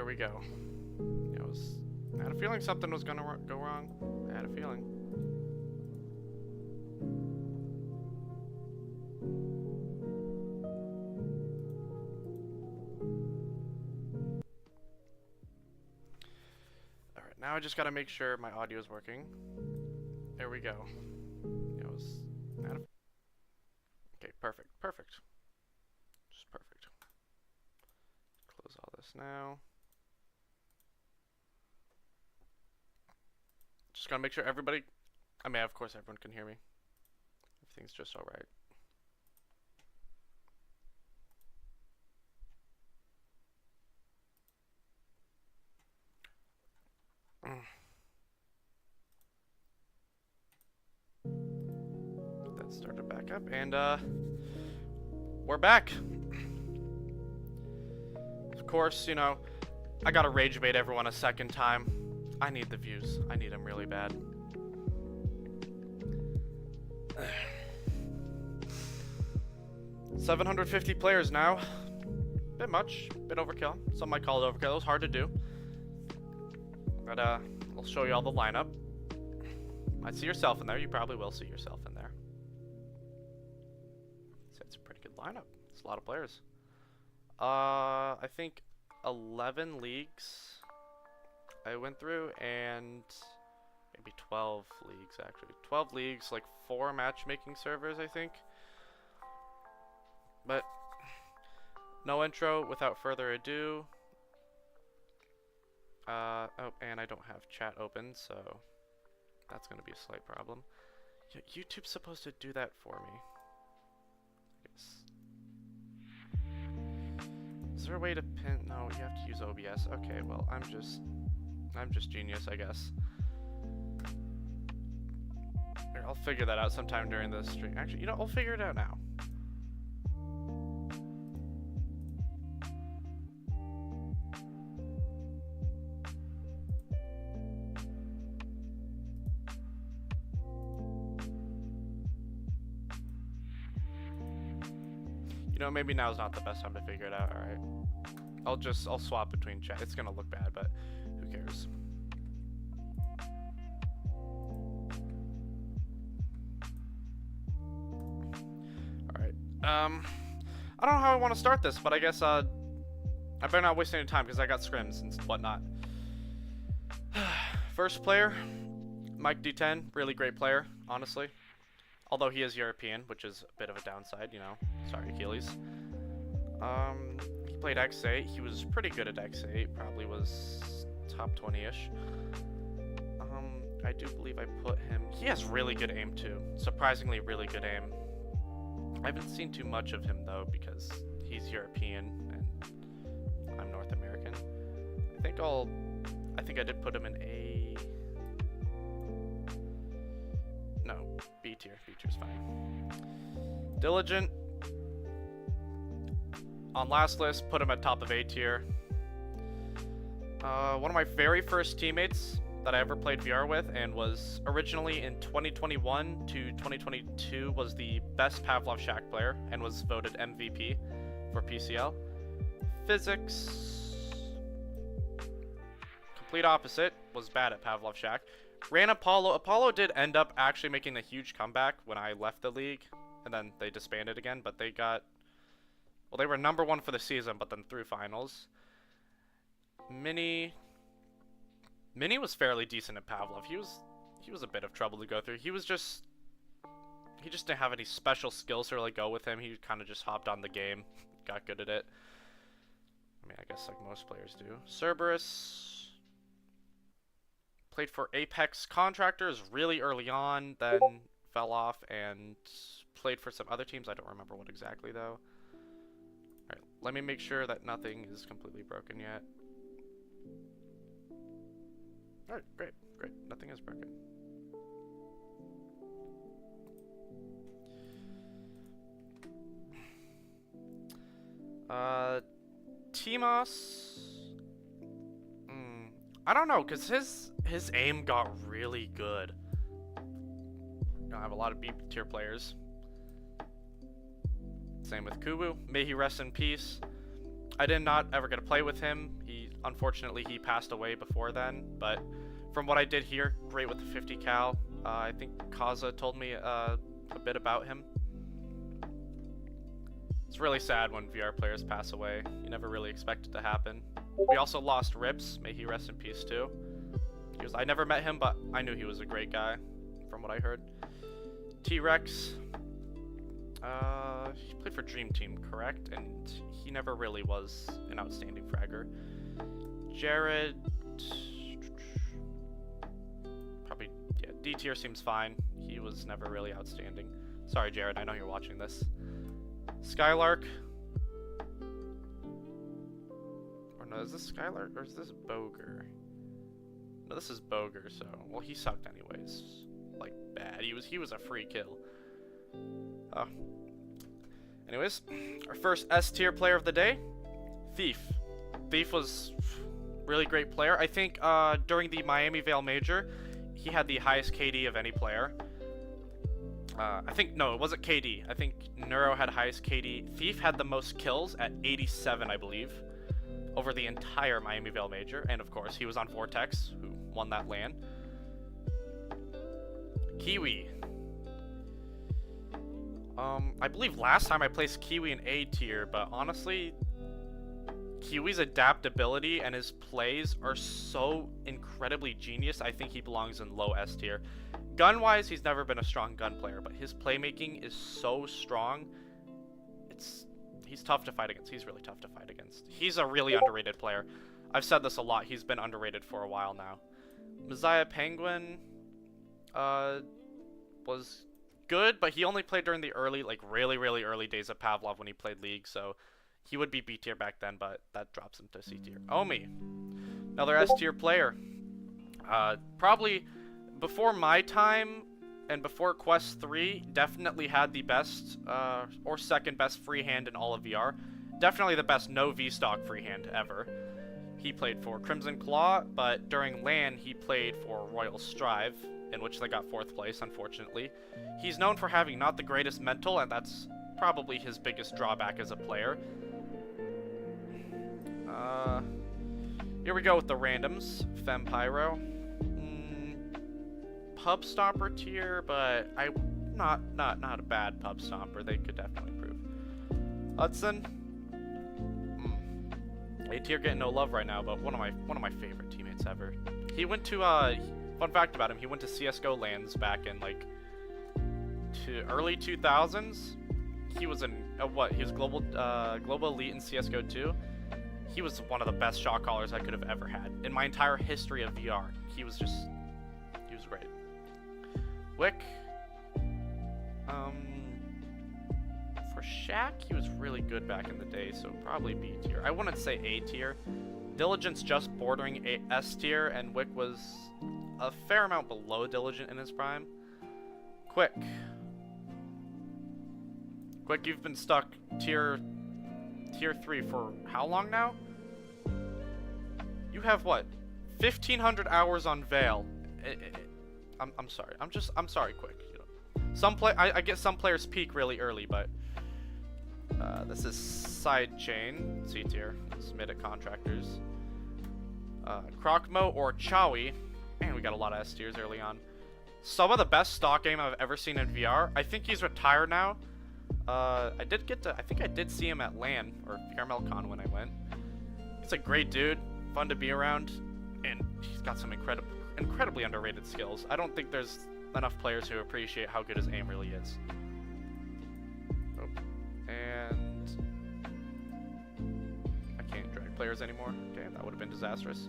There we go. I had a feeling something was gonna go wrong. I had a feeling. Alright, now I just gotta make sure my audio is working. There we go. Okay, perfect, perfect. Just perfect. Close all this now. Just gotta make sure everybody, I mean, of course everyone can hear me. Everything's just alright. Get that started back up, and we're back. Of course, you know, I gotta rage bait everyone a second time. I need the views. I need them really bad. $750 players now. Bit much. Bit overkill. Some might call it overkill. It was hard to do. But I'll show you all the lineup. Might see yourself in there. You probably will see yourself in there. So it's a pretty good lineup. It's a lot of players. I think 11 leagues I went through, and maybe 12 leagues actually. 12 leagues, like 4 matchmaking servers, I think. But no intro, without further ado. Oh, and I don't have chat open, so that's gonna be a slight problem. Yeah, YouTube's supposed to do that for me. Is there a way to pin? No, you have to use OBS. Okay, well, I'm just genius, I guess. Here, I'll figure that out sometime during the stream. Actually, you know, I'll figure it out now. You know, maybe now's not the best time to figure it out, alright? I'll swap between chat. It's gonna look bad, but who cares? Alright. I don't know how I want to start this, but I guess I better not waste any time because I got scrims and whatnot. First player, Mike D10, really great player, honestly. Although he is European, which is a bit of a downside, you know. Sorry, Achilles. He played X8. He was pretty good at X8. Probably was top 20-ish. I do believe I put him... He has really good aim, too. Surprisingly really good aim. I haven't seen too much of him, though, because he's European, and I'm North American. I think I did put him in A... No, B tier. B tier's fine. Diligent. On last list, put him at top of A tier. One of my very first teammates that I ever played VR with, and was originally in 2021 to 2022, was the best Pavlov Shack player, and was voted MVP for PCL. Physics. Complete opposite, was bad at Pavlov Shack. Ran Apollo. Apollo did end up actually making a huge comeback when I left the league, and then they disbanded again, but they got... Well, they were #1 for the season, but then through finals. Mini was fairly decent at Pavlov. He was a bit of trouble to go through. He just didn't have any special skills to really go with him. He kind of just hopped on the game, got good at it. I mean, I guess like most players do. Cerberus played for Apex Contractors really early on, then fell off and played for some other teams. I don't remember what exactly though. Alright, let me make sure that nothing is completely broken yet. Alright, great, great. Nothing is broken. Timos... I don't know, because his aim got really good. I have a lot of B tier players. Same with Kubu. May he rest in peace. I did not ever get to play with him. Unfortunately, he passed away before then, but from what I did hear, great with the 50 cal. I think Kaza told me a bit about him. It's really sad when VR players pass away. You never really expect it to happen. We also lost Rips. May he rest in peace too. I never met him, but I knew he was a great guy, from what I heard. T-Rex. He played for Dream Team, correct? And he never really was an outstanding fragger. Jared. Probably, yeah, D tier seems fine. He was never really outstanding. Sorry, Jared, I know you're watching this. Skylark. Or no, is this Skylark or is this Boger? No, this is Boger, so, well, he sucked anyways. Like, bad. He was a free kill. Oh. Anyways, our first S tier player of the day, Thief. Thief was really great player. I think during the Miami Vale Major, he had the highest KD of any player. I think, no, it wasn't KD. I think Nuro had highest KD. Thief had the most kills at 87, I believe, over the entire Miami Vale Major. And of course, he was on Vortex, who won that LAN. Kiwi. I believe last time I placed Kiwi in A tier, but honestly, Kiwi's adaptability and his plays are so incredibly genius. I think he belongs in low S tier. Gun-wise, he's never been a strong gun player, but his playmaking is so strong. He's tough to fight against. He's really tough to fight against. He's a really underrated player. I've said this a lot. He's been underrated for a while now. Messiah Penguin was good, but he only played during the early, like really early days of Pavlov when he played League, so he would be B tier back then, but that drops him to C tier. Omi, another S tier player. Probably before my time and before Quest 3, definitely had the best or second best freehand in all of VR. Definitely the best no V-stock freehand ever. He played for Crimson Claw, but during LAN he played for Royal Strive, in which they got 4th place, unfortunately. He's known for having not the greatest mental, and that's probably his biggest drawback as a player. Here we go with the randoms. Fempyro. Pub Stomper tier, but not a bad Pub Stomper. They could definitely improve. Hudson. A tier getting no love right now, but one of my favorite teammates ever. He went to fun fact about him, he went to CS:GO LANs back in like early 2000s. He was in he was global elite in CS:GO 2. He was one of the best shot callers I could have ever had in my entire history of VR. He was great. Wick. For Shaq, he was really good back in the day, so probably B tier. I wouldn't say A tier. Diligent's just bordering S tier, and Wick was a fair amount below Diligent in his prime. Quick, you've been stuck tier 3 for how long now? You have what? 1,500 hours on Vale. I'm sorry. I'm sorry, Quick. You know, I get some players peak really early, but this is Sidechain, C tier. It's mid at Contractors. Crocmo or Chowie. Man, we got a lot of S tiers early on. Some of the best stock game I've ever seen in VR. I think he's retired now. I think I did see him at LAN or VRMLCon when I went. He's a great dude, fun to be around, and he's got some incredibly underrated skills. I don't think there's enough players who appreciate how good his aim really is. Oh, and I can't drag players anymore. Damn, that would have been disastrous.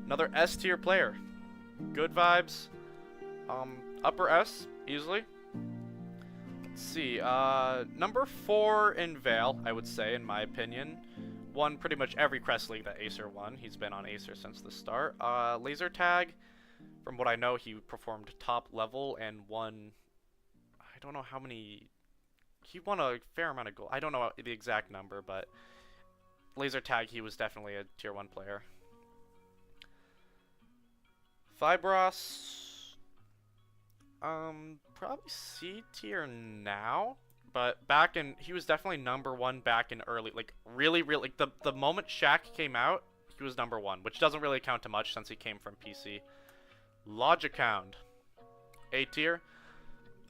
Another S tier player. Good vibes. Upper S, easily. Let's see, number 4 in Vale, I would say, in my opinion. Won pretty much every Crest League that Acer won. He's been on Acer since the start. Laser Tag, from what I know, he performed top level and won, I don't know how many, he won a fair amount of gold. I don't know the exact number, but Laser Tag, he was definitely a tier 1 player. Fibros, probably C tier now, but back in, he was definitely number 1 back in early, like really, like the moment Shaq came out, He was number 1, which doesn't really count to much since he came from PC. Logichound, A tier.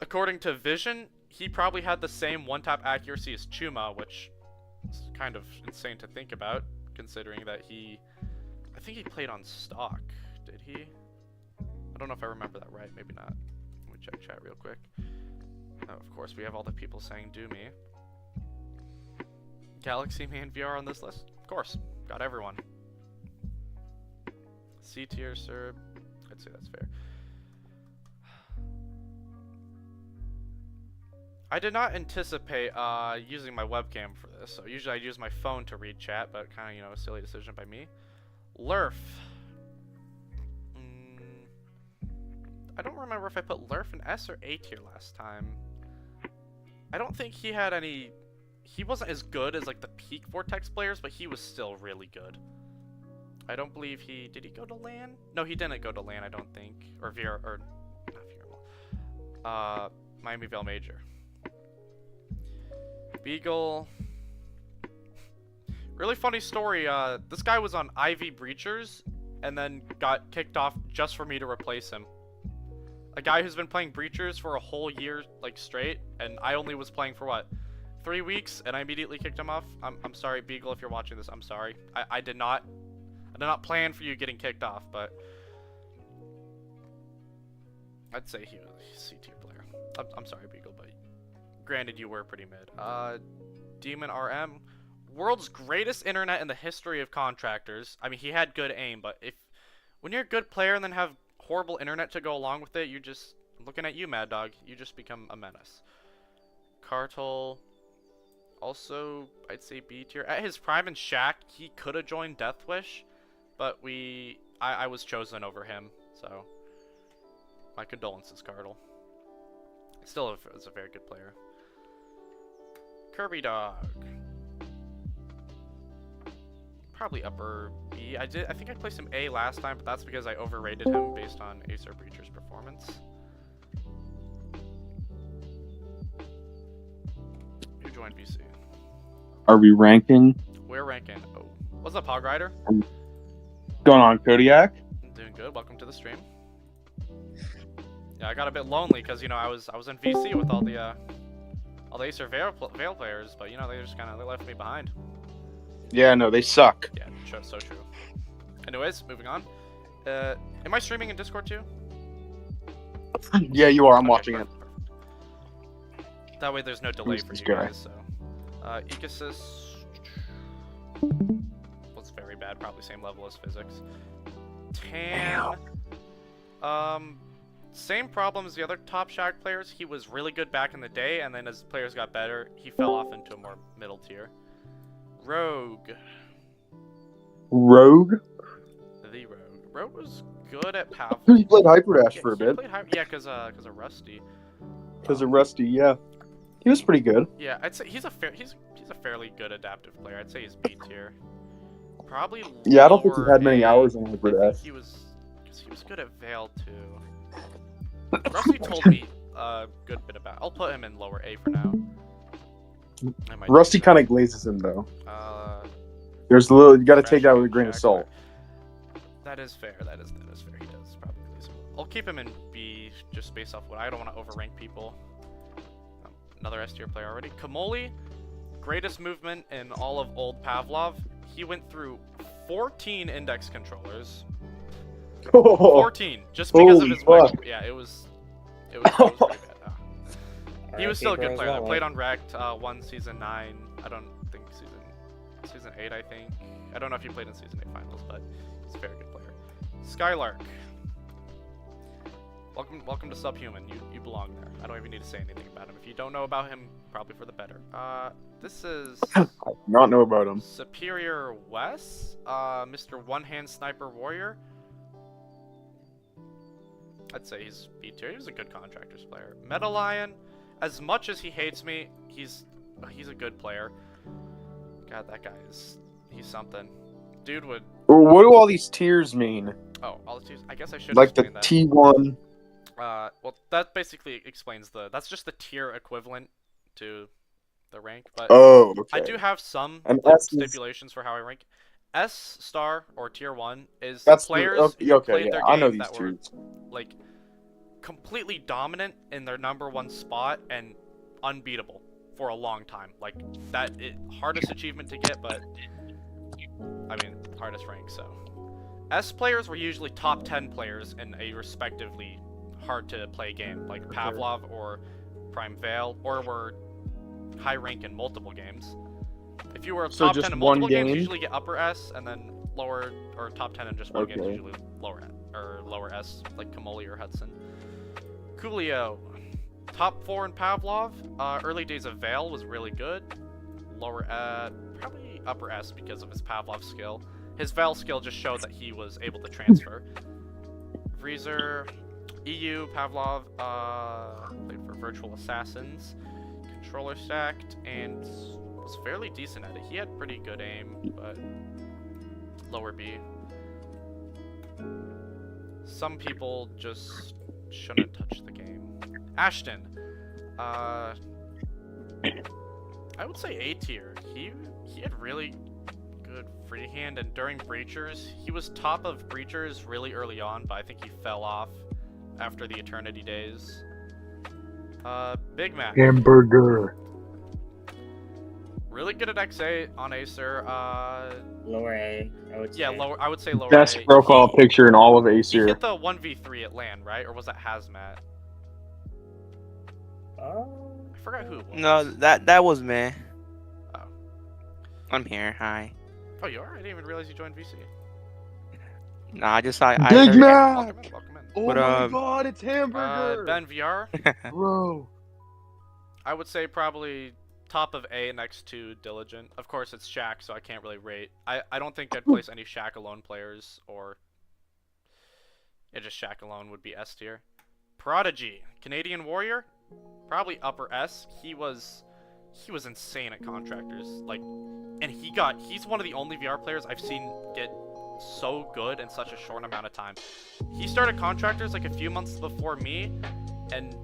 According to Vision, he probably had the same one-tap accuracy as Chuma, which is kind of insane to think about, considering that I think he played on stock. Did he? I don't know if I remember that right. Maybe not. Let me check chat real quick. Oh, of course, we have all the people saying do me. Galaxy Man VR on this list? Of course. Got everyone. C tier, sir. I'd say that's fair. I did not anticipate using my webcam for this, so usually I use my phone to read chat, but kind of, you know, a silly decision by me. Lurf. I don't remember if I put Lurf in S or A tier last time. I don't think he had any... He wasn't as good as, like, the peak Vortex players, but he was still really good. I don't believe he... Did he go to LAN? No, he didn't go to LAN, I don't think. Or VR... Or... Not VR. Miami Vale Major. Beagle. Really funny story. This guy was on IV Breachers and then got kicked off just for me to replace him. A guy who's been playing Breachers for a whole year, like, straight, and I only was playing for, what, 3 weeks, and I immediately kicked him off. I'm sorry, Beagle, if you're watching this, I'm sorry. I did not plan for you getting kicked off, but I'd say he was a C-tier player. I'm sorry, Beagle, but granted, you were pretty mid. Demon RM, world's greatest internet in the history of contractors. I mean, he had good aim, but when you're a good player and then have horrible internet to go along with it, you just, looking at you, Mad Dog, you just become a menace. Cartol, also, I'd say B tier. At his prime in Shaq, he could have joined Deathwish, but I was chosen over him, so my condolences, Cartol. Still is a very good player. Kirby Dog. Probably upper B. I think I placed him A last time, but that's because I overrated him based on Acer Breacher's performance. Who joined BC? Are we ranking? We're ranking. Oh, what's up, Hog Rider? Going on, Kodiak? I'm doing good. Welcome to the stream. Yeah, I got a bit lonely because, you know, I was in VC with all the Acer Vale players, but, you know, they just kind of left me behind. Yeah, no, they suck. Yeah, so true. Anyways, moving on. Am I streaming in Discord too? Yeah, you are. I'm watching it. That way there's no delay for you guys, so. Ecosys was very bad, probably same level as physics. Tan. Same problem as the other top Shaq players. He was really good back in the day, and then as players got better, he fell off into a more middle tier. Rogue. Rogue? The Rogue. Rogue was good at Pavlov. He played Hyperdash for a bit. Yeah, because of Rusty. Because of Rusty, yeah. He was pretty good. Yeah, I'd say he's a fairly good adaptive player. I'd say he's B tier. Probably. Yeah, I don't think he had many hours on Hyperdash. He was good at Vale too. Rusty told me a good bit about. I'll put him in lower A for now. Rusty kind of glazes him though. There's a little. You got to take that with a grain of salt. That is fair. That is fair. He does probably glaze him. I'll keep him in B just based off what I don't want to overrank people. Another S tier player already. Kamoli, greatest movement in all of old Pavlov. He went through 14 index controllers. 14, just because of his fuck. Yeah, it was pretty bad. He was still a good player. I played on Rect, won Season 9. I don't think Season 8, I think. I don't know if he played in Season 8 finals, but he's a very good player. Skylark. Welcome to Subhuman. You belong there. I don't even need to say anything about him. If you don't know about him, probably for the better. This is... I do not know about him. Superior Wes, Mr. One-Hand Sniper Warrior. I'd say he's B tier. He was a good Contractors player. Meta Lion, as much as he hates me, he's a good player. God, that guy he's something. Dude would... What do all these tiers mean? Oh, all the tiers? I guess I should like the that. T1. Well, that basically explains that's just the tier equivalent to the rank, but okay. I do have some and stipulations for how I rank. S star or tier 1 is That's players the, who okay, played yeah, their I know game these that were tiers. like completely dominant in their number 1 spot and unbeatable for a long time. Like hardest achievement to get, but I mean hardest rank. So S players were usually top 10 players in a respectively hard to play game, like Pavlov or Prime Veil, or were high rank in multiple games. If you were top 10 in multiple games, you usually get upper S, and then lower or top 10 in just one game, usually lower S, like Kamoli or Hudson. Coolio, top 4 in Pavlov. Early days of Veil was really good. Probably upper S because of his Pavlov skill. His Veil skill just showed that he was able to transfer. Vreezer, EU, Pavlov, played for Virtual Assassins, controller stacked, and was fairly decent at it. He had pretty good aim, but lower B. Some people just shouldn't touch the game. Ashton, I would say A tier. He had really good freehand, and during Breachers, he was top of Breachers really early on, but I think he fell off after the Eternity days. Big Mac. Hamburger. Really good at XA on Acer. Lower A, I would say. Yeah, lower. I would say lower Best A. profile picture in all of He Acer. hit the 1v3 at LAN, right? Or was that Hazmat? I forgot who it was. No, that was me. Oh. I'm here. Hi. Oh, you are? I didn't even realize you joined VC. No, I just saw. Big Mac! Welcome in, welcome in. Oh But, my god, it's hamburger! Ben VR, Bro. I would say probably top of A next to Diligent. Of course, it's Shaq, so I can't really rate. I don't think I'd place any Shaq alone players, or just Shaq alone would be S tier. Prodigy, Canadian Warrior, probably upper S. He was insane at Contractors. Like, and he's one of the only VR players I've seen get so good in such a short amount of time. He started Contractors like a few months before me, and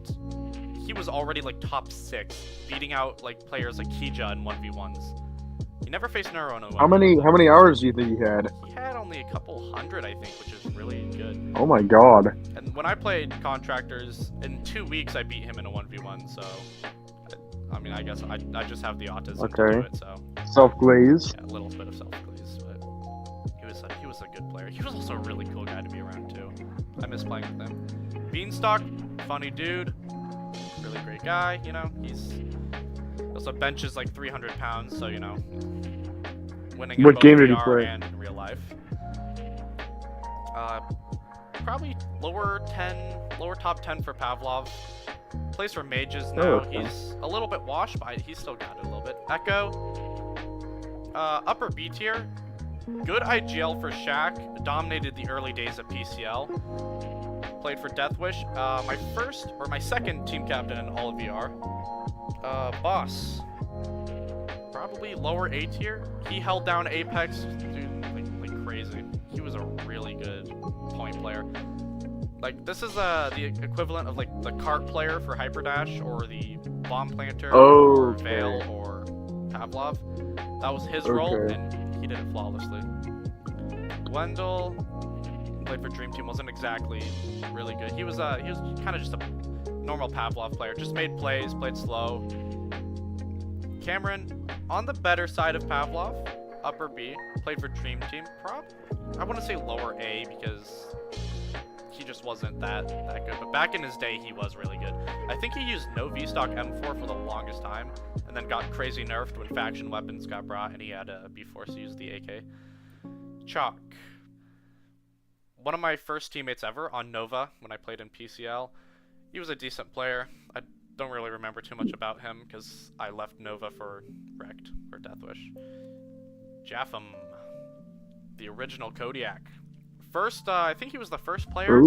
he was already like top 6, beating out like players like Kija in 1v1s. He never faced Nuro in a 1v1. How many hours do you think he had? He had only a couple hundred, I think, which is really good. Oh my god. And when I played Contractors, in 2 weeks I beat him in a 1v1, so I mean, I guess I just have the autism to do it, so. Self-glaze. Yeah, a little bit of self-glaze, but he was a good player. He was also a really cool guy to be around, too. I miss playing with him. Beanstalk, funny dude, really great guy, you know, he's also benches like 300 pounds, so, you know, winning in What both game did he VR play? and in real life. Probably lower top 10 for Pavlov. Plays for Mages now. Oh, okay. He's a little bit washed, but he's still got it a little bit. Echo, upper B tier. Good IGL for Shaq. Dominated the early days of PCL. Played for Deathwish. My second team captain in all of VR. Boss. Probably lower A tier. He held down Apex, dude, like crazy. He was a really good point player. Like, this is the equivalent of like the cart player for Hyperdash, or the bomb planter for Veil or Pavlov. That was his role, and he did it flawlessly. Wendell played for Dream Team, wasn't exactly really good. He was kind of just a normal Pavlov player, just made plays, played slow. Cameron, on the better side of Pavlov, upper B, played for Dream Team. I want to say lower A because he just wasn't that good. But back in his day, he was really good. I think he used no V-Stock M4 for the longest time, and then got crazy nerfed when faction weapons got brought, and he had a B-Force to use the AK. Chalk. One of my first teammates ever on Nova when I played in PCL. He was a decent player. I don't really remember too much about him because I left Nova for Wrecked or Deathwish. Japham, the original Kodiak. I think he was the first player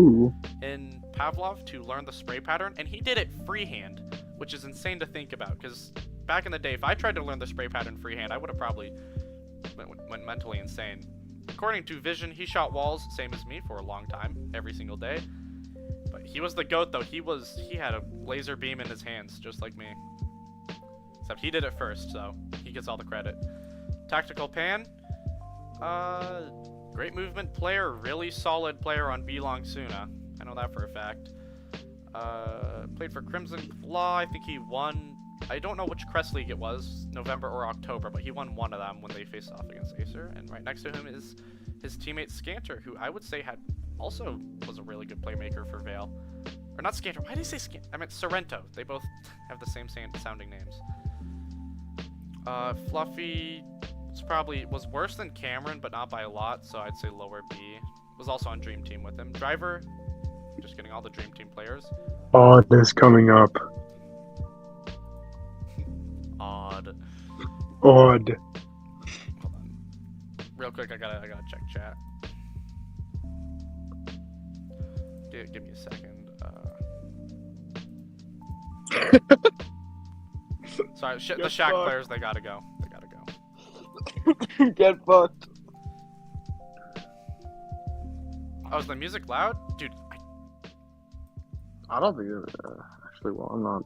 in Pavlov to learn the spray pattern, and he did it freehand, which is insane to think about, because back in the day, if I tried to learn the spray pattern freehand, I would have probably went mentally insane. According to Vision, he shot walls, same as me, for a long time, every single day. But he was the GOAT, though. He had a laser beam in his hands, just like me. Except he did it first, so he gets all the credit. Tactical Pan. Great movement player, really solid player on B Long Suna. I know that for a fact. Played for Crimson Claw. I think he won. I don't know which Crest League it was, November or October, but he won one of them when they faced off against Acer. And right next to him is his teammate Scanter, who I would say was a really good playmaker for Vale. Or not Scanter. Why did I say Scanter? I meant Sorrento. They both have the same sounding names. Fluffy was worse than Cameron, but not by a lot, so I'd say lower B. Was also on Dream Team with him. Driver, just getting all the Dream Team players. Odd is coming up. Odd. Odd. Hold on. Real quick, I gotta check chat. Give me a second. Sorry, the Shack players, they gotta go. Get fucked. Oh, is the music loud? Dude, I don't think it actually, well, I'm not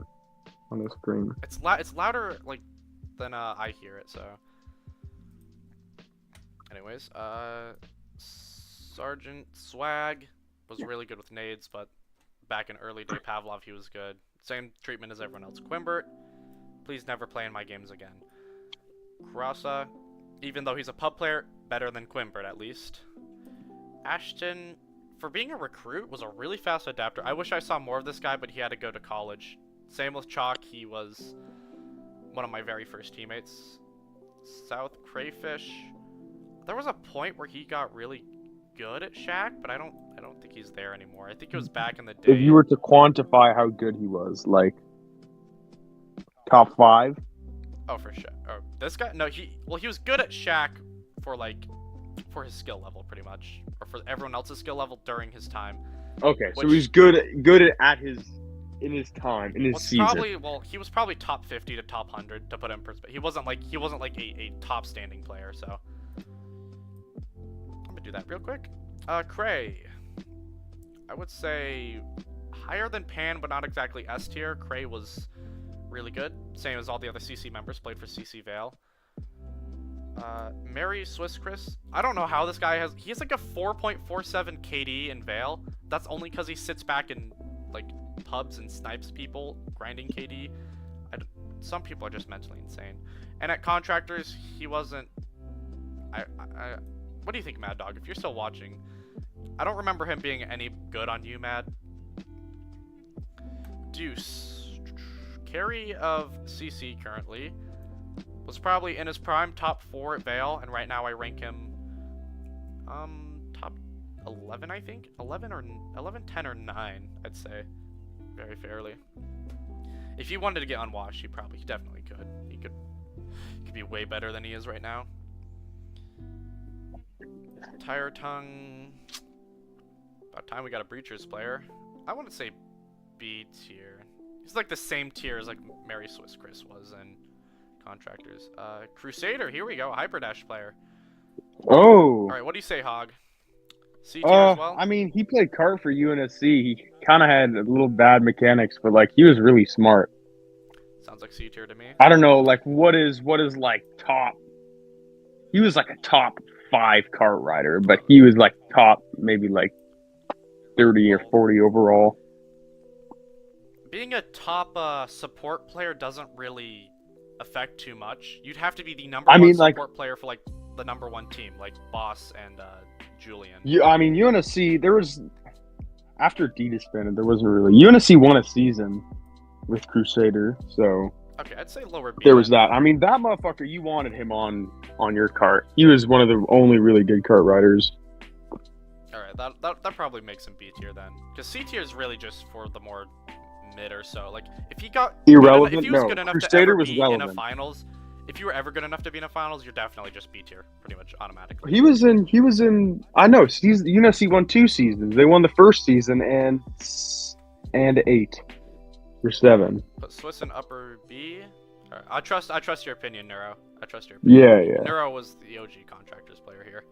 on the screen. it's louder, like, than I hear it, so. Anyways, Sergeant Swag was really good with nades, but back in early day Pavlov, he was good. Same treatment as everyone else. Quimbert, please never play in my games again. Krasa, even though he's a pub player, better than Quimbert at least. Ashton, for being a recruit, was a really fast adapter. I wish I saw more of this guy, but he had to go to college. Same with Chalk, he was one of my very first teammates. South Crayfish, there was a point where he got really good at Shack, but I don't think he's there anymore. I think it was back in the day. If you were to quantify how good he was, like top 5? Oh, for sure. Oh, this guy? No, he was good at Shack for his skill level, pretty much, or for everyone else's skill level during his time. Okay, so he's good at his time in his season. He was probably top 50 to top 100 to put in perspective. He wasn't like a top standing player. So I'm gonna do that real quick. Cray, I would say higher than Pan, but not exactly S tier. Cray was really good, same as all the other CC members. Played for CC Vale. Mary Swiss Chris, I don't know how this guy he has like a 4.47 KD in Vale. That's only because he sits back in like pubs and snipes people, grinding KD. Some people are just mentally insane. And at Contractors, he wasn't. What do you think, Mad Dog? If you're still watching, I don't remember him being any good on you, Mad. Deuce, carry of CC currently. Was probably in his prime top 4 at Vale, and right now I rank him top 11, I think. 11, 10, or 9, I'd say. Very fairly. If he wanted to get unwashed, he definitely could. He could be way better than he is right now. Tire Tongue. About time we got a Breachers player. I want to say B tier. He's like the same tier as like Mary Swiss Chris was in Contractors. Crusader, here we go. Hyperdash player. Oh. Alright, what do you say, Hog? C tier as well? I mean, he played cart for UNSC. He kind of had a little bad mechanics, but like he was really smart. Sounds like C tier to me. I don't know, like what is like top. He was like a top 5 cart rider, but he was like top maybe like 30 or 40 overall. Being a top support player doesn't really affect too much. You'd have to be the number one support player for like the number 1 team, like Boss and Julian. Yeah, I mean UNSC. There was after D disbanded, there wasn't really UNSC won a season with Crusader, so okay, I'd say lower B. There was that. I mean, that motherfucker, you wanted him on your cart. He was one of the only really good cart riders. All right, that probably makes him B tier then, because C tier is really just for the more mid or so. Like if he got irrelevant, if he was good enough Crusader to ever was be relevant. in a finals, if you were ever good enough to be in a finals, you're definitely just B tier, pretty much automatically. He was in. I know. UNSC won 2 seasons. They won the first season and 8 or 7. Put Swiss in upper B. Right, I trust your opinion, Nuro. I trust your opinion. Yeah. Nuro was the OG Contractors player here.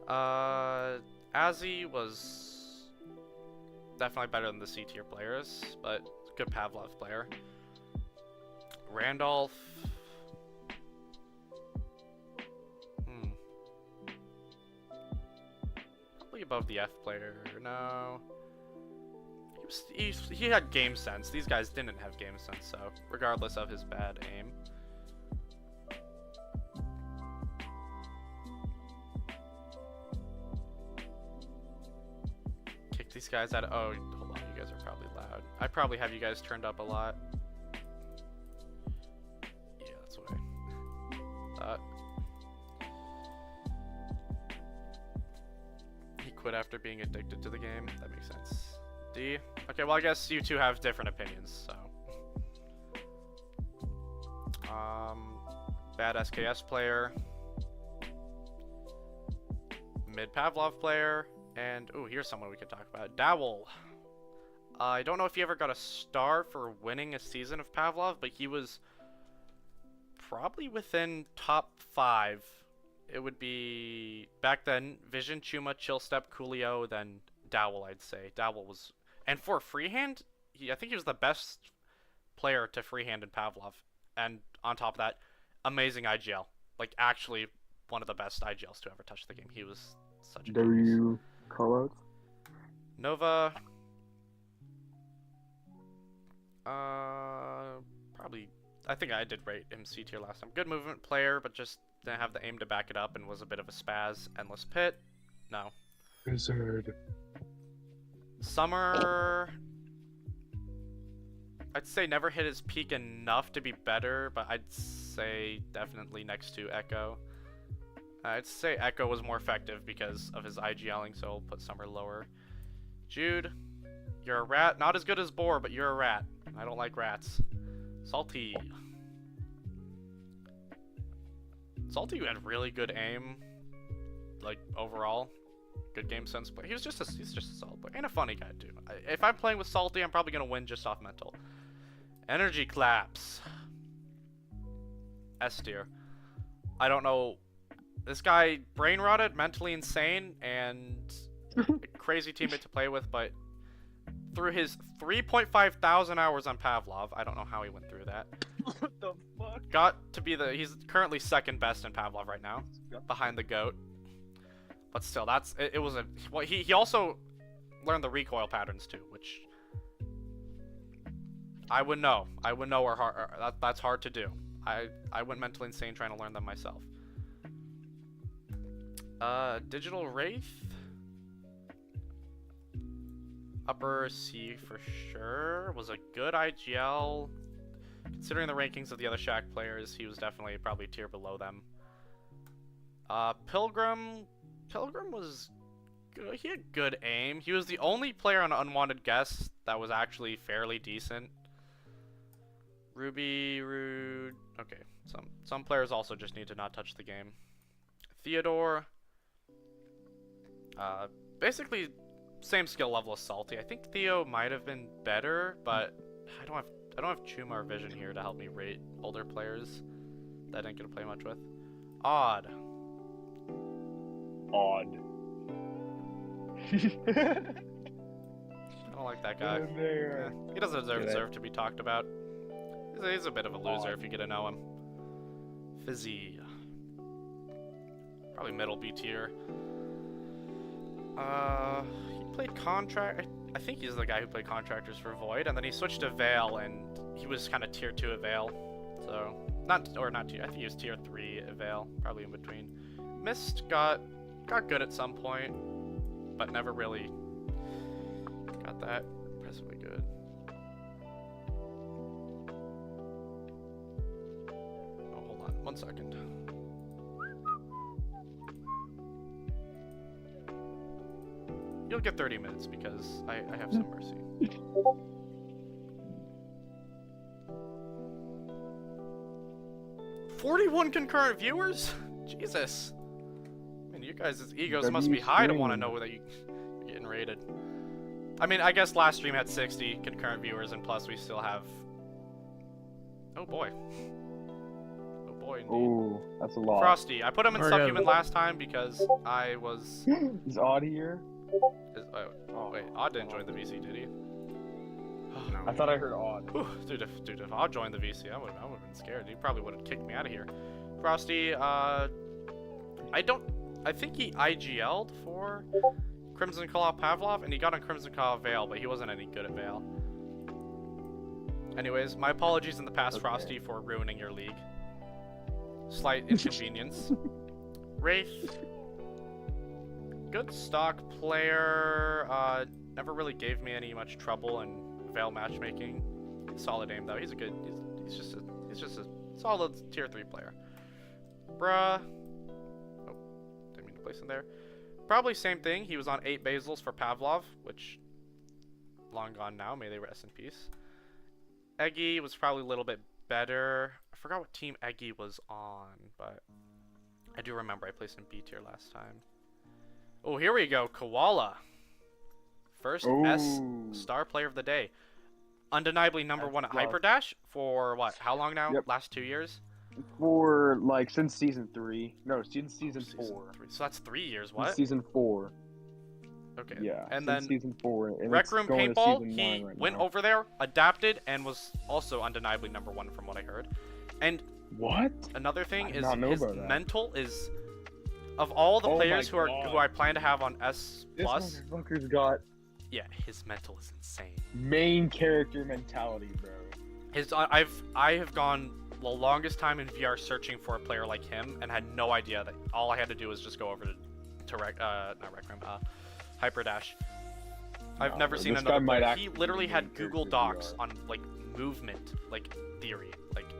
Azzy was definitely better than the C tier players, but good Pavlov player. Randolph. above the F player. No. He had game sense. These guys didn't have game sense, so regardless of his bad aim. Kick these guys out of... Oh, hold on. You guys are probably loud. I probably have you guys turned up a lot. Yeah, that's what I thought. He quit after being addicted to the game. That makes sense. D. Okay, well I guess you two have different opinions, so. Bad SKS player. Mid Pavlov player. And, ooh, here's someone we could talk about. Dowell. I don't know if he ever got a star for winning a season of Pavlov, but he was probably within top 5. It would be, back then, Vision, Chuma, Chillstep, Coolio, then Dowell, I'd say. Dowell was... And for freehand, I think he was the best player to freehand in Pavlov. And on top of that, amazing IGL. Like, actually, one of the best IGLs to ever touch the game. He was such a W callouts? Nova. Probably... I think I did rate him C tier last time. Good movement player, but just didn't have the aim to back it up and was a bit of a spaz. Endless Pit. No. Wizard. Summer, I'd say never hit his peak enough to be better, but I'd say definitely next to Echo. I'd say Echo was more effective because of his IGLing, so I'll put Summer lower. Jude, you're a rat. Not as good as Boar, but you're a rat. I don't like rats. Salty. Salty had really good aim, like, overall. Good game sense, but he's just a solid player and a funny guy too. If I'm playing with Salty, I'm probably gonna win just off mental. Energy Collapse. S tier. I don't know. This guy brain rotted, mentally insane, and a crazy teammate to play with. But through his 3.5 thousand hours on Pavlov, I don't know how he went through that. What the fuck? Got to be he's currently second best in Pavlov right now, behind the GOAT. But still, well, he also learned the recoil patterns too, which I would know. Are hard. That's hard to do. I went mentally insane trying to learn them myself. Digital Wraith. Upper C for sure. Was a good IGL. Considering the rankings of the other Shaq players, he was definitely probably a tier below them. Pilgrim was good. He had good aim. He was the only player on Unwanted Guests that was actually fairly decent. Ruby, Rude. Okay, some players also just need to not touch the game. Theodore. Basically same skill level as Salty. I think Theo might have been better, but I don't have Chuma or Vision here to help me rate older players that I didn't get to play much with. Odd. I don't like that guy. Yeah, he doesn't deserve to be talked about. He's a bit of a loser if you get to know him. Fizzy. Probably middle B tier. He played I think he's the guy who played Contractors for Void, and then he switched to Veil, and he was kind of tier 2 at Veil. So, not tier, I think he was tier 3 at Veil, probably in between. Mist got good at some point, but never really got that impressively good. Oh, hold on, 1 second. You'll get 30 minutes because I have some mercy. "41 concurrent viewers? Jesus. I mean, you guys' egos must be high to want to know that you're getting rated. I mean, I guess last stream had 60 concurrent viewers, and plus we still have... Oh boy. Oh boy, indeed. Oh, that's a lot. Frosty. I put him in Subhuman last time because I was... Is Odd here? Oh wait, Odd didn't join the VC, did he? No. I thought I heard Odd. Whew, dude, if Odd joined the VC, I would have been scared. He probably would have kicked me out of here. Frosty, I think he IGL'd for Crimson Claw Pavlov, and he got on Crimson Claw Veil, but he wasn't any good at Veil. Anyways, my apologies in the past, Frosty, for ruining your league. Slight inconvenience. Wraith. Good stock player. Never really gave me any much trouble in Veil matchmaking. Solid aim though. He's a good. He's just a solid tier 3 player. Bruh. Oh, didn't mean to place him there. Probably same thing. He was on 8 basils for Pavlov, which long gone now. May they rest in peace. Eggy was probably a little bit better. I forgot what team Eggy was on, but I do remember I placed him B tier last time. Oh, here we go. Koala. First S star player of the day. Undeniably number 1 at Hyperdash for what? How long now? Yep. Last 2 years? For like since season 3. No, since season 4. 3. So that's 3 years. What? Since season 4. Okay. Yeah. And since then season 4. And Rec it's Room going to Paintball, season he 9 right went now. over there, adapted, and was also undeniably number 1 from what I heard. And What? another thing I did is not know his about that. mental is of all the Oh players my who I plan to have on S This plus. motherfucker's got Yeah, his mental is insane. main character mentality, bro. I have gone the longest time in VR searching for a player like him and had no idea that all I had to do was just go over to Hyperdash. I've never seen this guy another might player. He actually literally be had main Google character Docs VR. on like movement, like theory, like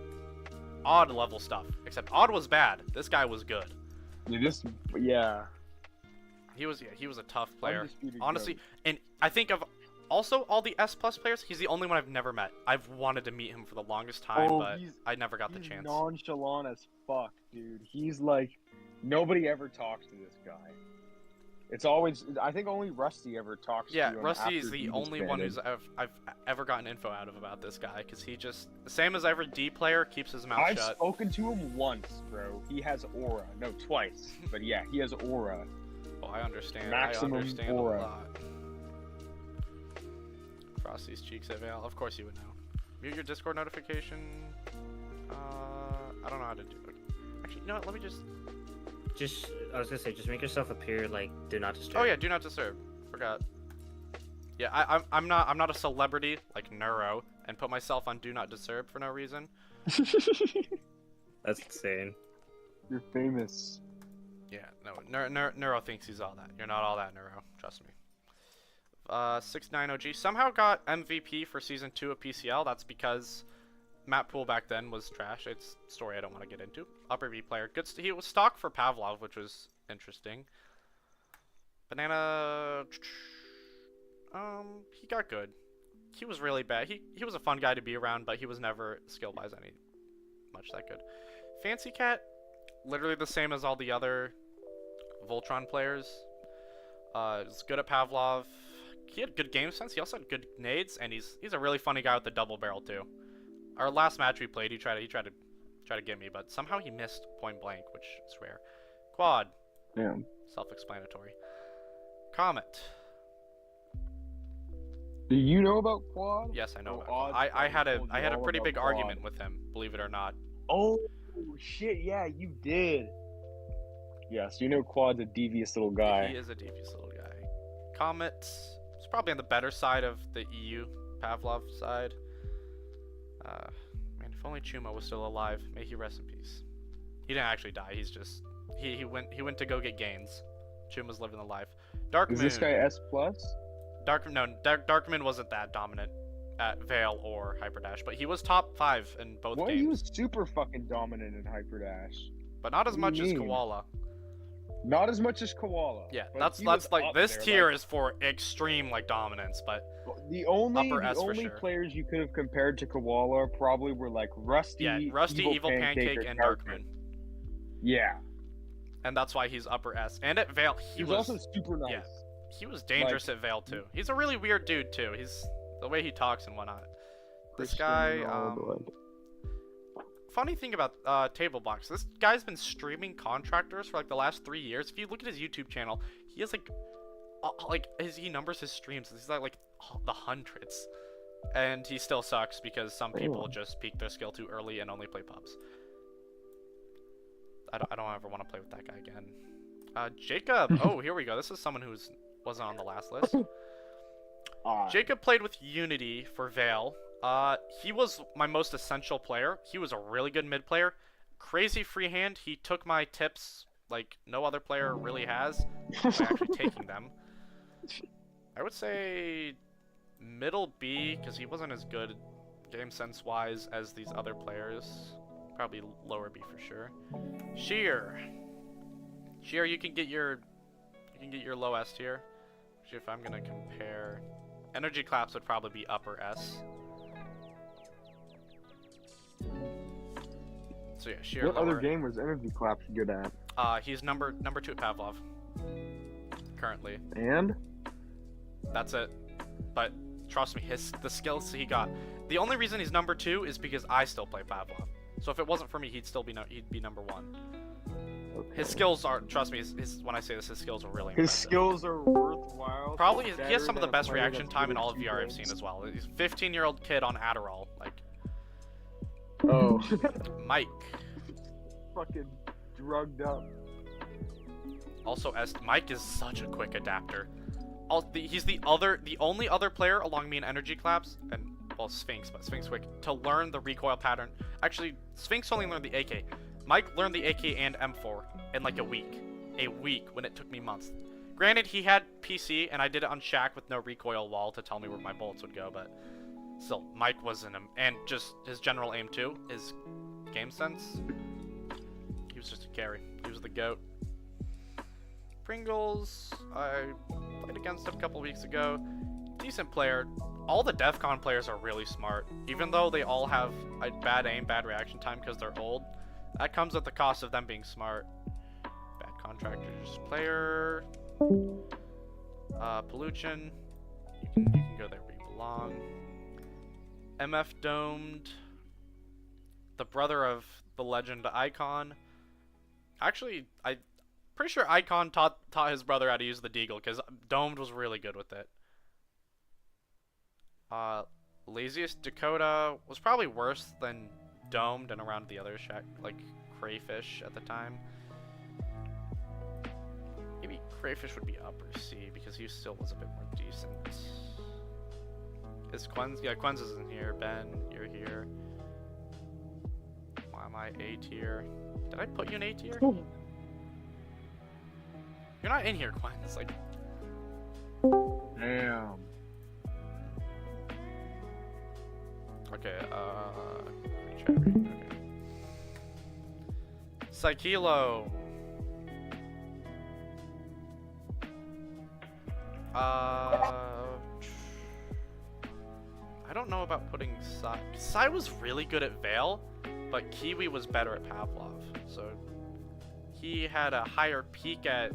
odd level stuff. Except odd was bad. This guy was good. Yeah. He was a tough player. Undisputed Honestly, GOAT. and I think of also all the S plus players, he's the only one I've never met. I've wanted to meet him for the longest time, but I never got the he's chance. nonchalant as fuck, dude. He's like, nobody ever talks to this guy. It's always, I think only Rusty ever talks to Yeah, him. Rusty is after the he only one disbanded. who's I've ever gotten info out of about this guy, because he just, same as every D player, keeps his mouth I've shut. spoken to him once, bro. He has aura. No, twice. But yeah, he has aura. Oh, I understand. Maximum I understand aura. a lot. Frosty's cheeks at Veil. Of course you would know. Mute your Discord notification. I don't know how to do it. Actually, you know what? Let me just. I was gonna say, just make yourself appear like do not disturb. Oh yeah, do not disturb. Forgot. Yeah, I'm not a celebrity like Nuro and put myself on do not disturb for no reason. That's insane. You're famous. Yeah, no, Nuro thinks he's all that. You're not all that, Nuro. Trust me. 6-9 OG somehow got MVP for season 2 of PCL. That's because map pool back then was trash. It's a story I don't want to get into. Upper V player. Good. He was stock for Pavlov, which was interesting. Banana. He got good. He was really bad. He was a fun guy to be around, but he was never skill-wise much that good. Fancy Cat, literally the same as all the other Voltron players. He's good at Pavlov. He had good game sense. He also had good nades, and he's a really funny guy with the double barrel too. Our last match we played, he tried to get me, but somehow he missed point blank, which is rare. Quad. Yeah. Self-explanatory. Comet. Do you know about Quad? Yes, I know. Oh, About Quad. Odd I had told you a all pretty about big Quad. argument with him, believe it or not. Oh shit! Yeah, you did. Yeah, so you know Quad's a devious little guy. He is a devious little guy. Comet is probably on the better side of the EU Pavlov side. Man, if only Chuma was still alive. May he rest in peace. He didn't actually die. He's just he went to go get gains. Chuma's living the life. Dark Is Moon. this guy S plus? Darkman wasn't that dominant at Veil or Hyperdash, but he was top 5 in both What? games. He was super fucking dominant in Hyperdash. But not as What much do you as mean? Koala. Not as much as Koala. Yeah, but that's he was like up this there, tier like, is for extreme like dominance, but the only upper S for sure. players you could have compared to Koala probably were like Rusty, yeah, Rusty, Evil Pancake, or and Darkman. Darkman. Yeah, And that's why he's upper S. And at Veil, he was also super nice. yeah. He was dangerous at Veil too. He's a really weird dude too. He's the way he talks and whatnot. This guy, funny thing about Table Box, this guy's been streaming Contractors for like the last 3 years. If you look at his YouTube channel, he has he numbers his streams. He's like the hundreds, and he still sucks because some people just peak their skill too early and only play pubs. I don't ever want to play with that guy again. Jacob. Oh, here we go. This is someone who's wasn't on the last list. Ah, Jacob played with Unity for Vale. He was my most essential player. He was a really good mid player. Crazy freehand. He took my tips like no other player really has by actually taking them. I would say middle B, because he wasn't as good game sense wise as these other players. Probably lower B for sure. Sheer, you can get your low S tier. Actually, if I'm gonna compare, energy claps would probably be upper S. So yeah, Sheer. what lower. other game was Energy Claps good at? He's number 2 at Pavlov. Currently. And That's it. But trust me, the skills he got. The only reason he's number 2 is because I still play Pavlov. So if it wasn't for me, he'd be number 1. okay. His skills are, trust me, when I say this, his skills are really His impressive. skills are worthwhile. Probably he better has some of the than a best player reaction that's time in good at all of two VR I've seen games. as well. He's a 15-year-old kid on Adderall. Like Oh, Mike. fucking drugged up. Also, Mike is such a quick adapter. He's the only other player along me in energy claps, and well, Sphinx, but Sphinx quick to learn the recoil pattern. Actually, Sphinx only learned the AK. Mike learned the AK and M4 in like a week when it took me months. Granted, he had PC, and I did it on Shack with no recoil wall to tell me where my bullets would go, but still, Mike was and just his general aim too, his game sense. He was just a carry. He was the GOAT. Pringles, I played against him a couple weeks ago. Decent player. All the DEF CON players are really smart, even though they all have a bad aim, bad reaction time because they're old. That comes at the cost of them being smart. Bad Contractors player. Pollution. You can go there where you belong. MF Domed. The brother of the legend Icon. Actually, pretty sure Icon taught his brother how to use the Deagle, because Domed was really good with it. Laziest Dakota was probably worse than Domed and around the other shack, like Crayfish at the time. Maybe Crayfish would be upper C, because he still was a bit more decent. Is Quenz? Yeah, Quenz isn't here. Ben, you're here. Why am I A tier? Did I put you in A tier? You're not in here, Quenz. Like, Damn. okay, check. Okay. Psychelo. I don't know about putting Sai. Sai was really good at Vale, but Kiwi was better at Pavlov. So he had a higher peak at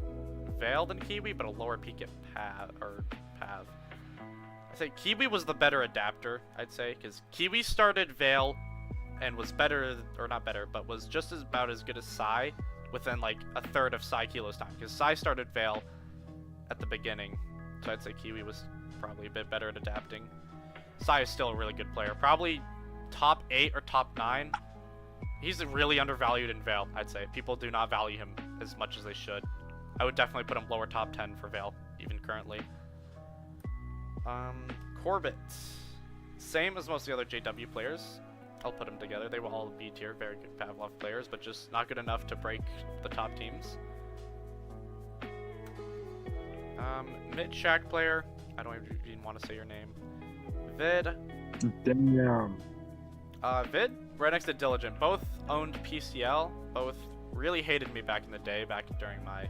Vale than Kiwi, but a lower peak at Pav. I say Kiwi was the better adapter, I'd say, because Kiwi started Vale and was better, or not better, but was just about as good as Sai within like a third of Sai Kilo's time, because Sai started Vale at the beginning, so I'd say Kiwi was probably a bit better at adapting. Sai is still a really good player, probably top 8 or top 9. He's really undervalued in Vale, I'd say. People do not value him as much as they should. I would definitely put him lower top 10 for Vale, even currently. Corbett. Same as most of the other JW players. I'll put them together. They will all be tier, very good Pavlov players, but just not good enough to break the top teams. Mid Shack player. I don't even want to say your name. Vid. Damn. Vid, right next to Diligent. Both owned PCL. Both really hated me back in the day, back during my,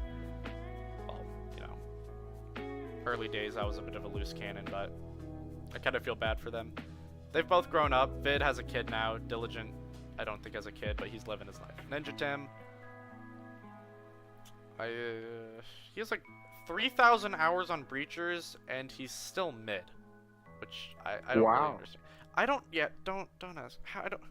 well, you know, early days. I was a bit of a loose cannon, but I kind of feel bad for them. They've both grown up. Vid has a kid now. Diligent, I don't think has a kid, but he's living his life. Ninja Tim. He has like 3,000 hours on Breachers, and he's still mid, which I don't really understand. I don't, yeah, don't ask. How, I don't.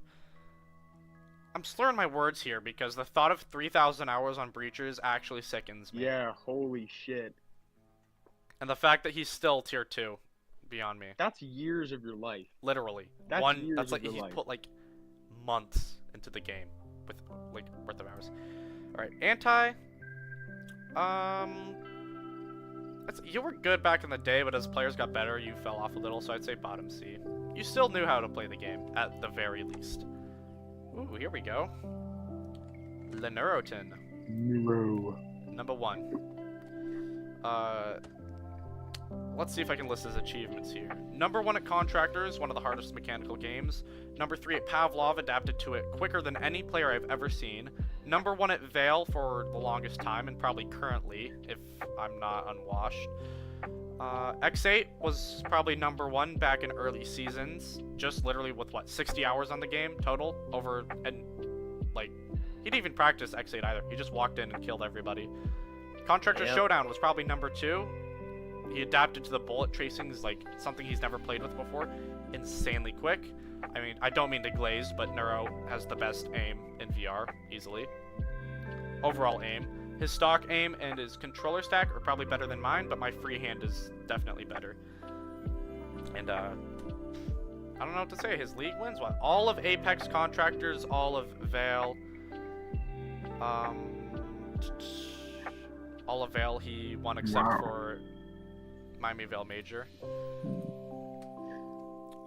I'm slurring my words here because the thought of 3,000 hours on Breachers actually sickens me. Yeah, holy shit. And the fact that he's still tier 2, beyond me. That's years of your life. Literally. That's years That's like of your he's life. put like months into the game with like worth of hours. All right, Anti. You were good back in the day, but as players got better, you fell off a little, so I'd say bottom C. You still knew how to play the game, at the very least. Ooh, here we go. Lenuroton. Nuro. Number 1. Let's see if I can list his achievements here. Number 1 at Contractors, one of the hardest mechanical games. Number 3 at Pavlov, adapted to it quicker than any player I've ever seen. Number 1 at Vale for the longest time, and probably currently, if I'm not unwashed. X8 was probably number 1 back in early seasons, just literally with, what, 60 hours on the game total? And, like, he didn't even practice X8 either. He just walked in and killed everybody. Contractor Showdown was probably number 2. He adapted to the bullet tracings, like something he's never played with before. Insanely quick. I mean, I don't mean to glaze, but Nuro has the best aim in VR, easily. Overall aim. His stock aim and his controller stack are probably better than mine, but my freehand is definitely better. And, I don't know what to say. His league wins, what? All of Apex Contractors, all of Vale. All of Vale he won except for Miami Vale Major.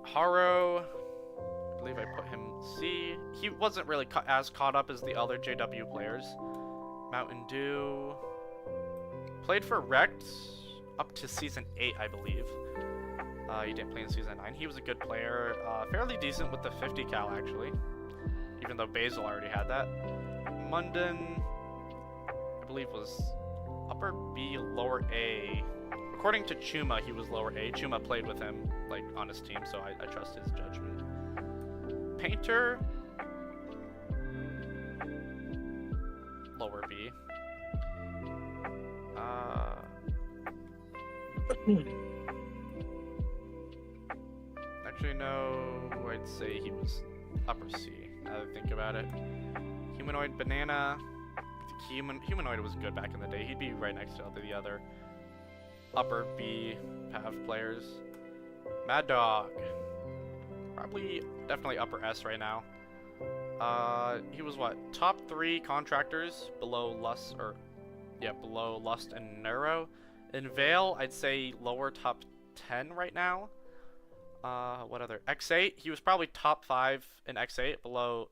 Haro, I believe I put him C. He wasn't really as caught up as the other JW players. Mountain Dew. Played for Rect up to Season 8, I believe. He didn't play in Season 9. He was a good player. Fairly decent with the 50 cal, actually. Even though Basil already had that. Munden, I believe, was upper B, lower A. According to Chuma, he was lower A. Chuma played with him, like, on his team, so I trust his judgment. Painter, lower B. Actually, no, I'd say he was upper C, now that I think about it. Humanoid Banana, I think Humanoid was good back in the day. He'd be right next to the other upper B Pav players. Mad Dog, probably definitely upper S right now. He was what, top 3 Contractors below Lust, below Lust and Nuro. In Vale, I'd say lower top 10 right now. What other? X8, he was probably top 5 in X8, below,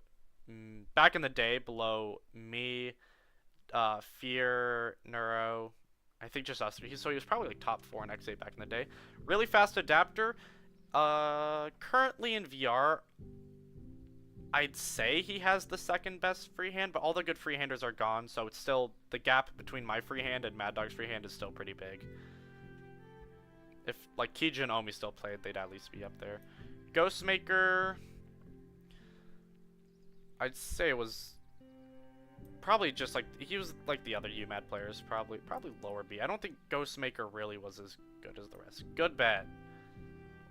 back in the day, below me, Fear, Nuro, I think just us. So he was probably like top 4 in X8 back in the day. Really fast adapter. Currently in VR, I'd say he has the second best freehand, but all the good freehanders are gone, so it's still, the gap between my freehand and Mad Dog's freehand is still pretty big. If, like, Kija and Omi still played, they'd at least be up there. Ghostmaker, I'd say it was probably just like, he was like the other UMAD players, probably lower B. I don't think Ghostmaker really was as good as the rest. Good bet.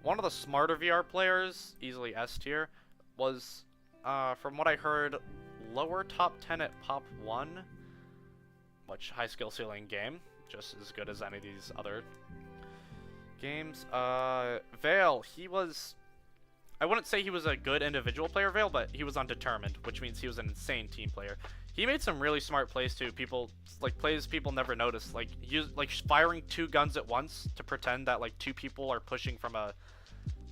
One of the smarter VR players, easily S tier, was, from what I heard, lower top 10 at Pop 1, which high skill ceiling game, just as good as any of these other games. Vale, he was, I wouldn't say he was a good individual player, Vale, but he was undetermined, which means he was an insane team player. He made some really smart plays too. Plays people never notice, like firing 2 guns at once to pretend that like 2 people are pushing from a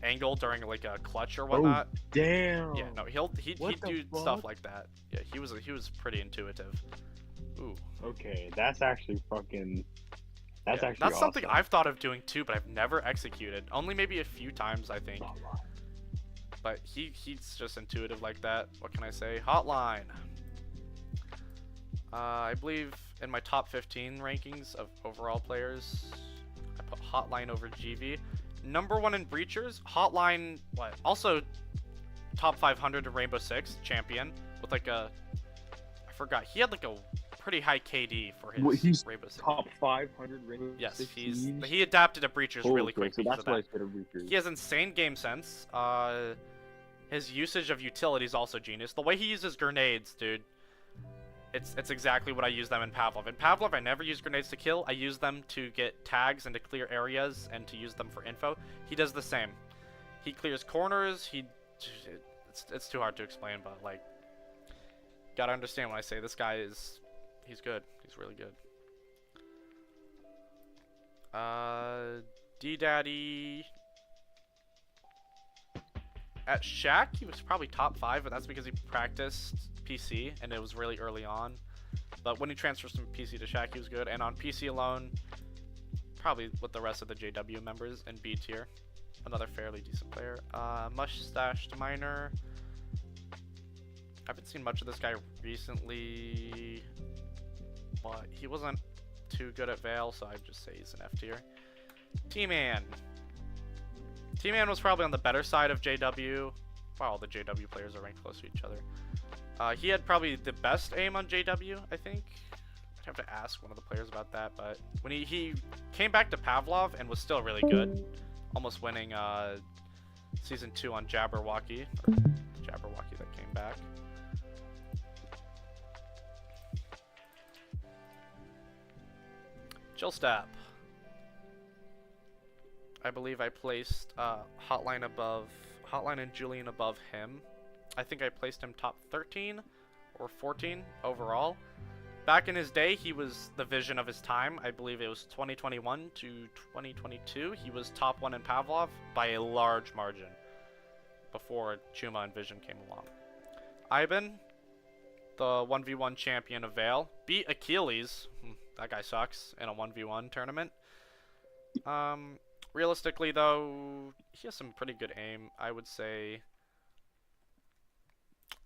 angle during like a clutch or whatnot. Oh, damn. Yeah, no, he'd do stuff like that. Yeah, he was pretty intuitive. Ooh. Okay, that's actually fucking. That's actually. That's awesome. something I've thought of doing too, but I've never executed. Only maybe a few times, I think. But he's just intuitive like that. What can I say? Hotline. I believe in my top 15 rankings of overall players, I put Hotline over GV. Number 1 in Breachers. Hotline, what? Also top 500 in Rainbow Six champion with like a, I forgot. He had like a pretty high KD for his he's Rainbow Six. top 500 Rainbow Yes, Six. he adapted to Breachers really quick. So that's why I said a Breachers. He has insane game sense. His usage of utility is also genius. The way he uses grenades, dude. It's exactly what I use them in Pavlov. In Pavlov, I never use grenades to kill. I use them to get tags and to clear areas and to use them for info. He does the same. He clears corners. It's too hard to explain, but like, gotta understand when I say this guy is, he's good. He's really good. D-Daddy. At Shaq, he was probably top 5, but that's because he practiced PC, and it was really early on. But when he transfers from PC to Shaq, he was good. And on PC alone, probably with the rest of the JW members in B tier. Another fairly decent player. Mustached Miner. I haven't seen much of this guy recently, but he wasn't too good at Vale, so I'd just say he's an F tier. T-Man. T-Man was probably on the better side of JW. Wow, all the JW players are ranked close to each other. He had probably the best aim on JW, I think. I'd have to ask one of the players about that, but when he came back to Pavlov and was still really good, almost winning Season 2 on Jabberwocky. Jabberwocky that came back. Chillstep. I believe I placed Hotline and Julian above him. I think I placed him top 13 or 14 overall. Back in his day, he was the vision of his time. I believe it was 2021 to 2022. He was top 1 in Pavlov by a large margin before Chuma and Vision came along. Ivan, the 1v1 champion of Vale, beat Achilles. That guy sucks in a 1v1 tournament. Realistically, though, he has some pretty good aim. I would say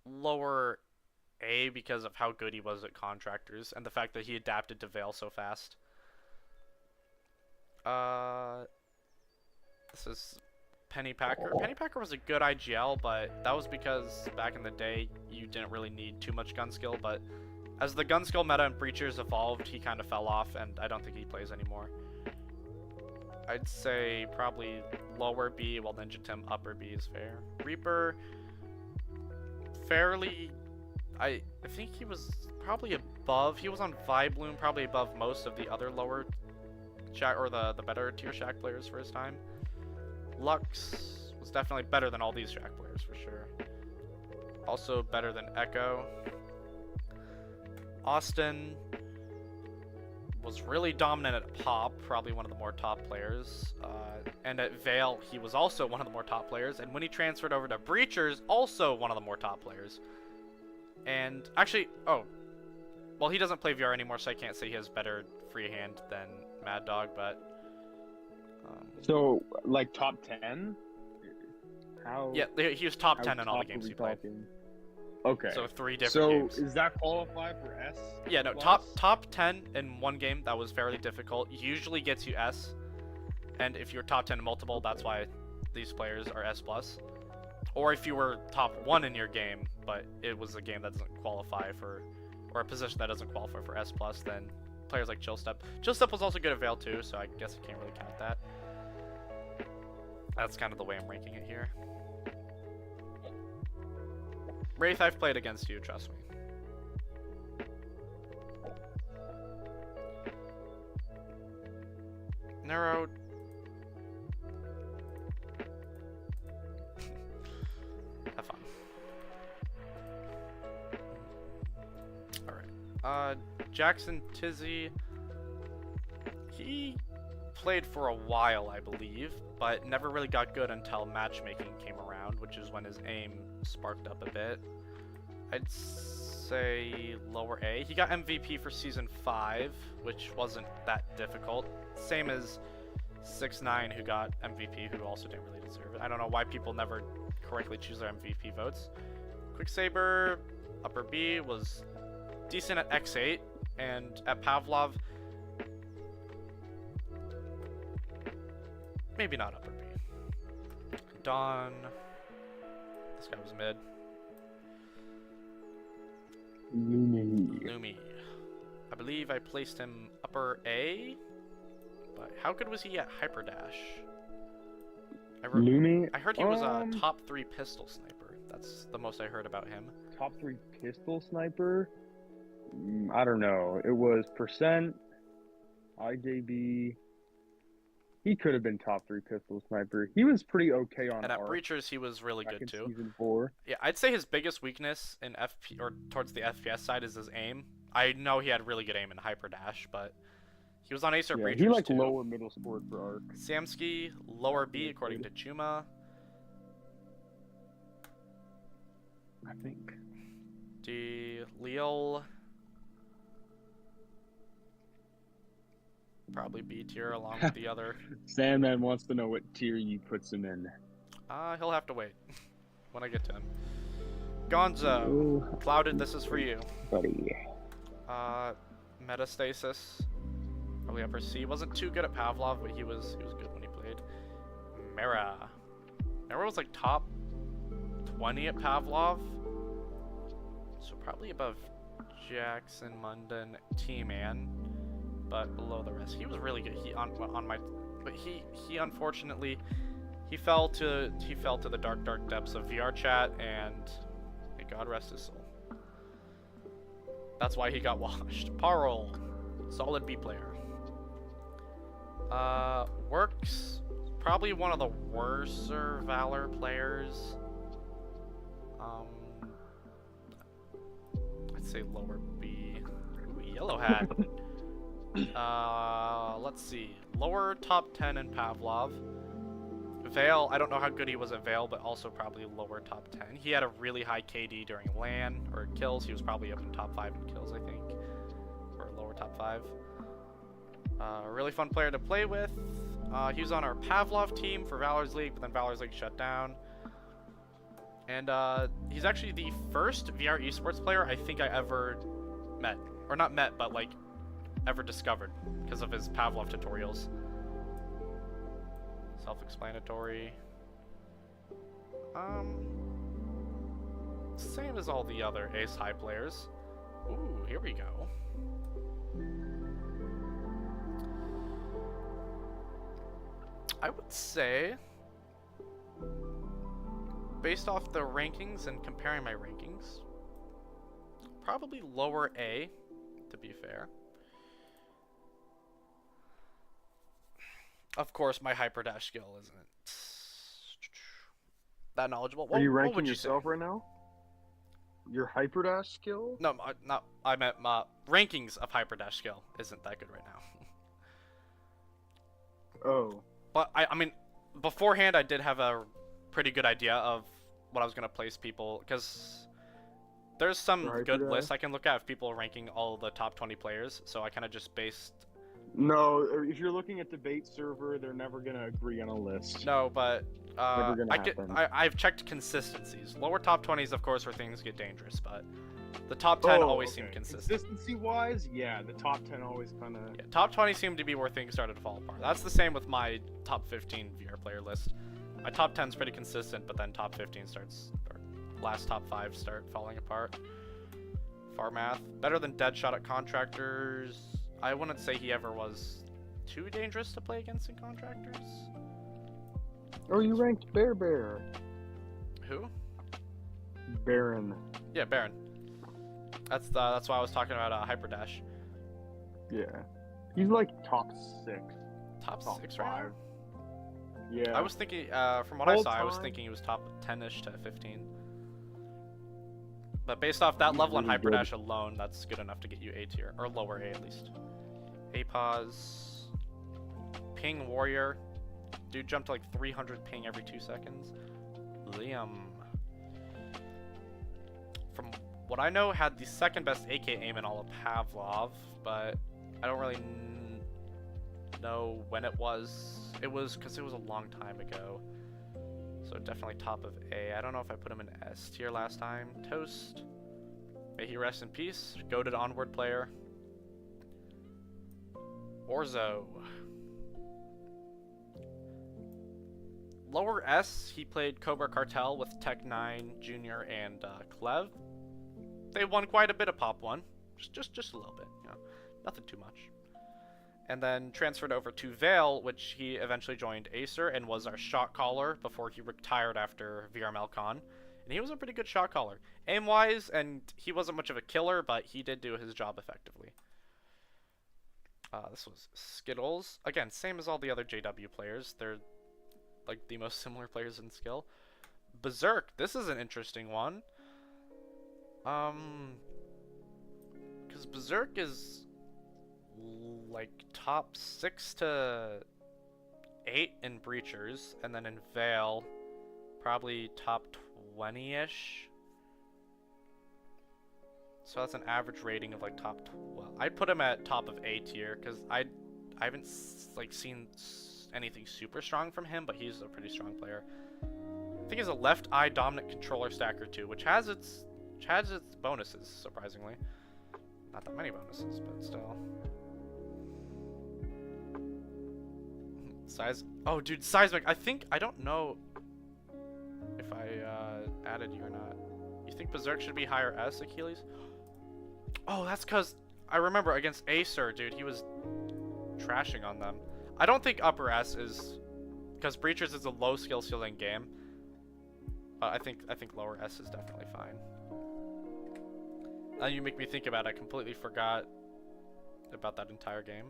lower A because of how good he was at Contractors and the fact that he adapted to Vale so fast. This is Pennypacker. Pennypacker was a good IGL, but that was because back in the day you didn't really need too much gun skill, but as the gun skill meta and Breachers evolved, he kind of fell off, and I don't think he plays anymore. I'd say probably lower B, while Ninja Tim upper B is fair. Reaper, fairly, I think he was probably above, he was on Vibloom, probably above most of the other lower Shaq, or the better tier Shaq players for his time. Lux was definitely better than all these Shaq players for sure. Also better than Echo. Austin was really dominant at Pop, probably one of the more top players. And at Vale, he was also one of the more top players. And when he transferred over to Breachers, also one of the more top players. And actually, oh, well, he doesn't play VR anymore, so I can't say he has better free hand than Mad Dog, but... So, like, top 10? How? Yeah, he was top 10 in all the games he played. Okay. So 3 different games. So, is that qualify for S? Yeah, no, top 10 in one game, that was fairly difficult. Usually gets you S. And if you're top 10 in multiple, that's why these players are S+. Or if you were top 1 in your game, but it was a game that doesn't qualify for, or a position that doesn't qualify for S+, then players like Chillstep. Chillstep was also good at Vale too, so I guess I can't really count that. That's kind of the way I'm ranking it here. Wraith, I've played against you, trust me. Nuro. Have fun. Alright. Jackson Tizzy. He played for a while, I believe, but never really got good until matchmaking came around, which is when his aim sparked up a bit. I'd say lower A. He got MVP for Season 5, which wasn't that difficult. Same as 6ix9ine, who got MVP, who also didn't really deserve it. I don't know why people never correctly choose their MVP votes. Quicksaber, upper B, was decent at X8, and at Pavlov, maybe not upper B. Dawn, this guy was mid. Lumi. I believe I placed him upper A, but how good was he at Hyperdash? Lumi? I heard he was a top 3 pistol sniper. That's the most I heard about him. Top 3 pistol sniper? I don't know. It was %, IJB. He could have been top 3 pistol sniper. He was pretty okay on And at Arc Breachers, he was really good too. Season 4. Yeah, I'd say his biggest weakness in FP or towards the FPS side is his aim. I know he had really good aim in Hyperdash, but He was on Acer Yeah, Breachers he like too. lower middle sport for Arc. Samsky, lower B according to Chuma. I think. D. Leal. Probably B tier along with the other. Sandman wants to know what tier you puts him in. He'll have to wait when I get to him. Gonzo. Ooh, Clouded, this is for you. buddy. Metastasis. Probably upper C. Wasn't too good at Pavlov, but he was good when he played. Mera. Mera was like top 20 at Pavlov. So probably above Jackson, Munden, T-Man, but below the rest. He was really good. But he unfortunately he fell to the dark depths of VR chat, and may God rest his soul. That's why he got washed. Parol, solid B player. Works, probably one of the worser Valor players. I'd say lower B. Ooh, yellow hat. Let's see. Lower top 10 in Pavlov. Vale, I don't know how good he was at Vale, but also probably lower top 10. He had a really high KD during LAN, or kills. He was probably up in top 5 in kills, I think. Or lower top 5. A really fun player to play with. He was on our Pavlov team for Valor's League, but then Valor's League shut down. And he's actually the first VR esports player I think I ever met. Or not met, but like ever discovered because of his Pavlov tutorials. Self-explanatory. Same as all the other ace high players. Ooh, here we go. I would say, based off the rankings and comparing my rankings, probably lower A, to be fair. Of course, my hyperdash skill isn't that knowledgeable. Are you What ranking would you yourself say? right now? Your hyperdash skill? No, not. I meant rankings of hyperdash skill isn't that good right now. Oh. But I mean, beforehand I did have a pretty good idea of what I was gonna place people, because there's some For good hyperdash? lists I can look at of people ranking all the top 20 players. So I kind of just based. No, if you're looking at debate server, they're never gonna agree on a list. No, but Never gonna happen. I've checked consistencies. Lower top 20s, of course, where things get dangerous, but the top 10 always seem consistent. Consistency-wise, yeah, the top 10 always kind of... Yeah, top 20 seemed to be where things started to fall apart. That's the same with my top 15 VR player list. My top 10's pretty consistent, but then top 15 starts, or last top 5 start falling apart. Far math. Better than Deadshot at Contractors. I wouldn't say he ever was too dangerous to play against in Contractors. Oh, you ranked Bear. Who? Baron. Yeah, Baron. That's why I was talking about Hyperdash. Yeah. He's like top 6. Top Top 6 5. right now? Yeah. I was thinking, from what I Whole saw, I was time. thinking he was top 10-ish to 15. But based off that He's level in really good. Hyperdash alone, that's good enough to get you A tier, or lower A at least. A pause. Ping Warrior. Dude jumped to like 300 ping every 2 seconds. Liam. From what I know, had the second best AK aim in all of Pavlov, but I don't really know when it was. It was because it was a long time ago. So definitely top of A. I don't know if I put him in S tier last time. Toast. May he rest in peace. Goated onward player. Orzo. Lower S, he played Cobra Cartel with Tech9, Junior, and Clev. They won quite a bit of Pop 1. Just a little bit, you know. Nothing too much. And then transferred over to Vale, which he eventually joined Acer and was our shot caller before he retired after VRMLCon. And he was a pretty good shot caller. Aim-wise, and he wasn't much of a killer, but he did do his job effectively. This was Skittles. Again, same as all the other JW players. They're like the most similar players in skill. Berserk, this is an interesting one. Because Berserk is like like top 6 to 8 in Breachers, and then in Vale, probably top 20-ish. So that's an average rating of like top 12. I'd put him at top of A tier because I haven't like seen anything super strong from him, but he's a pretty strong player. I think he's a left eye dominant controller stacker too, which has its bonuses, surprisingly. Not that many bonuses, but still. Size. Oh, dude, Seismic. I don't know if I added you or not. You think Berserk should be higher S, Achilles? Oh, that's because I remember against Acer, dude, he was trashing on them. I don't think upper S is because Breachers is a low skill ceiling game. I think lower S is definitely fine. Now you make me think about it. I completely forgot about that entire game.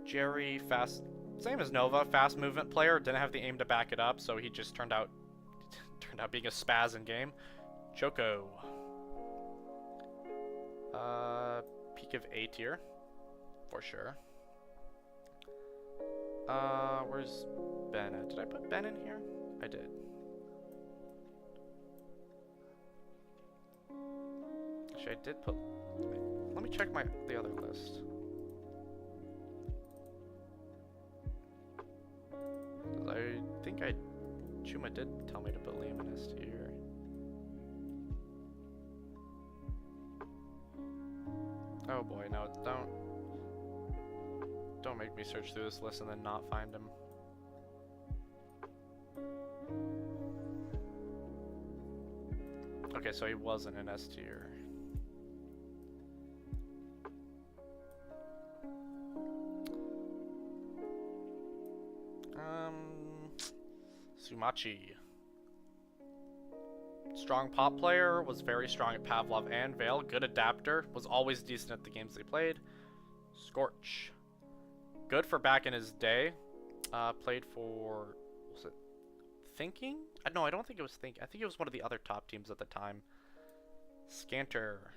Jerry, fast, same as Nova, fast movement player, didn't have the aim to back it up, so he just turned out being a spaz in game. Choco. Peak of A tier, for sure. Where's Ben at? Did I put Ben in here? I did. Actually, I did put... Let me check the other list. I think Chuma did tell me to put Liam in S tier. Oh boy, no, don't make me search through this list and then not find him. Okay, so he wasn't in S tier. Sumachi. Strong pop player, was very strong at Pavlov and Vale. Good adapter, was always decent at the games they played. Scorch. Good for back in his day. Played for, was it Thinking? No, I don't think it was Thinking. I think it was one of the other top teams at the time. Scanter.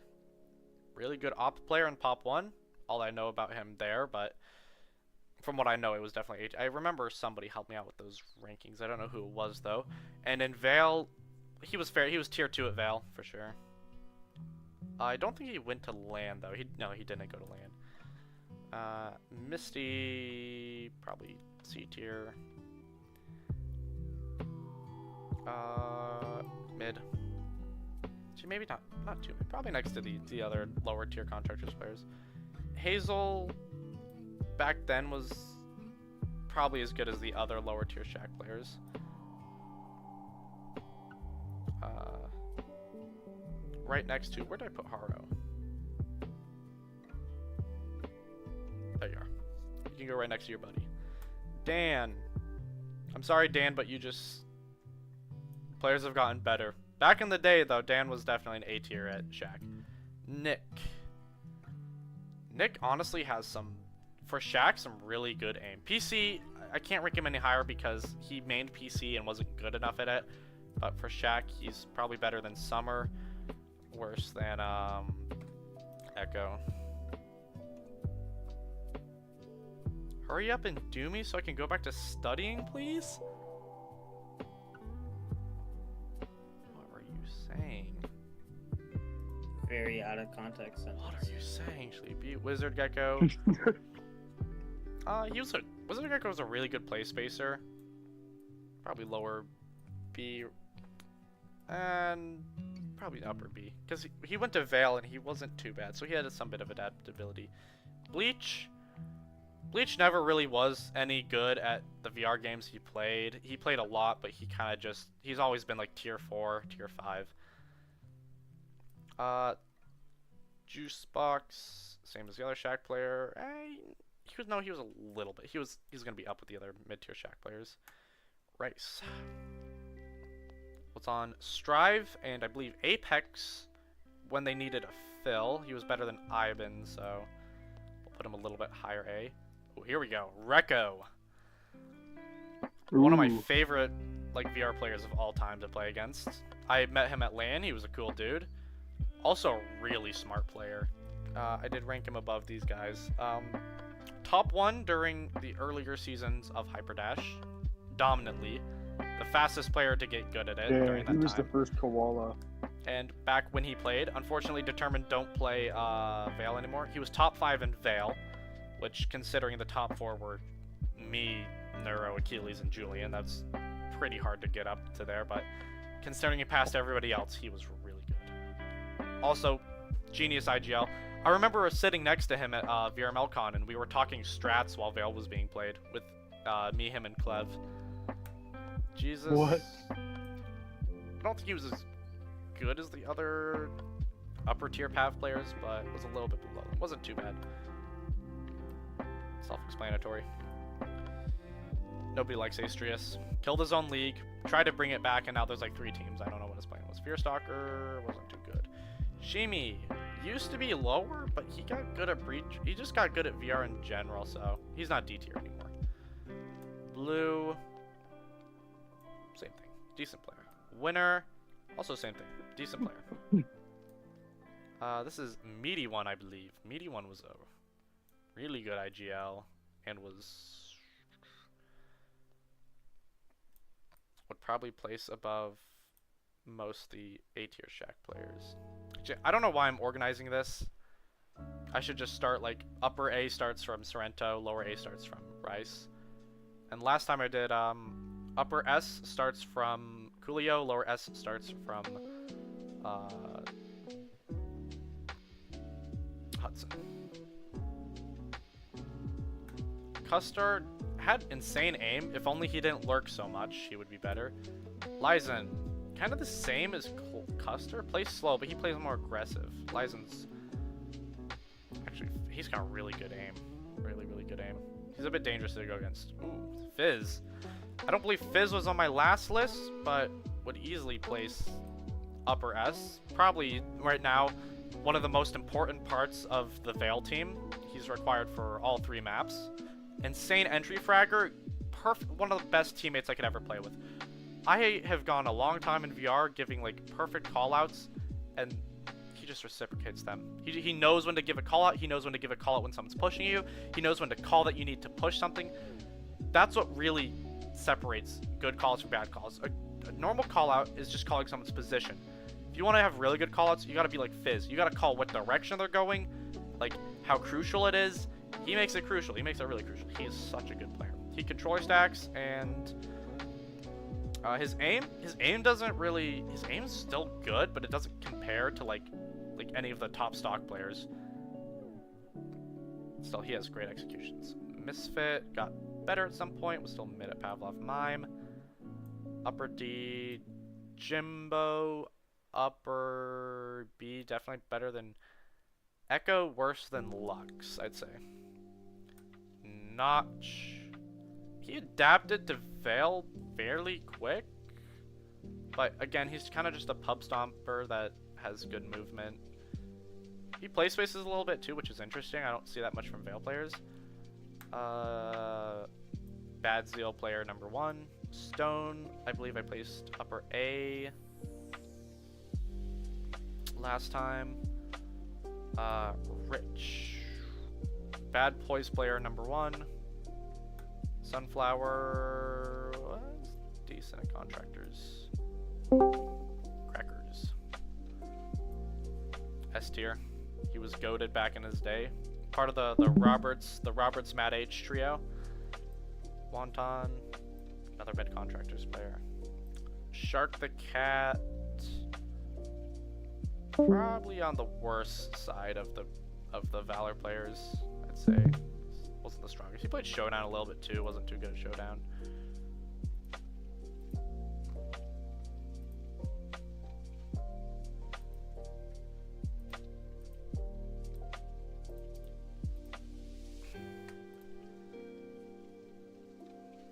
Really good op player in Pop 1. All I know about him there, but from what I know, it was definitely I remember somebody helped me out with those rankings. I don't know who it was, though. And in Vale, he was fair. He was tier 2 at Vale, for sure. I don't think he went to LAN, though. No, he didn't go to LAN. Misty, probably C tier. Mid. Actually, maybe not too mid. Probably next to the other lower tier Contractors players. Hazel, back then, was probably as good as the other lower tier Shack players. Right next to, where did I put Haro? There you are. You can go right next to your buddy. Dan. I'm sorry, Dan, but players have gotten better. Back in the day, though, Dan was definitely an A tier at Shack. Nick honestly has for Shack, some really good aim. PC, I can't rank him any higher because he mained PC and wasn't good enough at it. But for Shack, he's probably better than Summer. Worse than Echo. Hurry up and do me so I can go back to studying, please? What were you saying? Very out of context. What are you saying, Sleepy? Wizard Gecko. Wizard Gecko was a really good play spacer. Probably lower B. And probably upper B. Because he went to Vale and he wasn't too bad. So he had some bit of adaptability. Bleach never really was any good at the VR games he played. He played a lot, but he kind of he's always been like tier 4, tier 5. Juicebox, same as the other Shack player. He was a little bit. He's gonna be up with the other mid-tier Shack players. Rice. What's on Strive and I believe Apex when they needed a fill. He was better than Ivan, so we'll put him a little bit higher A. Oh, here we go. Rekko. One of my favorite VR players of all time to play against. I met him at LAN. He was a cool dude. Also a really smart player. I did rank him above these guys. Top 1 during the earlier seasons of Hyperdash, dominantly. The fastest player to get good at it Yeah, during that he was time. the first koala. And back when he played, unfortunately Determined don't play Vale anymore. He was top 5 in Vale, which considering the top 4 were me, Nuro, Achilles, and Julian, that's pretty hard to get up to there, but considering he passed everybody else, he was really good. Also, genius IGL. I remember sitting next to him at VRMLCon, and we were talking strats while Vale was being played with me, him, and Clev. Jesus. What? I don't think he was as good as the other upper tier Pav players, but was a little bit below. Wasn't too bad. Self-explanatory. Nobody likes Astrius. Killed his own league. Tried to bring it back, and now there's like 3 teams. I don't know what his plan was. Fearstalker wasn't too good. Shimi used to be lower, but he got good at Breach. He just got good at VR in general, so he's not D tier anymore. Blue. Same thing. Decent player. Winner. Also same thing. Decent player. This is Meaty One, I believe. Meaty One was a really good IGL and would probably place above most the A tier Shack players. Actually, I don't know why I'm organizing this. I should just start like upper A starts from Sorrento, lower A starts from Rice. And last time I did upper S starts from Coolio, lower S starts from Hudson. Custard had insane aim. If only he didn't lurk so much, he would be better. Lyzen, kind of the same as Custer. Plays slow, but he plays more aggressive. Lyzen's actually, he's got really good aim. Really, really good aim. He's a bit dangerous to go against. Ooh, Fizz. I don't believe Fizz was on my last list, but would easily place upper S. Probably right now one of the most important parts of the Vale team. He's required for all 3 maps. Insane entry fragger. Perfect. One of the best teammates I could ever play with. I have gone a long time in VR giving like perfect callouts, and he just reciprocates them. He knows when to give a callout. He knows when to give a callout when someone's pushing you. He knows when to call that you need to push something. That's what really separates good calls from bad calls. A normal callout is just calling someone's position. If you want to have really good callouts, you got to be like Fizz. You got to call what direction they're going, like how crucial it is. He makes it crucial. He makes it really crucial. He is such a good player. He controller stacks, and his aim doesn't really. His aim's still good, but it doesn't compare to like any of the top stock players. Still, he has great executions. Misfit got better at some point. Was still mid at Pavlov. Mime. Upper D. Jimbo. Upper B. Definitely better than Echo. Worse than Lux, I'd say. Notch. He adapted to Vale fairly quick, but again, he's kind of just a pub stomper that has good movement. He play spaces a little bit too, which is interesting. I don't see that much from Vale players. Bad Zeal player number 1. Stone, I believe I placed upper A last time. Rich. Bad Poise player number 1. Sunflower was decent at Contractors. Crackers. S tier. He was goated back in his day. Part of the Roberts Mad H trio. Wonton. Another mid Contractors player. Shark the Cat. Probably on the worst side of the Valor players, I'd say. Wasn't the strongest. He played Showdown a little bit too. Wasn't too good at Showdown.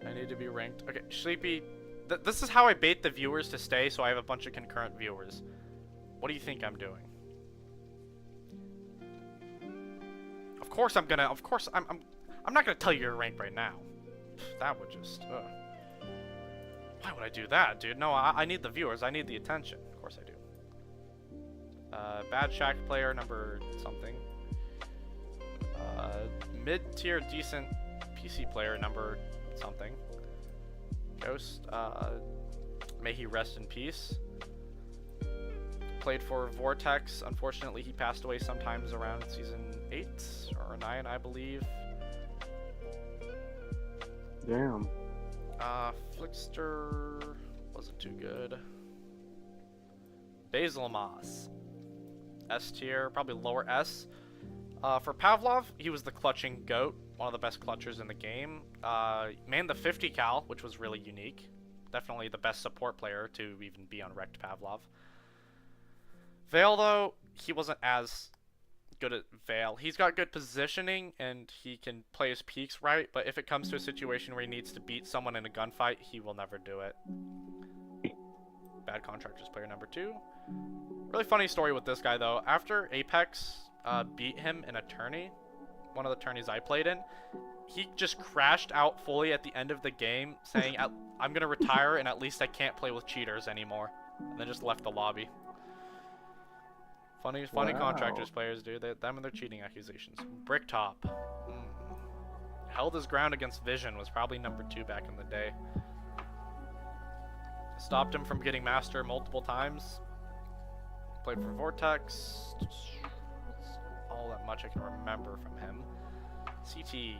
I need to be ranked. Okay, Sleepy. This is how I bait the viewers to stay, so I have a bunch of concurrent viewers. What do you think I'm doing? Of course I'm not gonna tell you your rank right now. That would just, why would I do that, dude? No, I need the viewers. I need the attention. Of course I do. Bad Shack player number something. mid-tier decent PC player, number something. Ghost, may he rest in peace. Played for Vortex. Unfortunately, he passed away sometimes around season 8 or 9, I believe. Damn. Flickster wasn't too good. Basil Moss. S tier, probably lower S. For Pavlov, he was the clutching GOAT, one of the best clutchers in the game. Manned the 50 cal, which was really unique. Definitely the best support player to even be on Wrecked Pavlov. Vale, though, he wasn't as good at Vale. He's got good positioning, and he can play his peaks right, but if it comes to a situation where he needs to beat someone in a gunfight, he will never do it. Bad Contractors player number 2. Really funny story with this guy, though. After Apex beat him in a tourney, one of the tourneys I played in, he just crashed out fully at the end of the game, saying, I'm going to retire, and at least I can't play with cheaters anymore. And then just left the lobby. Funny Wow. Contractors players, dude. Them and their cheating accusations. Bricktop. Held his ground against Vision, was probably number 2 back in the day. Stopped him from getting Master multiple times. Played for Vortex. All that much I can remember from him. CT.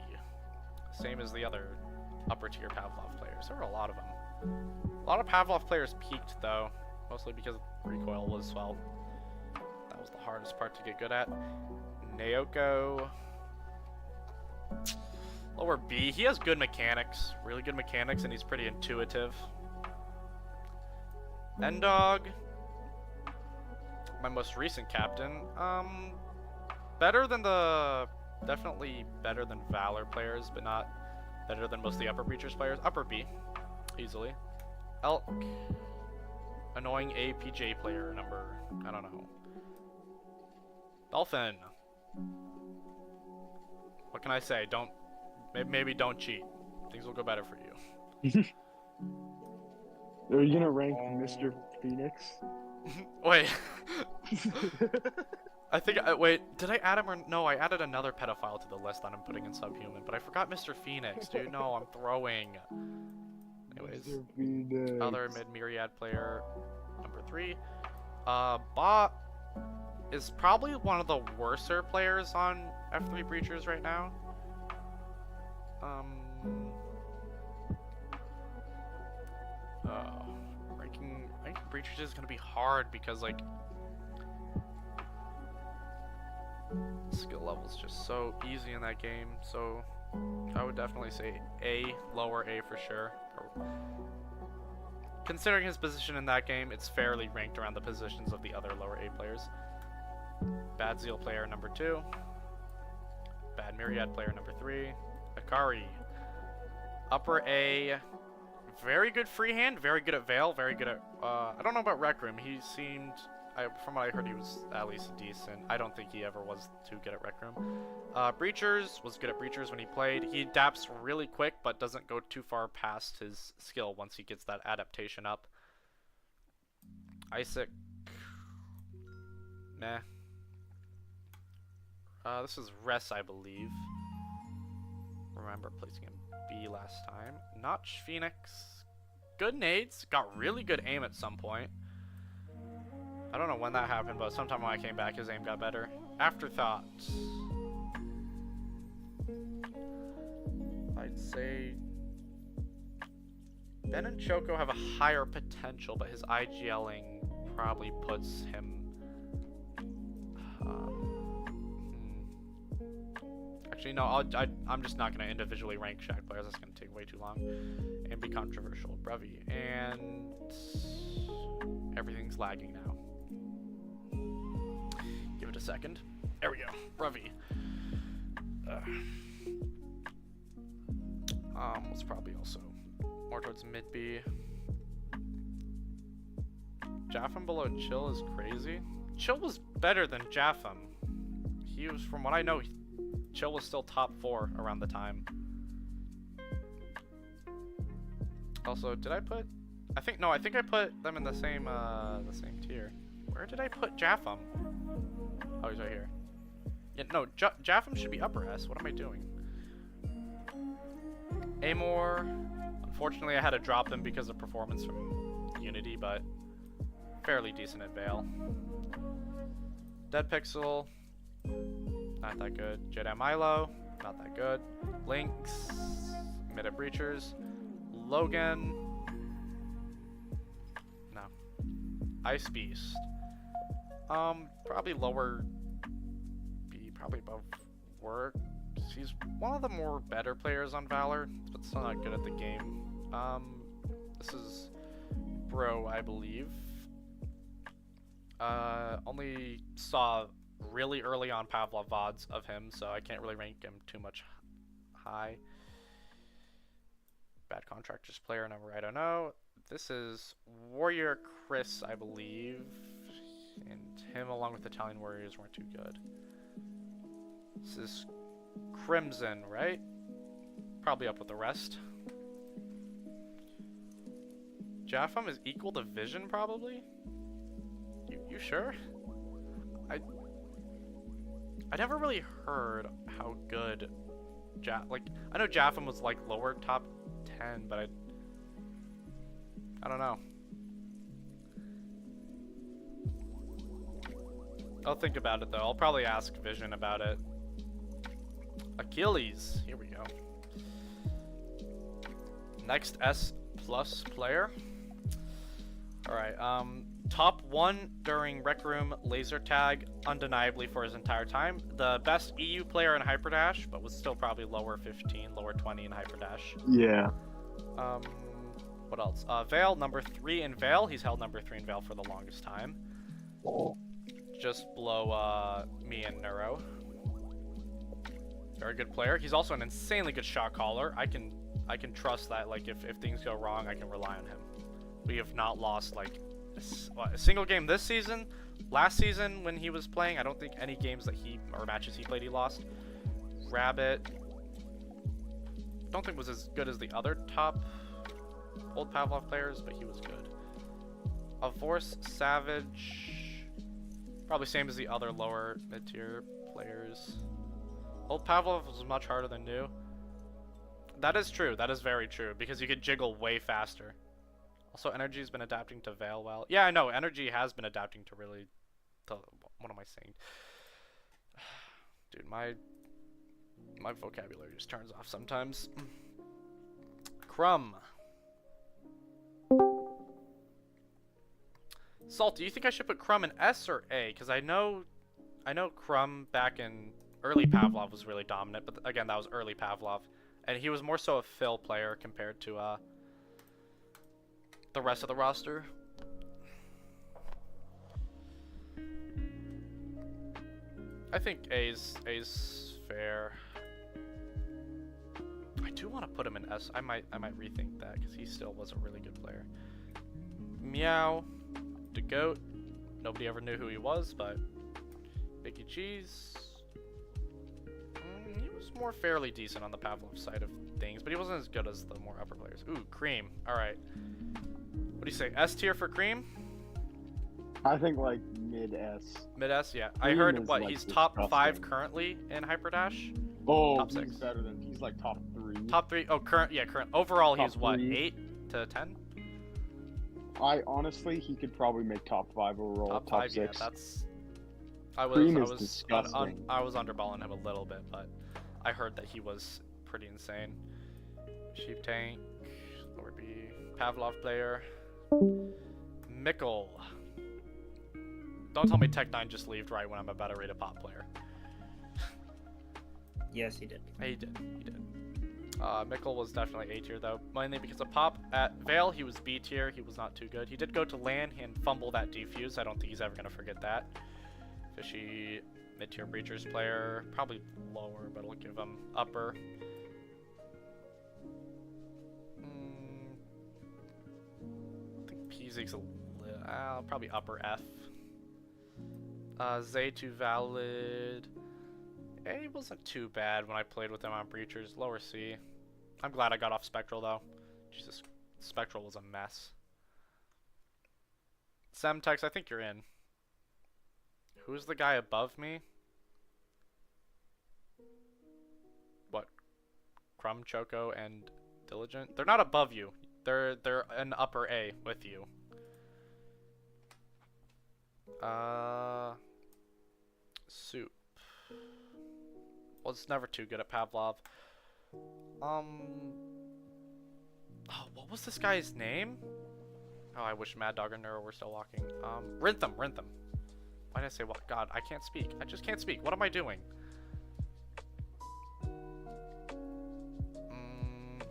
Same as the other upper tier Pavlov players. There were a lot of them. A lot of Pavlov players peaked, though. Mostly because recoil was, well, that was the hardest part to get good at. Naoko. Lower B. He has good mechanics. Really good mechanics, and he's pretty intuitive. Endog. My most recent captain. Better than the... Definitely better than Valor players, but not better than most of the Upper Breachers players. Upper B. Easily. Elk. Annoying APJ player number... I don't know. Dolphin. What can I say? Don't... Maybe don't cheat. Things will go better for you. Are you gonna rank Mr. Phoenix? Wait. I think wait, did I add him or no? I added another pedophile to the list that I'm putting in Subhuman, but I forgot Mr. Phoenix, dude. No, I'm throwing. Anyways, Mr. Phoenix. other mid myriad player, number 3. Bot is probably one of the worser players on F3 Breachers right now. Ranking Breachers is gonna be hard because like skill level's just so easy in that game, so I would definitely say A, lower A for sure. Considering his position in that game, it's fairly ranked around the positions of the other lower A players. Bad Zeal player number 2. Bad Myriad player number 3. Akari. Upper A. Very good freehand, very good at Veil, very good at... I don't know about Rec Room. He seemed... from what I heard, he was at least decent. I don't think he ever was too good at Rec Room. Breachers was good at Breachers when he played. He adapts really quick, but doesn't go too far past his skill once he gets that adaptation up. Isaac. Nah. This is Res, I believe. Remember placing him B last time. Notch Phoenix. Good nades. Got really good aim at some point. I don't know when that happened, but sometime when I came back, his aim got better. Afterthought. I'd say Ben and Choco have a higher potential, but his IGLing probably puts him... Actually, no, I'm just not going to individually rank Shaq players. That's going to take way too long and be controversial. Brevi. And everything's lagging now. Give it a second. There we go. Brevi. Was probably also more towards mid B. Jaffam below Chill is crazy. Chill was better than Jaffam. He was, from what I know, Chill was still top 4 around the time. Also, did I put... I think I put them in the same tier. Where did I put Jaffam? Oh, he's right here. Yeah, no, Japham should be upper S. What am I doing? Amor. Unfortunately, I had to drop him because of performance from Unity, but fairly decent at Vale. Dead Pixel. Not that good. Jedi Milo. Not that good. Lynx. Mid at Breachers. Logan. No. Ice Beast. Probably lower B, probably above Works. He's one of the more better players on Valor, but still not good at the game. This is Bro, I believe. Only saw really early on Pavlov VODs of him, so I can't really rank him too much high. Bad Contractors player number, I don't know. This is Warrior Chris, I believe. And him along with Italian Warriors weren't too good. This is Crimson, right? Probably up with the rest. Japham is equal to Vision, probably? You sure? I never really heard how good I know Japham was like lower top 10, but I don't know. I'll think about it though. I'll probably ask Vision about it. Achilles. Here we go. Next S+ player. Alright, top 1 during Rec Room laser tag, undeniably for his entire time. The best EU player in Hyperdash, but was still probably lower 15, lower 20 in Hyperdash. Yeah. What else? Vale, number 3 in Vale. He's held number 3 in Vale for the longest time. Just below me and Nuro. Very good player. He's also an insanely good shot caller. I can trust that, like, if things go wrong, I can rely on him. We have not lost, like, a single game this season. Last season, when he was playing, I don't think any games that or matches he played, he lost. Rabbit. Don't think was as good as the other top old Pavlov players, but he was good. Avorce, Savage. Probably same as the other lower mid-tier players. Old Pavlov was much harder than new. That is true. That is very true, because you could jiggle way faster. Also, Energy's been adapting to Vale well. Yeah, I know. Energy has been adapting to really... what am I saying? Dude, my vocabulary just turns off sometimes. Crumb. Salt, do you think I should put Crumb in S or A? Because I know Crumb back in early Pavlov was really dominant, but again, that was early Pavlov. And he was more so a fill player compared to the rest of the roster. I think A's fair. I do want to put him in S. I might rethink that because he still was a really good player. Meow, the goat. Nobody ever knew who he was, but Biggie Cheese. He was more fairly decent on the Pavlov side of things, but he wasn't as good as the more upper players. Ooh, Cream. All right. What do you say? S tier for Cream? I think like mid S. Mid S, yeah. I Cream heard is, what like, he's top 5 disgusting. currently in Hyperdash. Oh, Top he's 6. better than he's like top 3. Top 3. Oh, current. Overall, Top he's what? 3. 8 to 10. I honestly, he could probably make top 5 overall. Top top 5. 6. Yeah, that's. I Cream is was disgusting. I was underballing him a little bit, but I heard that he was pretty insane. Sheep Tank, lower B, Pavlov player, Mickle. Don't tell me Tech9 just leaved right when I'm about to rate a pop player. Yes, he did. He did. Mickle was definitely A tier though, mainly because of pop. At Vale, he was B tier. He was not too good. He did go to LAN and fumble that defuse. I don't think he's ever gonna forget that. Fishy mid tier Breachers player, probably lower, but I'll give him upper. I think Pzig's probably upper F. Zay2 valid. He wasn't too bad when I played with him on Breachers. Lower C. I'm glad I got off Spectral though. Jesus, Spectral was a mess. Semtex, I think you're in. Who's the guy above me? Crumb, Choco, and Diligent. They're not above you. They're an upper A with you. Soup. Well, it's never too good at Pavlov. Oh, what was this guy's name? Oh, I wish Mad Dog and Nuro were still walking. Rintham. Why did I say what? God, I can't speak. I just can't speak. What am I doing?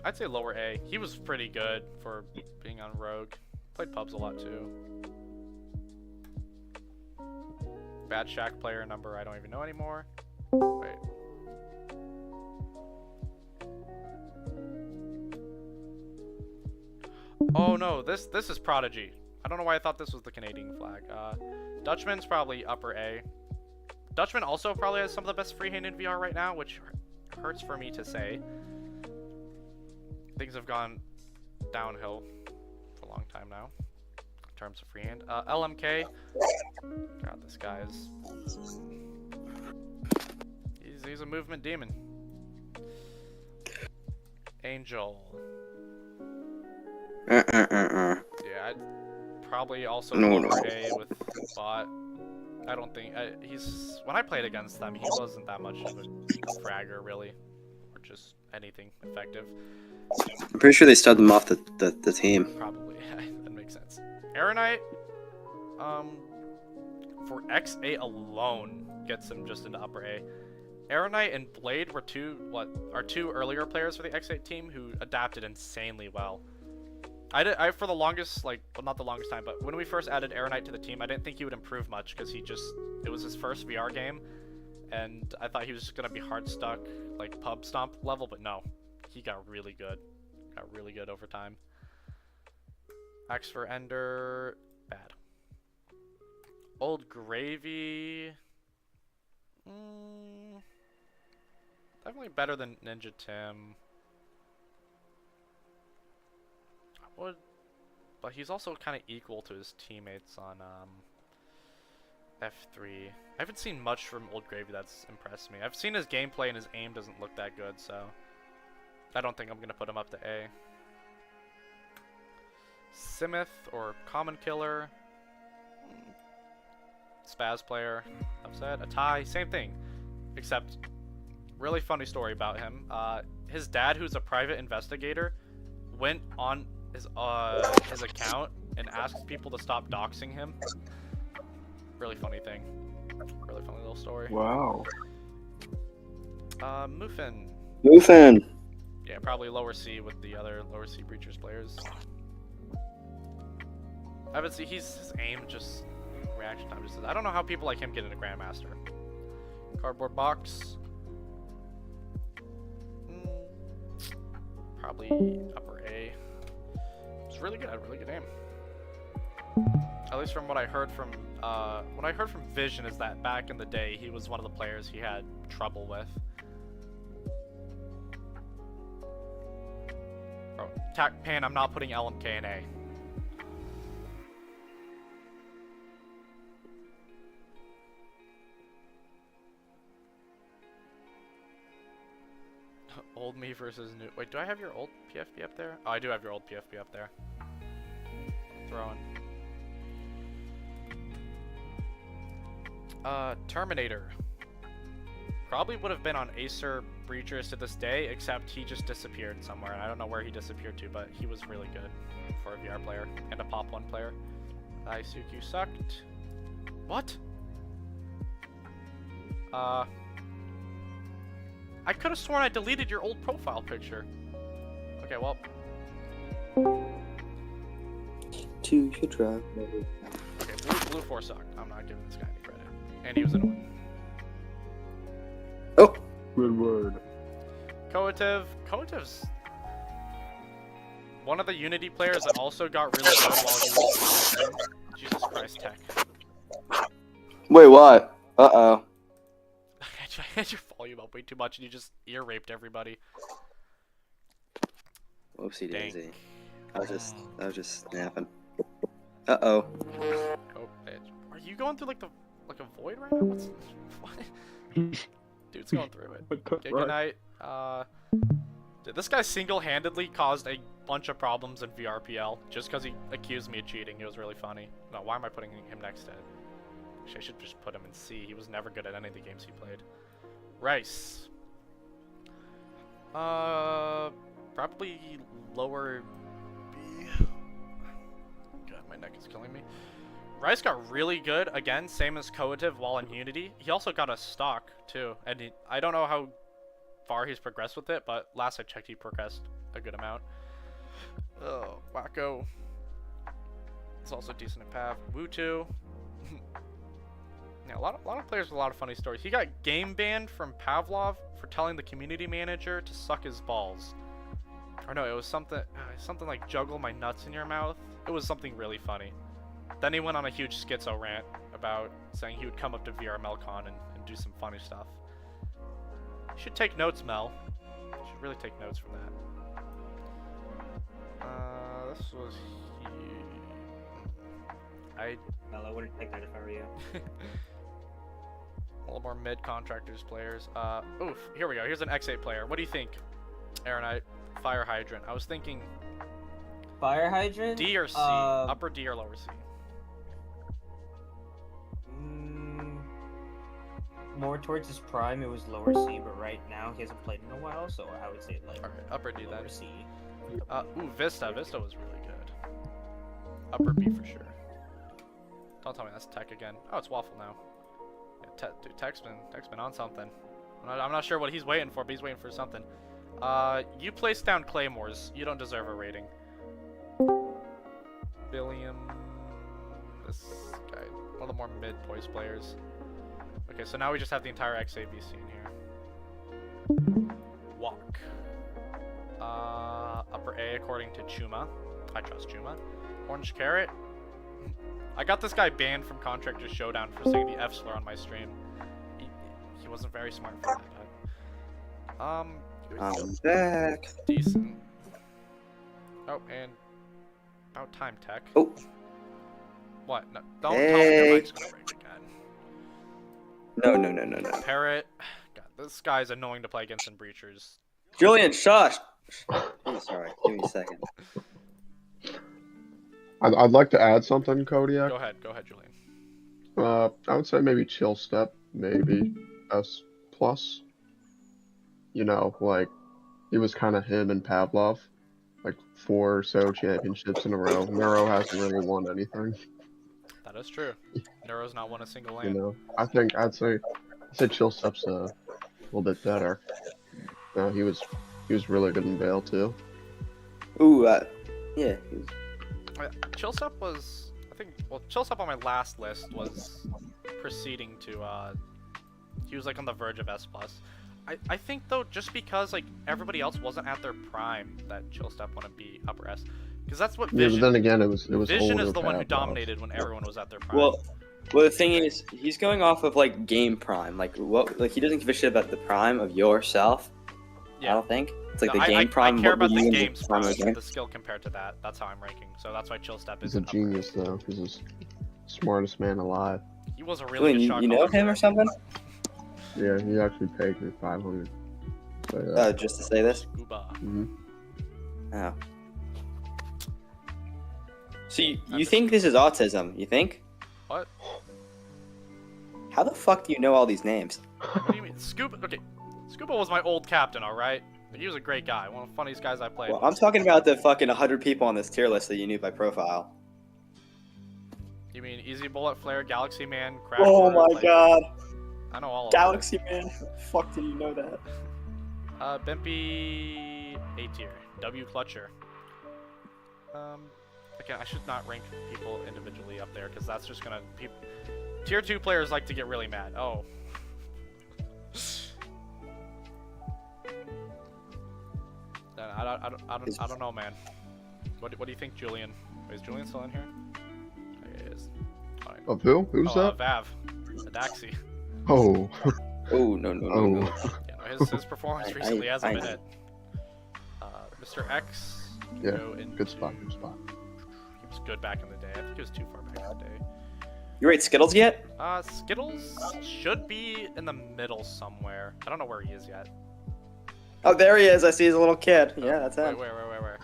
I'd say lower A. He was pretty good for being on Rogue. Played pubs a lot too. Bad Shack player number I don't even know anymore. Wait. Oh no, this is Prodigy. I don't know why I thought this was the Canadian flag. Dutchman's probably upper A. Dutchman also probably has some of the best freehand in VR right now, which hurts for me to say. Things have gone downhill for a long time now in terms of freehand. LMK. God, this guy is... He's a movement demon. Angel. Yeah, I'd probably also lower A with Bot. I don't think he's. When I played against them, he wasn't that much of a fragger, really, or just anything effective. I'm pretty sure they stubbed them off the team. Probably, that makes sense. Aeronite, for XA alone, gets him just into upper A. Aeronite and Blade were two earlier players for the X8 team who adapted insanely well. I for the longest, well, not the longest time, but when we first added Aeronite to the team, I didn't think he would improve much because it was his first VR game, and I thought he was just gonna be hard stuck, like pub stomp level, but no, he got really good. Got really good over time. Axe for Ender, bad. Old Gravy, definitely better than Ninja Tim. But he's also kind of equal to his teammates on F3. I haven't seen much from Old Gravy that's impressed me. I've seen his gameplay and his aim doesn't look that good, so I don't think I'm gonna put him up to A. Simoth or Common Killer, Spaz player, upset. Atai, same thing, except really funny story about him. His dad, who's a private investigator, went on his account and asked people to stop doxing him. Really funny thing. Really funny little story. Wow. Muffin. Yeah, probably lower C with the other lower C Breachers players. I would see his aim just reaction time just. I don't know how people like him get into Grandmaster. Cardboard Box. Probably upper A. It's really good. Really good aim. At least from what I heard from Vision is that back in the day he was one of the players he had trouble with. Bro, Pan, I'm not putting LMK in A. Old me versus new. Wait, do I have your old PFP up there? Oh, I do have your old PFP up there. Throwing. Terminator. Probably would have been on Acer Breachers to this day, except he just disappeared somewhere. And I don't know where he disappeared to, but he was really good for a VR player and a Pop 1 player. Isuku sucked. What? I could have sworn I deleted your old profile picture. Okay, well. To your drive. Okay, Blue 4 sucked. I'm not giving this guy any credit. And he was annoying. Oh! Good word. Koativ's one of the Unity players that also got really good while he was Jesus Christ, Tech. Wait, what? Uh-oh. I had your volume up way too much and you just ear raped everybody. Whoopsie Dang. daisy. I was just snapping. Uh-oh. Oh, bitch. Are you going through like a void right now? What? Dude's going through it. Giga Knight, This guy single-handedly caused a bunch of problems in VRPL just because he accused me of cheating. It was really funny. No, why am I putting him next to it? Actually, I should just put him in C. He was never good at any of the games he played. Rice. Probably lower B. God, my neck is killing me. Rice got really good, again, same as Coative while in Unity. He also got a stock, too. And I don't know how far he's progressed with it, but last I checked, he progressed a good amount. Oh, Wacko. He's also decent at Pav. Woo2. Yeah, a lot of players with a lot of funny stories. He got game banned from Pavlov for telling the community manager to suck his balls. Or no, it was something like juggle my nuts in your mouth. It was something really funny. Then he went on a huge schizo rant about saying he would come up to VRMLCon and do some funny stuff. You should take notes, Mel. You should really take notes from that. This was Well, I wouldn't take that if I were you. A little more mid contractors players. Oof, here we go. Here's an X8 player. What do you think, Aaronite? Fire hydrant. I was thinking Fire hydrant? D or C? Upper D or lower C? More towards his prime, it was lower C, but right now he hasn't played in a while, so I would say like Alright, upper D then. lower C. Ooh, Vista. Vista was really good. Upper B for sure. Don't tell me that's Tech again. Oh, it's Waffle now. Yeah, dude, Tech's been on something. I'm not sure what he's waiting for, but he's waiting for something. You place down Claymores. You don't deserve a rating. Billiam. This guy. One of the more mid-poise players. Okay, so now we just have the entire XAB scene here. Walk. Upper A according to Chuma. I trust Chuma. Orange Carrot. I got this guy banned from Contractors Showdown for saying the F slur on my stream. He wasn't very smart for that. I'm back. Decent. Oh, and about time, Tech. Oh. What? No, don't tell me your mic's gonna break again. No. Parrot. God, this guy's annoying to play against in Breachers. Julian, shush. Oh, sorry. Give me a second. I'd like to add something, Kodiak. Go ahead, Julian. I would say maybe Chill Step, maybe S+. You know, like, it was kind of him and Pavlov. Like, 4 or so championships in a row. Nuro hasn't really won anything. That is true. Neuro's not won a single You land. know, I'd say Chill Step's a little bit better. He was really good in Vale too. Ooh, yeah. He was... Chillstep was, Chillstep on my last list was proceeding to, he was like on the verge of S+. I think though, just because like everybody else wasn't at their prime, that Chillstep wouldn't be upper S. Because that's what Vision. Yeah, but then again, it was Vision is older the one who Pavlov. dominated when everyone was at their prime. Well, the thing is, he's going off of like game prime. Like what? Like he doesn't give a shit about the prime of yourself. yeah. I don't think it's like No, the game prime. I care what about you the in game's prime prime, of the game. the skill compared to that. That's how I'm ranking. So that's why Chillstep He's is a upper. genius though. He's the smartest man alive. He was a really Julian, good shot you know caller. him or something? Yeah, he actually paid me 500. But, Just to say this. Scuba. Oh. So you think this is autism? You think? What? How the fuck do you know all these names? What do you mean? Scuba? Okay. Scuba was my old captain, alright? He was a great guy. One of the funniest guys I played Well, with. I'm talking about the fucking 100 people on this tier list that you knew by profile. You mean Easy Bullet, Flare, Galaxy Man, Crash? Oh Lord, my like, god. I know all of Galaxy Man. Fuck did you know that? them. Bimpy A tier. W Clutcher. Again, I should not rank people individually up there because that's just gonna. Tier 2 players like to get really mad. Oh. I don't know, man. What do you think, Julian? Is Julian still in here? He is. Fine. of who? Who's that? Vav. Adaxi. Oh. Oh no. Yeah, no, his performance recently hasn't been it. Mr. X. Yeah, go in good spot. Good spot. He was good back in the day. I think he was too far back in the day. You rate Skittles yet? Skittles should be in the middle somewhere. I don't know where he is yet. Oh, there he is. I see his little kid. Yeah, that's Wait, him. where?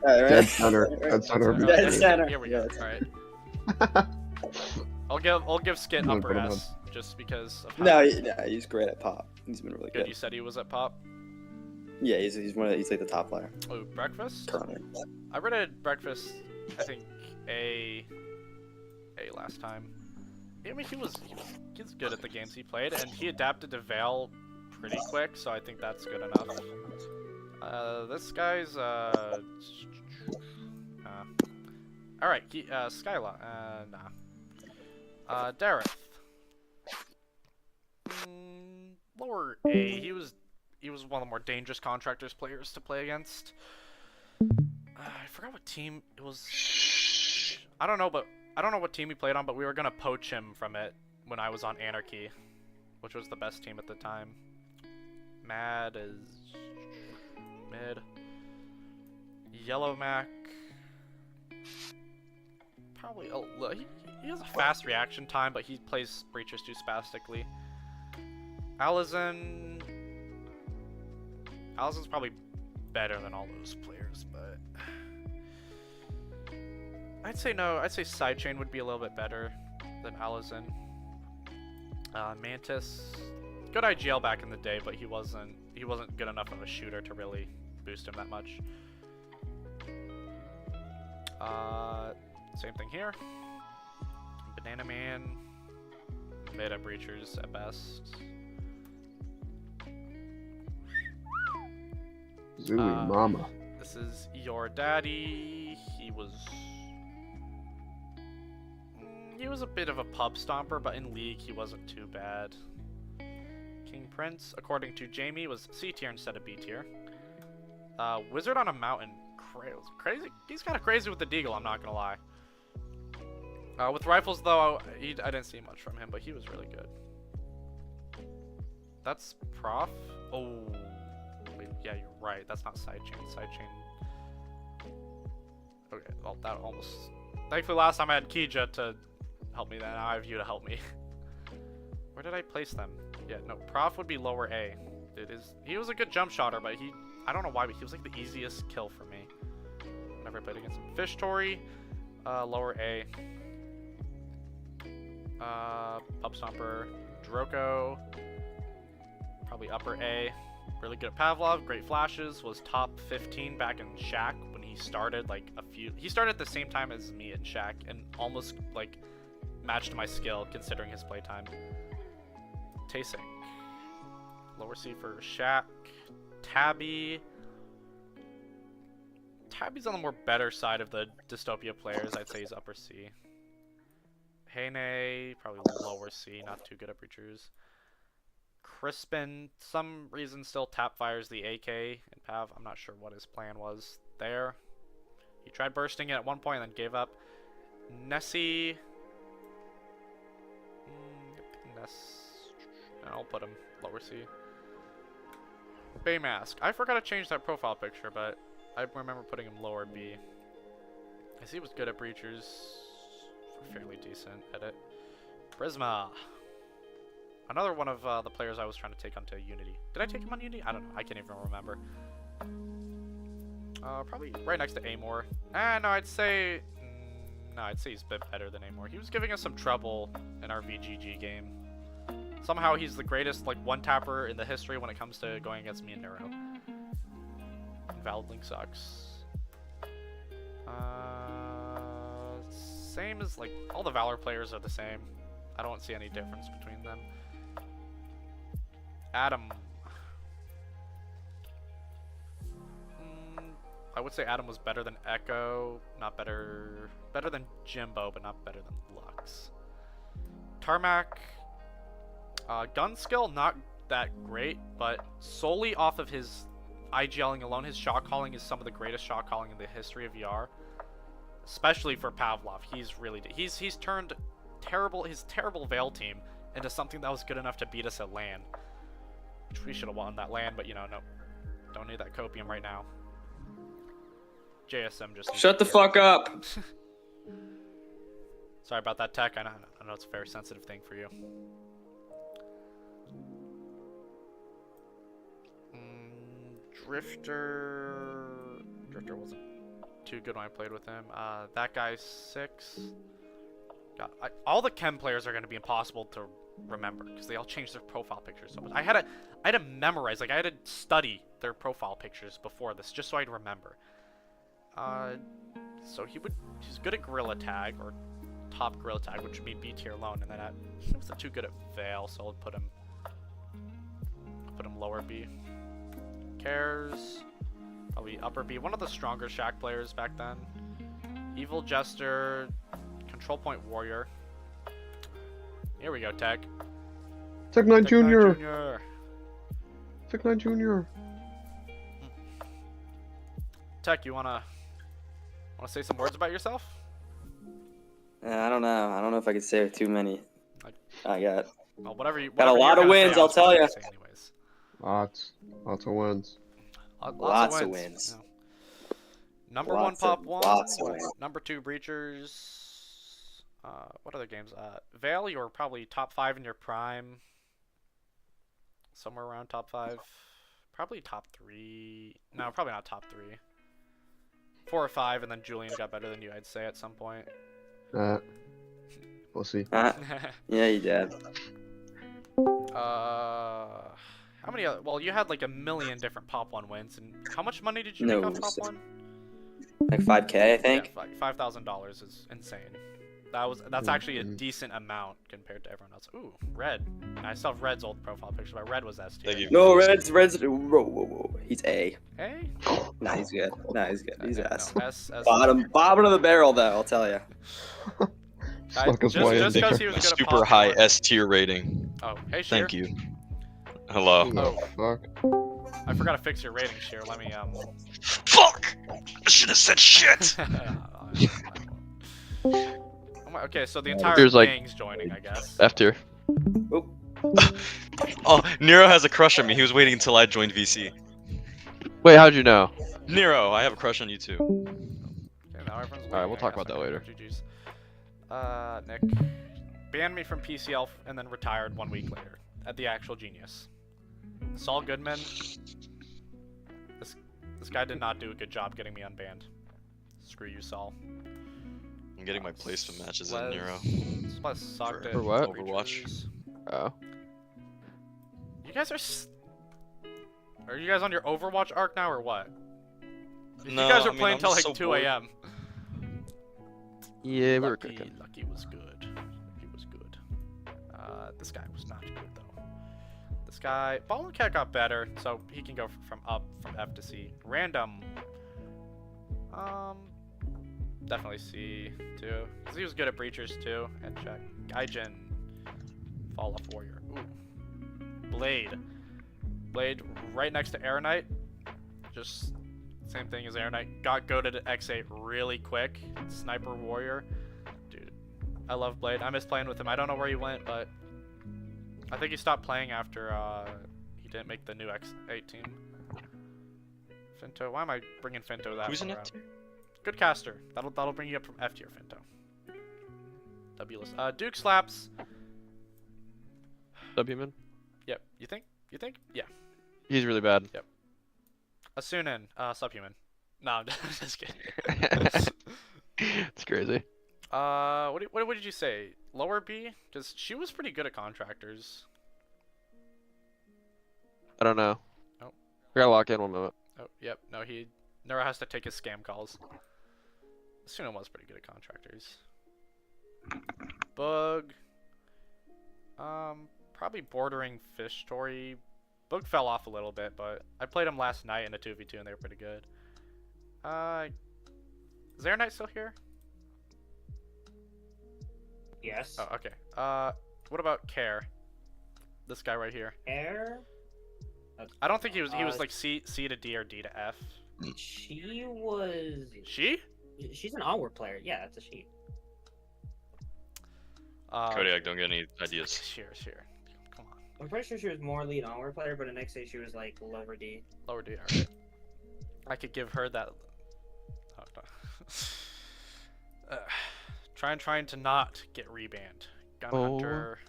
Alright, Dead right? center. Dead center. of Oh, your Dead screen. center. Here we Yeah, go. that's- Alright. I'll give Skit Really upper put him S just because of how No, he's great at pop. He's been really good good. you said he was at Pop. Yeah, he's he's like the top player Oh, breakfast? currently. I rated breakfast. I think A last time. I mean, he's good at the games he played, and he adapted to Veil pretty quick, so I think that's good enough. This guy's alright, Skyla, nah. Dareth. Lower A. He was one of the more dangerous Contractors players to play against. I forgot what team it was. I don't know what team he played on, but we were gonna poach him from it when I was on Anarchy, which was the best team at the time. Mad is mid. Yellow Mac. Probably he has a fast reaction time, but he plays Breachers too spastically. Alizon's probably better than all those players, but I'd say Sidechain would be a little bit better than Alizon. Mantis, good IGL back in the day, but he wasn't good enough of a shooter to really boost him that much. Same thing here. Banana Man, mid at Breachers at best. Zooey mama. This is your daddy. He was a bit of a pub stomper, but in League he wasn't too bad. King Prince, according to Jamie, was C tier instead of B tier. Wizard on a Mountain, crazy. He's kind of crazy with the deagle, I'm not gonna lie. With rifles though, I didn't see much from him, but he was really good. That's Prof. Oh, wait, yeah, you're right. That's not Sidechain. Sidechain. Okay, well that almost. Thankfully, last time I had Kija to help me. Now I have you to help me. Where did I place them? Yeah, no. Prof would be lower A. He was a good jump shotter, but I don't know why, but he was like the easiest kill for me whenever I played against him. Fish Tory, lower A. Pub Stomper, Droko, probably upper A. Really good at Pavlov, great flashes, was top 15 back in Shaq when he started he started at the same time as me in Shaq and almost like matched my skill considering his playtime. Tasing. Lower C for Shaq. Tabby. Tabby's on the more better side of the Dystopia players. I'd say he's upper C. Heyne, probably lower C, not too good at Breachers. Crispin, some reason still tap fires the AK in Pav. I'm not sure what his plan was there. He tried bursting it at one point and then gave up. Nessie. I'll put him lower C. Baymask. I forgot to change that profile picture, but I remember putting him lower B. I see he was good at Breachers. Fairly decent at it. Prisma. Another one of the players I was trying to take onto Unity. Did I take him on Unity? I don't know. I can't even remember. Probably right next to Amor. No, I'd say he's a bit better than Amor. He was giving us some trouble in our VGG game. Somehow he's the greatest one-tapper in the history when it comes to going against me and Nuro. Valid sucks. Same as all the Valor players are the same. I don't see any difference between them. Adam. I would say Adam was better than Echo, not better than Jimbo, but not better than Lux. Tarmac, gun skill not that great, but solely off of his IGLing alone, his shot calling is some of the greatest shot calling in the history of VR. Especially for Pavlov, he's turned his terrible Veil team into something that was good enough to beat us at LAN. Which we should have won that LAN, but no. Don't need that copium right now. JSM just... Shut the fuck up! Sorry about that, Tech. I know it's a very sensitive thing for you. Drifter wasn't too good when I played with him. That guy's 6. God, all the chem players are going to be impossible to remember because they all change their profile pictures so much. I had to memorize, like I had to study their profile pictures before this just so I'd remember. So he's good at gorilla tag or top gorilla tag, which would mean B tier alone, and then he wasn't too good at Veil, so I'll put him lower B. Cares, probably upper B. One of the stronger Shaq players back then. Evil Jester, Control Point Warrior. Here we go, Tech. Tech9 Junior. Junior. Tech9 Junior. Tech, you wanna say some words about yourself? I don't know. I don't know if I could say too many. I got Well, whatever you got a whatever lot you're of gonna say, wins. I I'll was tell gonna you. say anyways. Lots of wins. Lots of wins. Yeah. Number Lots 1 of- Pop 1. lots of wins. Number 2 Breachers. What other games? Veil, you were probably top 5 in your prime. Somewhere around top 5. Probably top 3. No, probably not top 3. 4 or 5, and then Julian got better than you, I'd say, at some point. We'll see. Yeah, you did. How many other? Well, you had like a million different Pop 1 wins, and how much money did you No, make on Pop 1? Like 5K, I think. Yeah, like $5,000 is insane. That's actually a decent amount compared to everyone else. Ooh, Red. I still have Red's old profile picture, but Red was S tier. Thank you. No, Red's. Whoa. He's A. Hey? Nah, he's good. He's No, S. S. Bottom of the barrel, though. I'll tell you. Snuck his way in Just because he there. was A good at super Pop high 1. S tier rating. Oh, hey, Sheer. Thank you. Hello. Who the fuck? I forgot to fix your rating, Sheer. Let me Fuck! I should have said shit. Okay, so the entire There's, like, gang's joining, I guess. F tier. Oop. Oh, Nero has a crush on me. He was waiting until I joined VC. Wait, how'd you know? Nero, I have a crush on you too. Okay, now everyone's Alright, leaving, we'll I talk guess. about that Okay, later. GG's. Nick banned me from PCL and then retired 1 week later at the actual Genius. Saul Goodman. This guy did not do a good job getting me unbanned. Screw you, Saul. I'm getting my placement matches in Les- Nero. Les sucked at For what? Overwatch. Breachers. Oh. You guys are you guys on your Overwatch arc now or what? No, you guys I are mean, playing I'm till like just so 2 bored. a.m. Yeah, we were Lucky, cooking. Lucky was good. Lucky was good. This guy was not good though. This guy, Ball and Cat got better, so he can go from F to C. Random. Definitely C too, because he was good at Breachers too. And check. Gaijin. Fall off Warrior. Ooh. Blade right next to Air Knight. Just same thing as Air Knight. Got goated at X8 really quick. Sniper Warrior. Dude, I love Blade. I miss playing with him. I don't know where he went, but I think he stopped playing after he didn't make the new X8 team. Finto. Why am I bringing Finto that Who's in far F out? tier? Good caster. That'll bring you up from F tier, Finto. W list. Duke slaps. Subhuman? Yep. You think? Yeah. He's really bad. Asunin. Subhuman. No, I'm just kidding. It's crazy. What did you say? Lower B? Because she was pretty good at contractors. I don't know. Oh. We gotta lock in 1 moment. Oh, yep. No, Nuro has to take his scam calls. Asunin was pretty good at contractors. Bug. Probably bordering Fish Story. Bug fell off a little bit, but I played him last night in a 2v2 and they were pretty good. Is Air Knight still here? Yes. Oh, okay. What about Care? This guy right here. Air. I don't think he was like C to D or D to F. She was. She? She's an onward player. Yeah, that's a she. Kodiak, don't get any ideas. Sure. Come on. I'm pretty sure she was more lead onward player, but in X8 she was like lower D. Lower D. Alright. I could give her that. Oh, no. Trying to not get rebanned. Gun Hunter.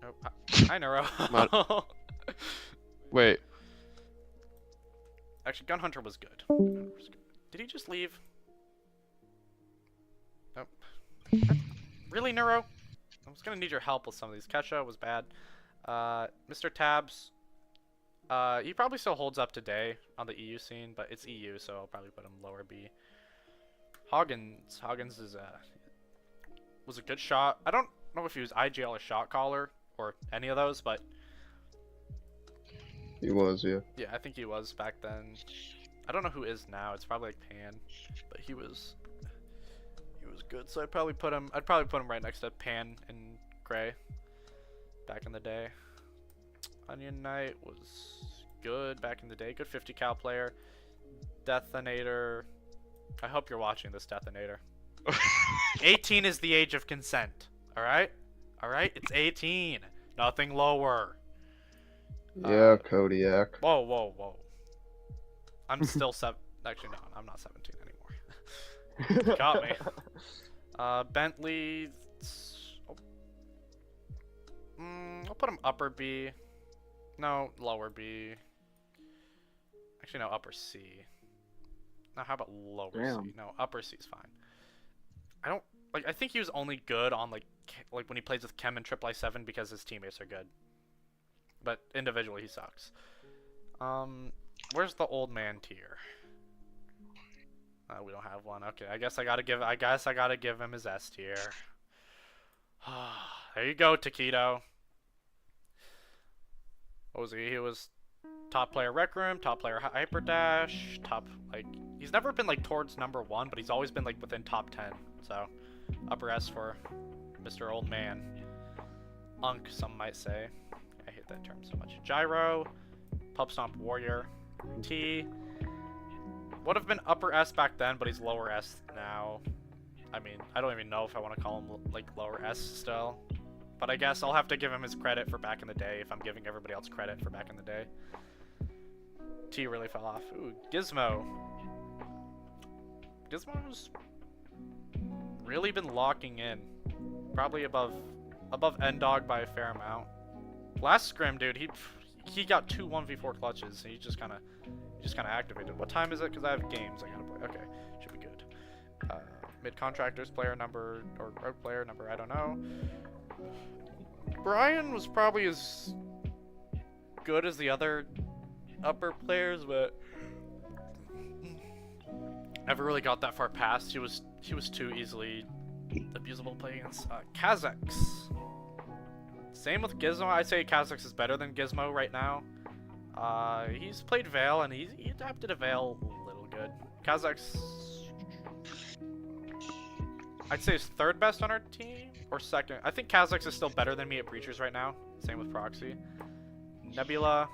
Nope. Hi, Nuro. Wait. Actually, Actually, Gun Hunter was good. Did he just leave? Nope. Really, Nuro? I was gonna need your help with some of these. Kesha was bad. Mr. Tabs. He probably still holds up today on the EU scene, but it's EU, so I'll probably put him lower B. Hoggins. Hoggins is was a good shot. I don't know if he was IGL or shot caller or any of those, but He was, yeah. yeah, I think he was back then. I don't know who is now. It's probably like Pan, but he was good. So I'd probably put him right next to Pan and Gray back in the day. Onion Knight was good back in the day. Good 50 cal player. Deathinator. I hope you're watching this, Deathinator. 18 is the age of consent. Alright? Alright? It's 18. Nothing lower. Yeah, Kodiak. Whoa, whoa, whoa. I'm still actually, no, I'm not 17 anymore. Got me. Bentley. I'll put him upper B. No, lower B. Actually, no, upper C. No, how about lower C? No, upper C is fine. I think he was only good on like when he plays with Chem and Triple I7 because his teammates are good. But individually, he sucks. Where's the old man tier? We don't have one. Okay, I guess I gotta give him his S tier. There you go, Taquito. What was he? He was top player Rec Room, top player Hyper Dash, top he's never been like towards number 1, but he's always been like within top 10. So upper S for Mr. Old Man. Unk, some might say. I hate that term so much. Gyro, Pub Stomp Warrior, T. Would have been upper S back then, but he's lower S now. I mean, I don't even know if I want to call him like lower S still. But I guess I'll have to give him his credit for back in the day if I'm giving everybody else credit for back in the day. T really fell off. Ooh, Gizmo. Gizmo's really been locking in. Probably above N-Dog by a fair amount. Last scrim, dude, he got 2 1v4 clutches, and he just kind of activated. What time is it? Because I have games I gotta play. Okay, should be good. Mid contractors player number or road player number, I don't know. Brian was probably as good as the other upper players, but never really got that far past. He was too easily abusable to play against. Kazakhs. Same with Gizmo. I'd say Kazakhs is better than Gizmo right now. He's played Veil, and he adapted to Veil a little good. Kazakhs, I'd say is 3rd best on our team, or 2nd. I think Kazakhs is still better than me at Breachers right now. Same with Proxy. Nebula.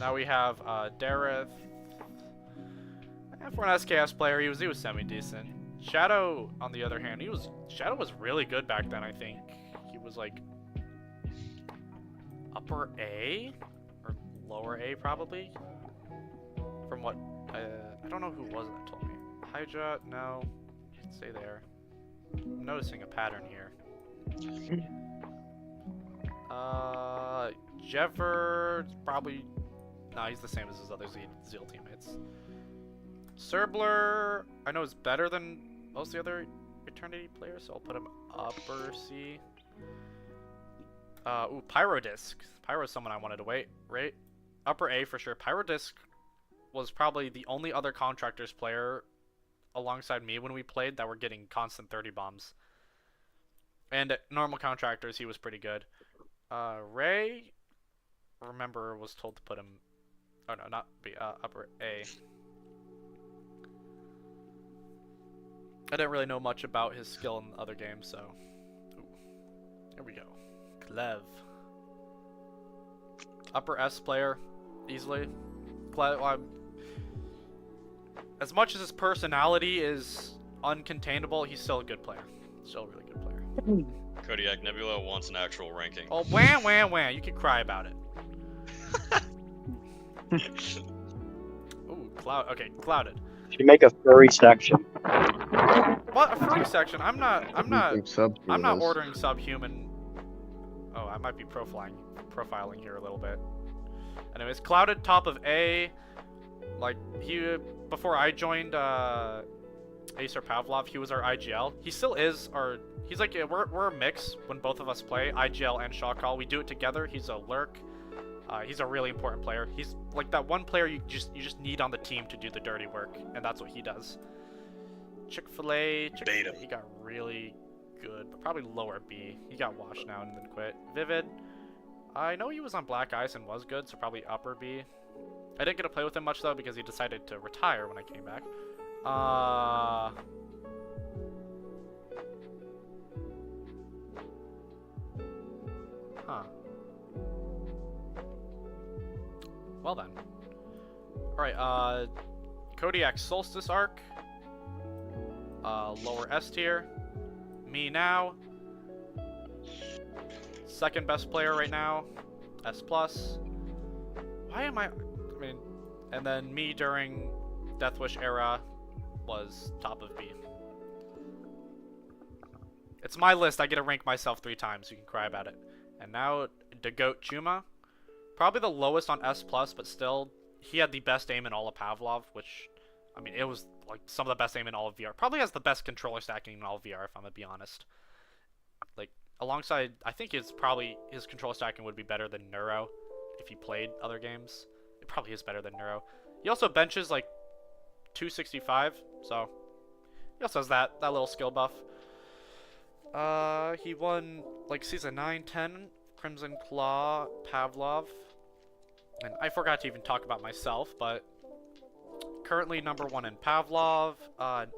Now we have Dareth. For an SKS player, he was semi-decent. Shadow, on the other hand, Shadow was really good back then, I think. He was like upper A or lower A probably. From what I don't know who was it that told me. Hydra, no. Stay there. I'm noticing a pattern here. Jever probably he's the same as his other Zeal teammates. Cerbler, I know is better than most of the other Eternity players, so I'll put him upper C. Ooh, Pyrodisc. Pyro's someone I wanted to rate. Upper A for sure. Pyrodisc was probably the only other Contractors player alongside me when we played that were getting constant 30 bombs. And at normal Contractors, he was pretty good. Ray, remember, was told to put him... Oh no, not B, upper A. I didn't really know much about his skill in other games, so... Ooh. Here we go. Clev. Upper S player, easily. Clev, as much as his personality is uncontainable, he's still a good player. Still a really good player. Kodiak, Nebula wants an actual ranking. Oh, wham, wham, wham. You can cry about it. Ooh, okay, Clouded. You make a furry section. What? A furry section? I'm not Subhuman is. ordering Subhuman Oh, I might be profiling here a little bit. Anyways, Clouded top of A. Like, before I joined Ace or Pavlov, he was our IGL. He still is he's like, we're a mix when both of us play, IGL and shot call. We do it together. He's a lurk. He's a really important player. He's like that one player you just need on the team to do the dirty work, and that's what he does. Chick-fil-A, he got really good, but probably lower B. He got washed now and then quit. Vivid, I know he was on Black Ice and was good, so probably upper B. I didn't get to play with him much though because he decided to retire when I came back. Huh. Well then. Alright, Kodiak Solstice Arc. Lower S tier. Me now. Second best player right now. S+. Why am I mean, and then me during Deathwish era was top of B. It's my list. I get to rank myself 3 times. You can cry about it. And now, DeGoat Chuma. Probably the lowest on S+, but still, he had the best aim in all of Pavlov, which, I mean, it was like some of the best aim in all of VR. Probably has the best controller stacking in all of VR, if I'm gonna be honest. Like, alongside, I think his controller stacking would be better than Nuro if he played other games. It probably is better than Nuro. He also benches like 265, so he also has that little skill buff. He won like season 9, 10, Crimson Claw, Pavlov, and I forgot to even talk about myself, but currently number 1 in Pavlov,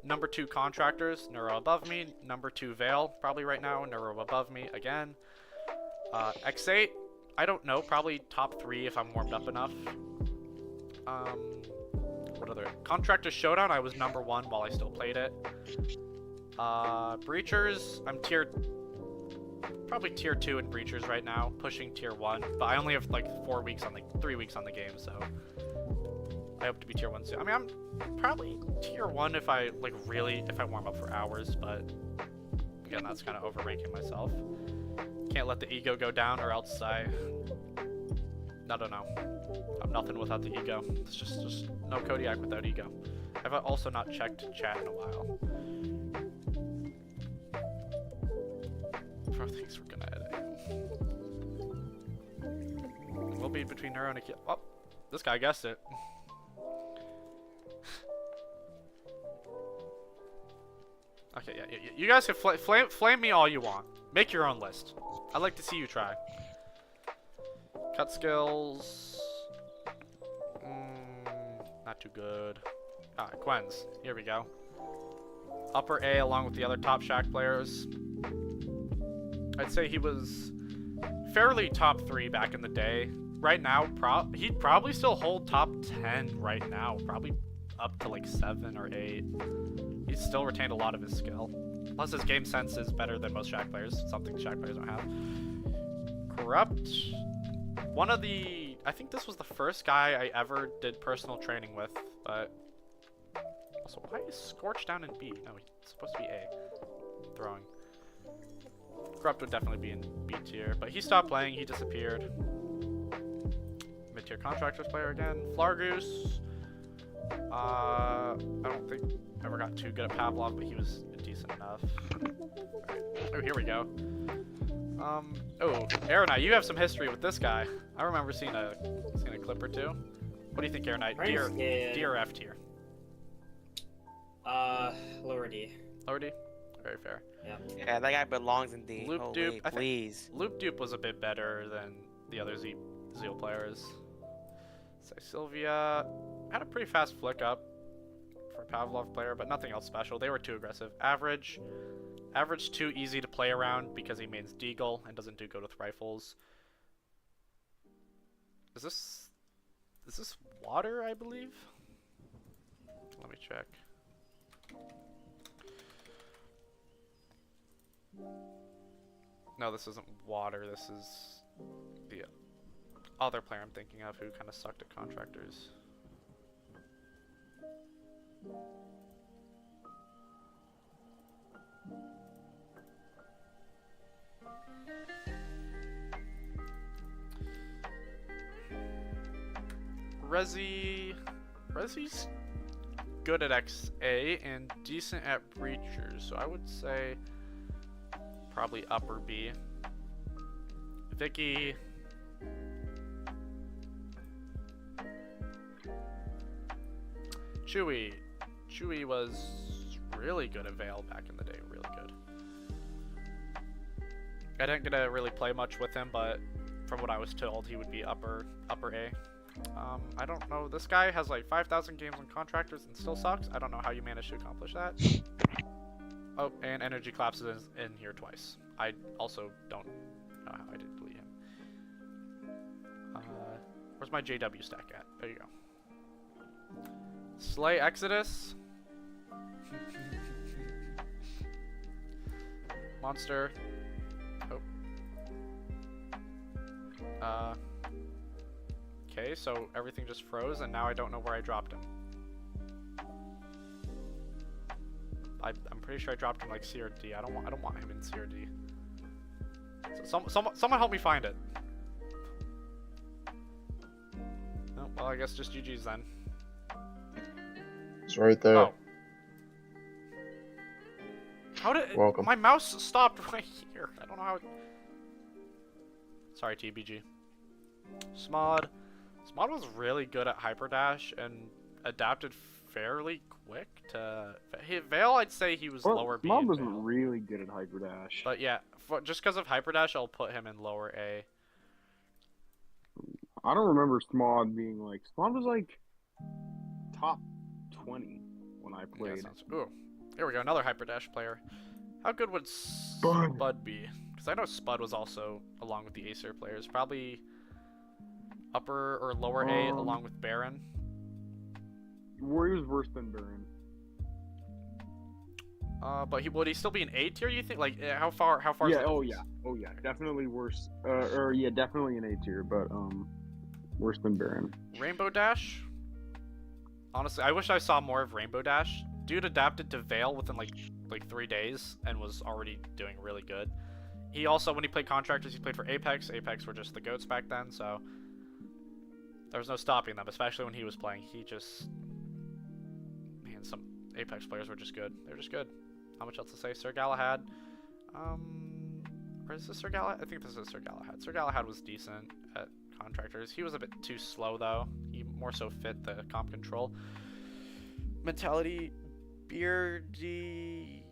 number 2 Contractors, Nuro above me, number 2 Veil, probably right now, Nuro above me again. X8, I don't know, probably top 3 if I'm warmed up enough. What other? Contractor Showdown, I was number 1 while I still played it. Breachers, I'm probably tier 2 in Breachers right now, pushing tier 1, but I only have like 3 weeks on the game, so I hope to be tier 1 soon. I mean, I'm probably tier 1 if I warm up for hours, but again, that's kind of overranking myself. Can't let the ego go down or else I don't know. I'm nothing without the ego. It's just no Kodiak without ego. I've also not checked chat in a while. For things we're gonna edit. We'll be between Nuro and Akil. Oh, this guy guessed it. Okay, yeah, you guys can flame me all you want. Make your own list. I'd like to see you try. Cut skills. Not too good. Quenz. Here we go. Upper A along with the other top Shack players. I'd say he was fairly top 3 back in the day. Right now, he'd probably still hold top 10 right now. Probably up to like 7 or 8. He's still retained a lot of his skill. Plus his game sense is better than most Shack players. Something Shack players don't have. Corrupt. I think this was the first guy I ever did personal training with, but also, why is Scorch down in B? No, he's supposed to be A. Throwing. Corrupt would definitely be in B tier, but he stopped playing, he disappeared. Mid-tier Contractors player again. Flargoose. I don't think I ever got too good at Pavlov, but he was decent enough. Right. Oh, here we go. Oh, Aeronite, you have some history with this guy. I remember seeing a clip or two. What do you think, Aeronite? D or F tier? Lower D. Lower D? Very fair. Yeah. Yeah, that guy belongs in D. Loop Holy, Dupe, please. Loop Dupe was a bit better than the other Zeal players. Say Sylvia had a pretty fast flick up for a Pavlov player, but nothing else special. They were too aggressive. Average too easy to play around because he mains Deagle and doesn't do good with rifles. Is this water, I believe? Let me check. No, this isn't water. This is the other player I'm thinking of who kind of sucked at Contractors. Rezi's good at XA and decent at breachers, so I would say probably upper B. Vicky. Chewy was really good at Vale back in the day, really good. I didn't get to really play much with him, but from what I was told, he would be upper A. I don't know. This guy has like 5,000 games on Contractors and still sucks. I don't know how you managed to accomplish that. Oh, and Energy Collapse is in here twice. I also don't know how I did delete him. Where's my JW stack at? There you go. Slay Exodus. Monster. Oh. Okay, so everything just froze, and now I don't know where I dropped him. I'm pretty sure I dropped him like C or D. I don't want him in C or D. So someone help me find it. Oh, well, I guess just GG's then. It's right there. Oh. How did Welcome. My mouse stopped right here? I don't know how. Sorry, TBG. Smod was really good at Hyperdash and adapted fairly quick to Vale. I'd say he was lower B. Mob wasn't really good at Hyperdash. But yeah, just because of Hyperdash, I'll put him in lower A. I don't remember Smod being like... Smod was like top 20 when I played. Yeah, ooh, here we go, another Hyperdash player. How good would Spud be? Because I know Spud was also, along with the Acer players, probably upper or lower A along with Baron. Warrior was worse than Baron. But would he still be an A tier? You think? Like how far? Yeah. Is Oh yeah. Definitely worse. Yeah, definitely an A tier, but worse than Baron. Rainbow Dash. Honestly, I wish I saw more of Rainbow Dash. Dude adapted to Vale within like 3 days and was already doing really good. He also, when he played Contractors, he played for Apex. Apex were just the goats back then, so there was no stopping them, especially when he was playing. He just... Man, some Apex players were just good. They're just good. How much else to say? Sir Galahad. Or is this Sir Galahad? I think this is Sir Galahad. Sir Galahad was decent at Contractors. He was a bit too slow, though. He more so fit the comp control. Mentality... Beardy...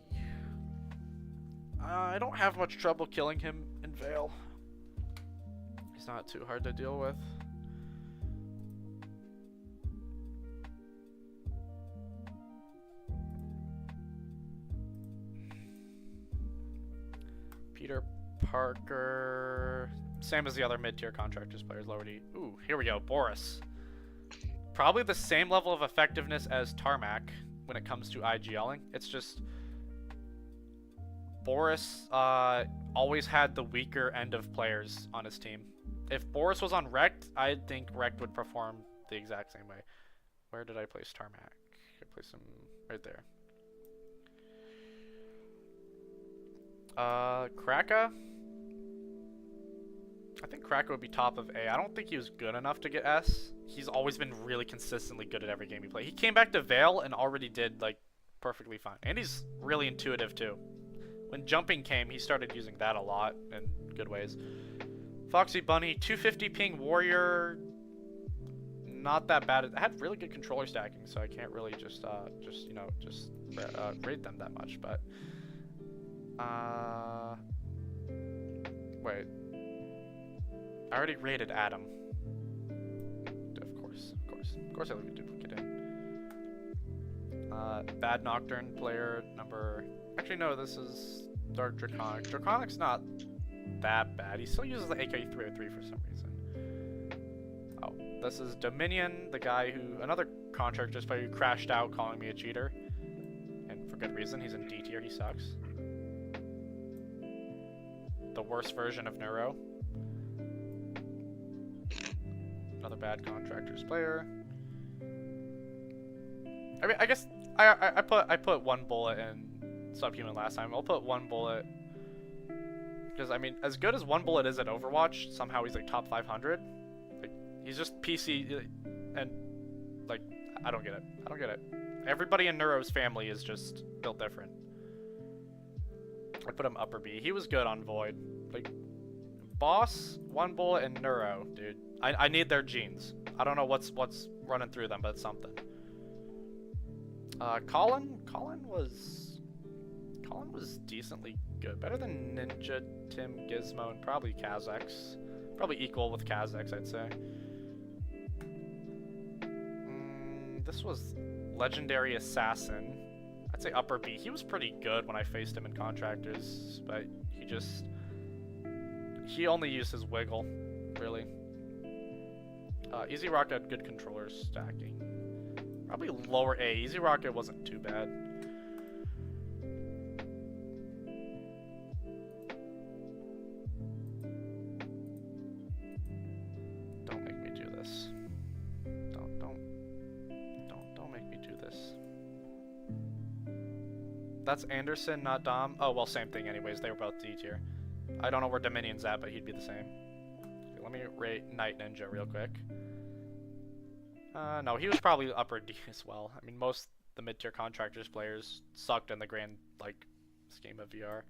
I don't have much trouble killing him in Vale. He's not too hard to deal with. Peter Parker. Same as the other mid-tier Contractors players, lower D. Ooh, here we go. Boris. Probably the same level of effectiveness as Tarmac when it comes to IGLing. It's just Boris always had the weaker end of players on his team. If Boris was on Rekt, I think Rekt would perform the exact same way. Where did I place Tarmac? I placed him right there. Kraka? I think Kraka would be top of A. I don't think he was good enough to get S. He's always been really consistently good at every game he played. He came back to Vale and already did, like, perfectly fine. And he's really intuitive, too. When jumping came, he started using that a lot in good ways. Foxy Bunny, 250 ping warrior. Not that bad. It had really good controller stacking, so I can't really just rate them that much, but... Wait. I already rated Adam. Of course I leave a duplicate in. Bad Nocturne player number... Actually, no, this is Dark Draconic. Draconic's not that bad. He still uses the AK-303 for some reason. Oh, this is Dominion, the guy who... Another Contractors player who crashed out calling me a cheater. And for good reason, he's in D tier, he sucks. The worst version of Nuro. Another bad Contractors player. I mean, I guess I put one bullet in Subhuman last time. I'll put one bullet because I mean, as good as one bullet is at Overwatch, somehow he's like top 500. Like he's just PC. And, like, I don't get it. I don't get it. Everybody in Nuro's family is just built different. I put him upper B. He was good on Void. Like, Boss, One Bullet, and Nuro, dude. I need their genes. I don't know what's running through them, but it's something. Colin was decently good. Better than Ninja, Tim, Gizmo, and probably Kazax. Probably equal with Kazax, I'd say. This was Legendary Assassin. I'd say upper B. He was pretty good when I faced him in Contractors, but he only used his wiggle, really. Easy Rocket had good controller stacking. Probably lower A. Easy Rocket wasn't too bad. Don't make me do this. Don't make me do this. That's Anderson, not Dom. Oh, well, same thing anyways. They were both D tier. I don't know where Dominion's at, but he'd be the same. Okay, let me rate Night Ninja real quick. No, he was probably upper D as well. I mean, most the mid-tier Contractors players sucked in the grand, like, scheme of VR.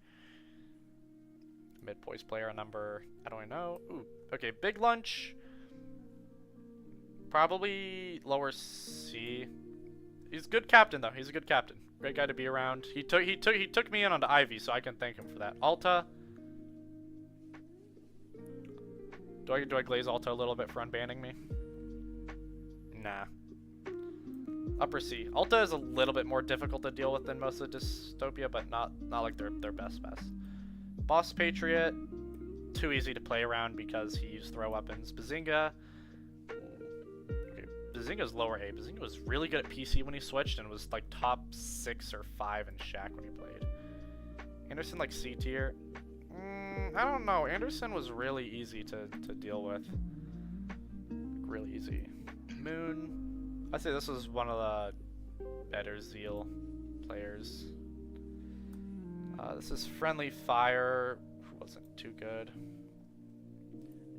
Mid-poise player number, I don't know. Ooh, okay, Big Lunch. Probably lower C. He's a good captain, though. He's a good captain. Great guy to be around. He took me in onto Ivy, so I can thank him for that. Alta. Do I glaze Alta a little bit for unbanning me? Nah. Upper C. Alta is a little bit more difficult to deal with than most of Dystopia, but not like their best. Boss Patriot, too easy to play around because he used throw weapons. Bazinga. Okay, Bazinga's lower A. Bazinga was really good at PC when he switched and was like top 6 or 5 in Shaq when he played. Anderson like C tier. I don't know. Anderson was really easy to deal with. Really easy. Moon. I'd say this was one of the better Zeal players. This is Friendly Fire, who wasn't too good.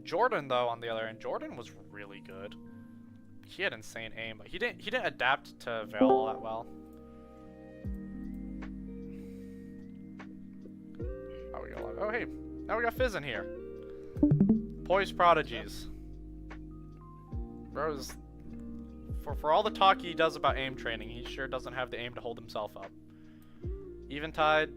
Jordan, though, on the other end, Jordan was really good. He had insane aim, but he didn't adapt to Veil all that well. Oh, we got a lot. Oh, hey, now we got Fizz in here. Poise Prodigies. Bro's for all the talk he does about aim training, he sure doesn't have the aim to hold himself up. Eventide.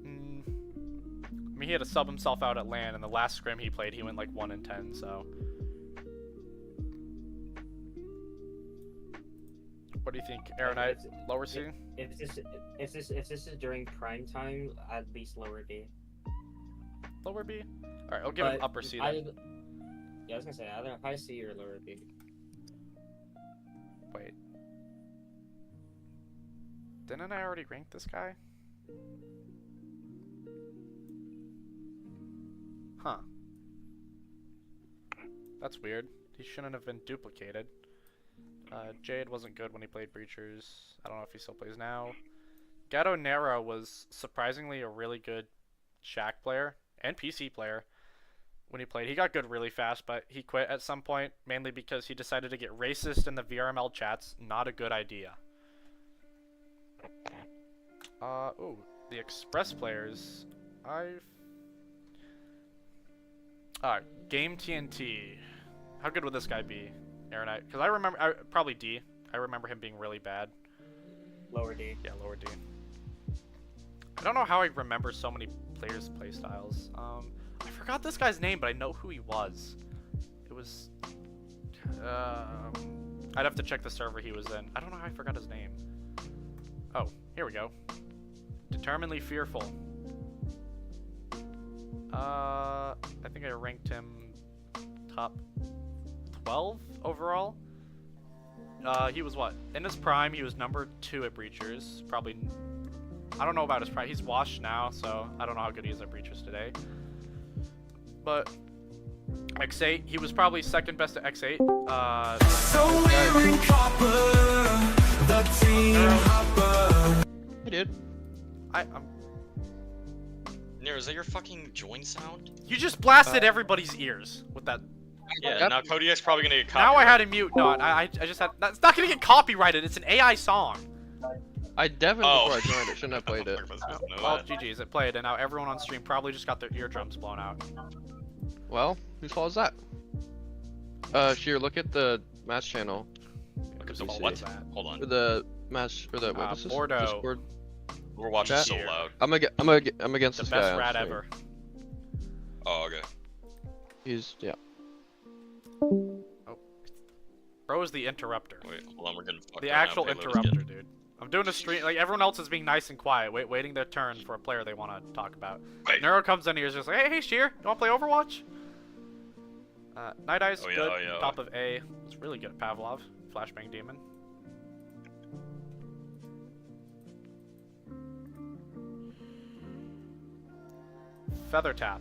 I mean, he had to sub himself out at LAN, and the last scrim he played, he went like 1 in 10, so. What do you think, Aeronite? Lower C? If this is during prime time, at least lower D. Lower B? Alright, I'll give him upper C then. Yeah, I was gonna say either high C or lower B. Wait. Didn't I already rank this guy? Huh. That's weird. He shouldn't have been duplicated. Jade wasn't good when he played Breachers. I don't know if he still plays now. Gato Nero was surprisingly a really good Shaq player and PC player when he played. He got good really fast, but he quit at some point, mainly because he decided to get racist in the VRML chats. Not a good idea. Ooh, the Express players. Alright, Game TNT. How good would this guy be, Aeronite? Because I remember, probably D. I remember him being really bad. Lower D. Yeah, lower D. I don't know how I remember so many players' playstyles. I forgot this guy's name, but I know who he was. It was... I'd have to check the server he was in. I don't know how I forgot his name. Oh, here we go. Determinedly Fearful. I think I ranked him top 12 overall. He was what? In his prime, he was number 2 at Breachers. Probably... I don't know about his prime. He's washed now, so I don't know how good he is at Breachers today. But X8, he was probably second best at X8. Hey, dude. I'm... Nero, is that your fucking join sound? You just blasted everybody's ears with that. Yeah, now Kodiak's probably gonna get Now I copyrighted. had to mute. No, I just had. It's not gonna get copyrighted. It's an AI song. I definitely Oh. before I joined it shouldn't have played it. I'm supposed to know Well, that. GG's. It played, and now everyone on stream probably just got their eardrums blown out. Well, whose fault is that? Sheer, look at the match channel. Because we of see. what was that? Hold on. For the match, for the what is this? Bordeaux. Discord. We're watching Chat? so loud. I'm against The this best guy. on rat stream. ever. Oh, okay. He's yeah. Bro is the interrupter. Wait, hold on, we're getting fucked The right now. actual Payload is interrupter, getting- dude. I'm doing a stream. Like everyone else is being nice and quiet, waiting their turn for a player they want to talk about. Wait. Nuro comes in here, is just like, hey, Sheer, you want to play Overwatch? Night Eye's Oh, yeah, good. oh, yeah. Top of A. It's really good at Pavlov. Flashbang Demon. Feather Tap.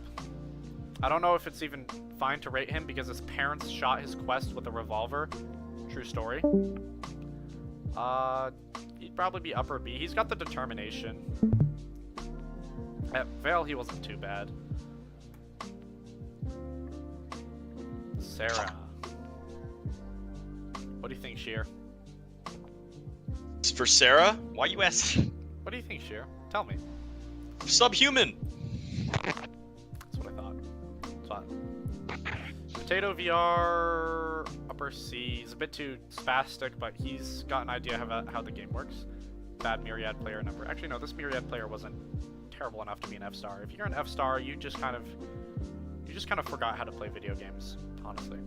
I don't know if it's even fine to rate him because his parents shot his quest with a revolver. True story. He'd probably be upper B. He's got the determination. At Vale, he wasn't too bad. Sarah. What do you think, Sheer? For Sarah? Why you asking? What do you think, Sheer? Tell me. Subhuman. That's what I thought. That's what. Potato VR, upper C. He's a bit too spastic, but he's got an idea how the game works. Bad Myriad player number. Actually, no, this Myriad player wasn't terrible enough to be an F star. If you're an F star, you just kind of forgot how to play video games, honestly.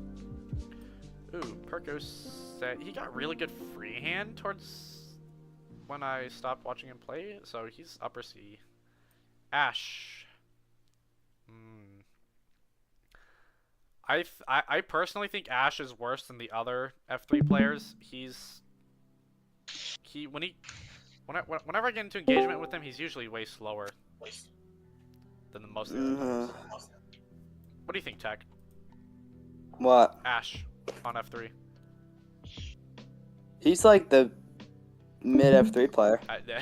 Ooh, Perko said he got really good freehand towards when I stopped watching him play, so he's upper C. Ash. I personally think Ash is worse than the other F3 players. Whenever I get into engagement with him, he's usually way slower than most of the other players. What do you think, Tech? What? Ash on F3. He's like the mid F3 player.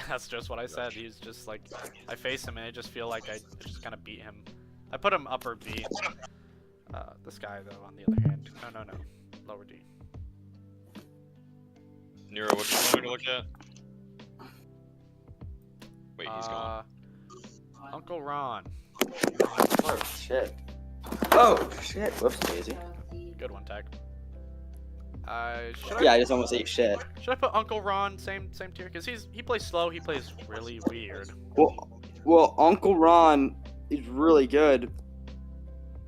That's just what I said. He's just like, I face him and I just feel like I just kind of beat him. I put him upper B. This guy, though, on the other hand. No. Lower D. Nero, what do you want me to look at? Wait, he's gone. Uncle Ron. Oh, shit. Oh, shit. Whoops, Daisy. Good one, Tech. Yeah, I just almost ate shit. Should I put Uncle Ron same tier? Because he plays slow, he plays really weird. Well, Uncle Ron is really good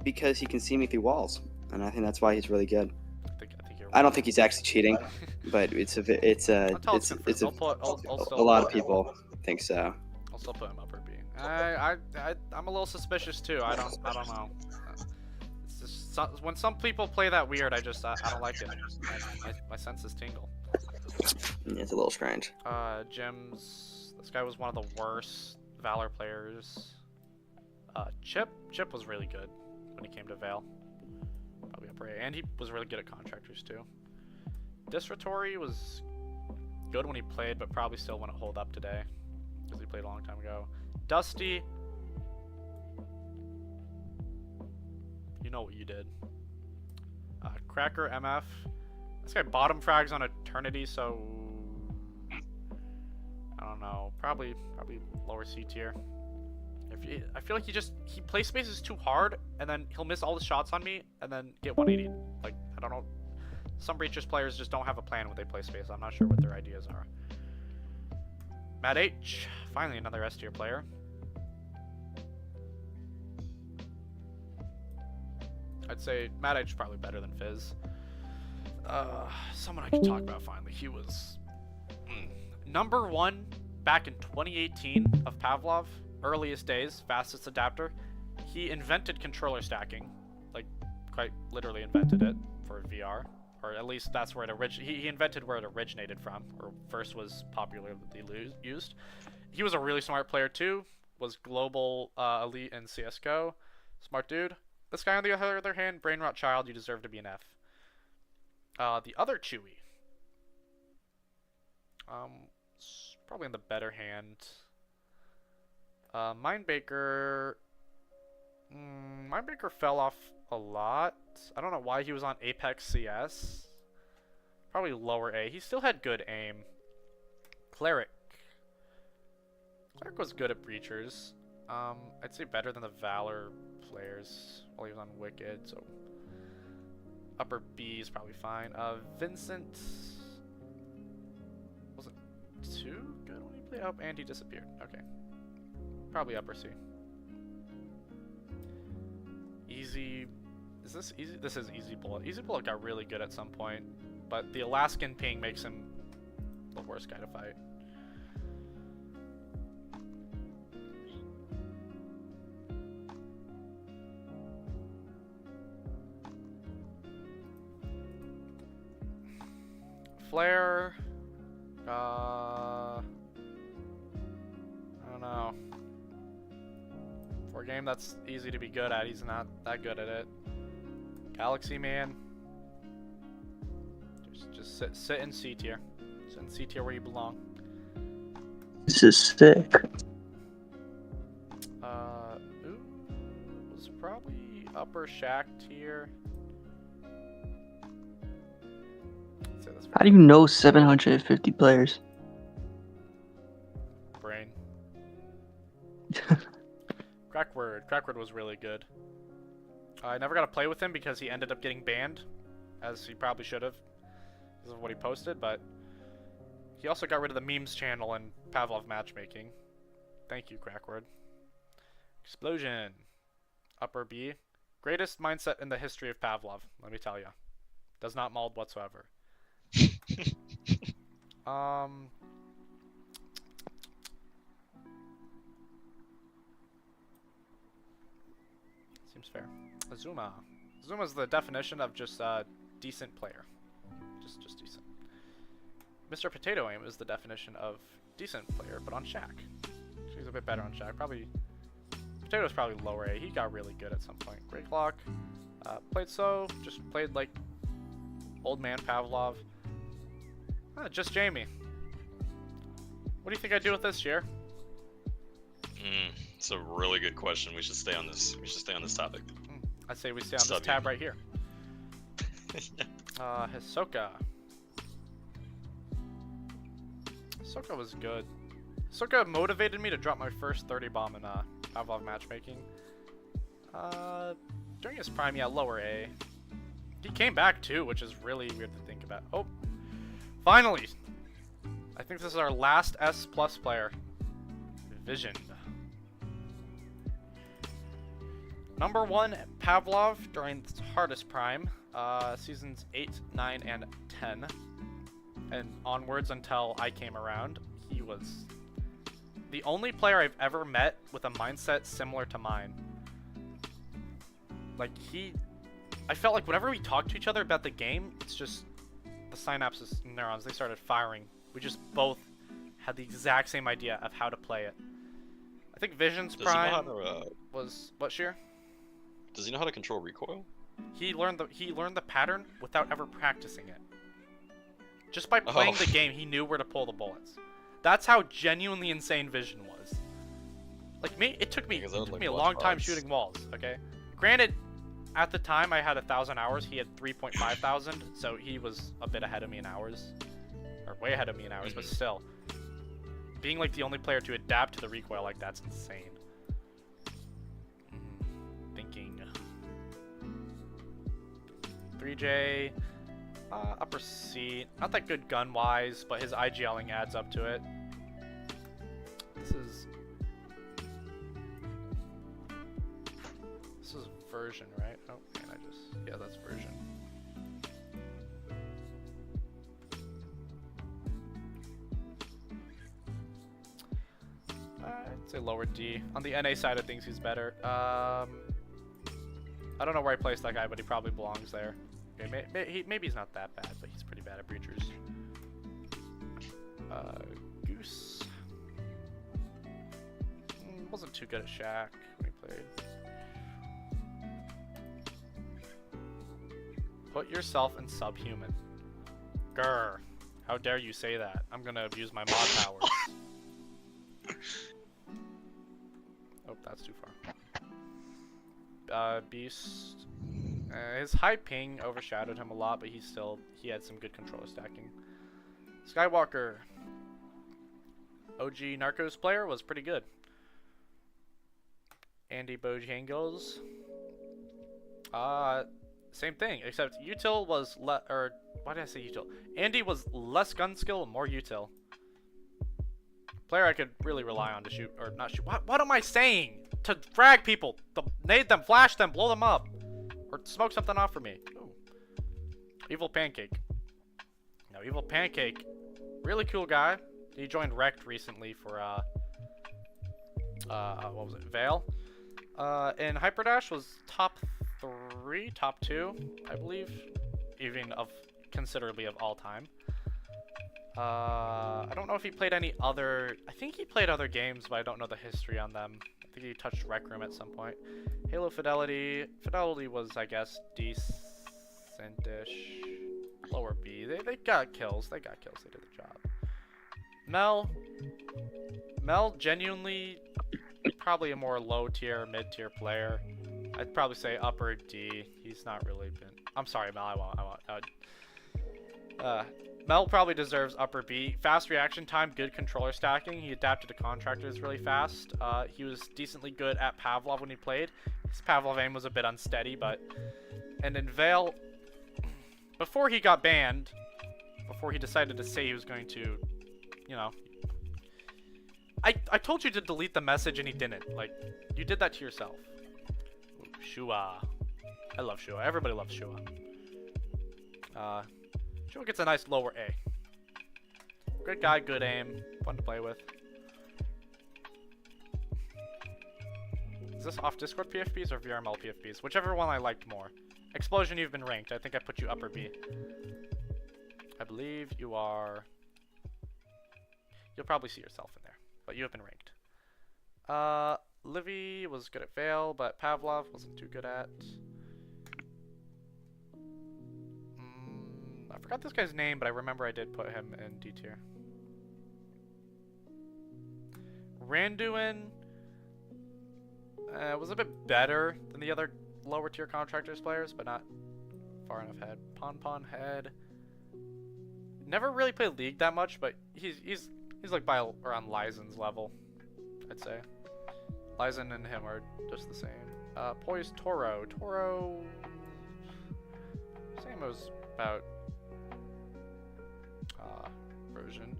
because he can see me through walls, and I think that's why he's really good. I don't think he's actually cheating, but a lot of people think so. I'll still put him upper B. I'm a little suspicious too. I don't know. It's just when some people play that weird, I don't like it. My senses tingle. It's a little strange. Gems. This guy was one of the worst Valor players. Chip was really good when he came to Vale. Probably upper A. And he was really good at Contractors too. Disratory was good when he played, but probably still wouldn't hold up today because he played a long time ago. Dusty, you know what you did. Cracker MF. This guy bottom frags on Eternity, so I don't know. Probably lower C tier. I feel like he play spaces too hard, and then he'll miss all the shots on me, and then get 180. Like, I don't know. Some Breachers players just don't have a plan when they play space. I'm not sure what their ideas are. Matt H. Finally another S tier player. I'd say Matt H. probably better than Fizz. Someone I can talk about finally. He was number 1 back in 2018 of Pavlov. Earliest days, fastest adapter. He invented controller stacking, like quite literally invented it for VR, or at least that's where it he invented where it originated from, or first was popularly used. He was a really smart player too. Was global elite in CS:GO. Smart dude. This guy on the other hand, brain rot child. You deserve to be an F. The other Chewy. Probably in the better hand. Mindbaker fell off a lot. I don't know why he was on Apex CS. Probably lower A. He still had good aim. Cleric. Cleric was good at breachers. I'd say better than the Valor players while he was on Wicked, so upper B is probably fine. Vincent wasn't too good when he played. Oh, and he disappeared. Okay. Probably upper C. Easy. Is this easy? This is Easy Bullet. Easy Bullet got really good at some point, but the Alaskan ping makes him the worst guy to fight. Flare. I don't know. For a game that's easy to be good at, he's not that good at it. Galaxy Man. Just sit in C tier. Sit in C tier where you belong. This is sick. Ooh, was probably upper Shack tier. Let's say that's How do you know 750 players? brain. Crackword was really good. I never got to play with him because he ended up getting banned, as he probably should have, because of what he posted, but he also got rid of the memes channel and Pavlov matchmaking. Thank you, Crackword. Explosion. Upper B. Greatest mindset in the history of Pavlov, let me tell you. Does not mold whatsoever. Seems fair. Azuma. Azuma's the definition of just a decent player. Just decent. Mr. Potato Aim is the definition of decent player, but on Shack. She's a bit better on Shack. Probably Potato's probably lower A. He got really good at some point. Great Clock. Just played like old man Pavlov. Just Jamie. What do you think I'd do with this year? It's a really good question. We should stay on this. We should stay on this topic. I'd say we stay on this tab right here. Hisoka. Hisoka was good. Hisoka motivated me to drop my first 30 bomb in Pavlov matchmaking. During his prime, yeah, lower A. He came back too, which is really weird to think about. Oh, finally! I think this is our last S+ player. Vision. Number 1, Pavlov during its hardest prime, seasons 8, 9, and 10, and onwards until I came around. He was the only player I've ever met with a mindset similar to mine. Like, I felt like whenever we talked to each other about the game, it's just the synapses, neurons, they started firing. We just both had the exact same idea of how to play it. I think Vision's prime was what, Sheer? Does he know how to control recoil? He learned the pattern without ever practicing it. Just by playing the game, he knew where to pull the bullets. That's how genuinely insane Vision was. Like me, it took me a long time shooting walls. Okay, granted, at the time I had 1,000 hours. He had 3.5 thousand, so he was a bit ahead of me in hours, or way ahead of me in hours. But still, being like the only player to adapt to the recoil like that's insane. Thinking 3J, upper C, not that good gun wise, but his IGLing adds up to it. This is version, right? Oh, man, yeah, that's version. I'd say lower D. On the NA side of things, he's better. I don't know where I placed that guy, but he probably belongs there. Okay, maybe he's not that bad, but he's pretty bad at breachers. Goose. Wasn't too good at Shack when he played. Put yourself in subhuman. Grr. How dare you say that? I'm gonna abuse my mod powers. Oh, that's too far. Beast. His high ping overshadowed him a lot, but he had some good controller stacking. Skywalker, OG Narcos player, was pretty good. Andy Bojangles, same thing, except util was why did I say util? Andy was less gun skill, more util. Player I could really rely on to shoot, or not shoot. What am I saying? To frag people, to nade them, flash them, blow them up, or smoke something off for me. Ooh. Evil Pancake. No, Evil Pancake, really cool guy. He joined Rect recently for what was it? Vale. And Hyperdash was top 3, top 2, I believe, even considerably of all time. I don't know if he played any other. I think he played other games, but I don't know the history on them. I think he touched Rec Room at some point. Halo Fidelity. Fidelity was, I guess, decent-ish. Lower B. They got kills. They got kills. They did the job. Mel, genuinely, probably a more low-tier, mid-tier player. I'd probably say upper D. He's not really been. I'm sorry, Mel. I won't. Mel probably deserves upper B. Fast reaction time, good controller stacking. He adapted to Contractors really fast. He was decently good at Pavlov when he played. His Pavlov aim was a bit unsteady, but... And in Vale, before he got banned, before he decided to say he was going to, you know... I told you to delete the message and he didn't. Like, you did that to yourself. Ooh, Shua. I love Shua. Everybody loves Shua. Shua gets a nice lower A. Good guy, good aim, fun to play with. Is this off Discord PFPs or VRML PFPs? Whichever one I liked more. Explosion, you've been ranked. I think I put you upper B. I believe you are... You'll probably see yourself in there, but you have been ranked. Livy was good at Vale, but Pavlov wasn't too good at... I forgot this guy's name, but I remember I did put him in D tier. Randuin was a bit better than the other lower tier Contractors players, but not far enough ahead. Pon Head. Never really played League that much, but he's like by around Lysen's level, I'd say. Lysen and him are just the same. Poised Toro. Same as about version.